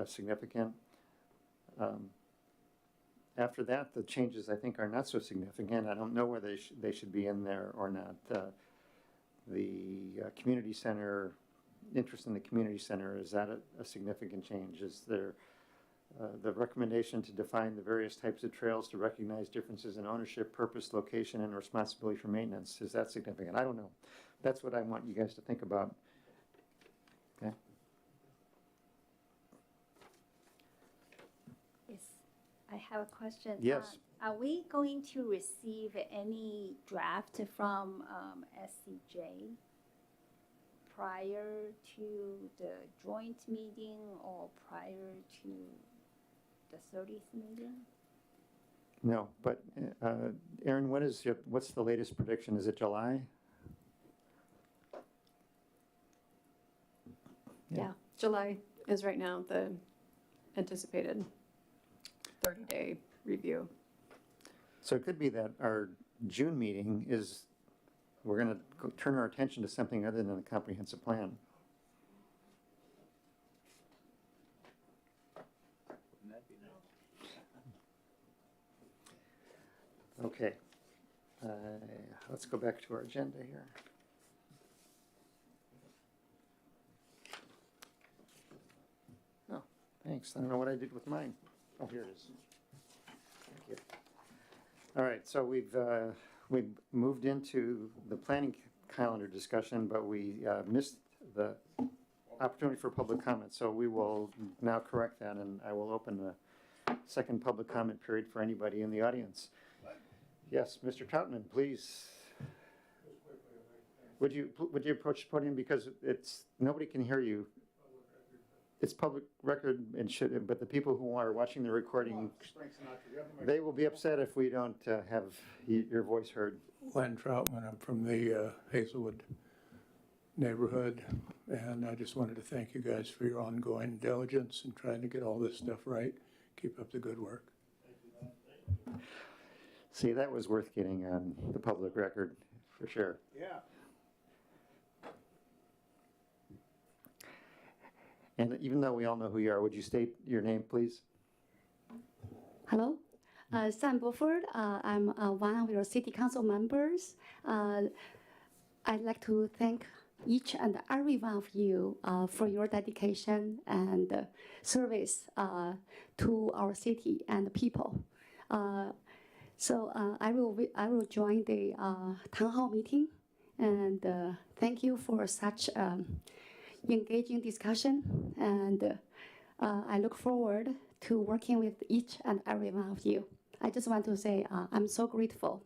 significant. After that, the changes I think are not so significant. I don't know whether they should be in there or not. The community center, interest in the community center, is that a significant change? Is there the recommendation to define the various types of trails to recognize differences in ownership, purpose, location, and responsibility for maintenance? Is that significant? I don't know. That's what I want you guys to think about. Okay. Yes, I have a question. Yes. Are we going to receive any draft from SCJ prior to the joint meeting or prior to the 30th meeting? No, but Aaron, what's the latest prediction? Is it July? Yeah, July is right now the anticipated 30-day review. So it could be that our June meeting is, we're going to turn our attention to something other than the comprehensive plan. Okay. Let's go back to our agenda here. Oh, thanks. I don't know what I did with mine. Oh, here it is. Thank you. All right, so we've moved into the planning calendar discussion, but we missed the opportunity for public comment. So we will now correct that, and I will open the second public comment period for anybody in the audience. Yes, Mr. Troutman, please. Would you approach the podium, because nobody can hear you it's public record and should, but the people who are watching the recording, Frank Sinatra, you have the they will be upset if we don't have your voice heard. Len Troutman, I'm from the Hazelwood neighborhood, and I just wanted to thank you guys for your ongoing diligence in trying to get all this stuff right. Keep up the good work. See, that was worth getting on the public record, for sure. Yeah. And even though we all know who you are, would you state your name, please? Hello, Sam Beaufort. I'm one of your city council members. I'd like to thank each and every one of you for your dedication and service to our city and people. So I will join the town hall meeting, and thank you for such engaging discussion, and I look forward to working with each and every one of you. I just want to say I'm so grateful,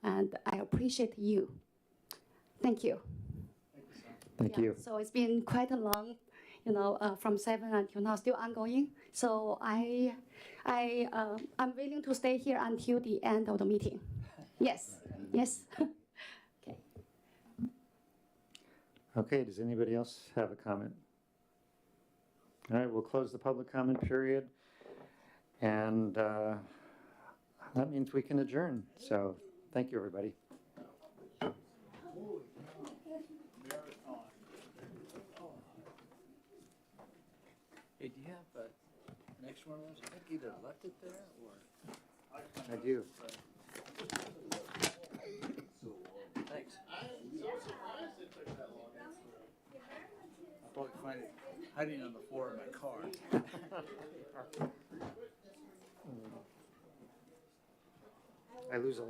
and I appreciate you. Thank you. Thank you. So it's been quite a long, from 7 until now, still ongoing. So I'm willing to stay here until the end of the meeting. Yes, yes. Okay. Okay, does anybody else have a comment? All right, we'll close the public comment period. And that means we can adjourn. So thank you, everybody. Hey, do you have an extra one of those? I think either left it there or. I do. Thanks. I'll probably find it hiding on the floor of my car. I lose a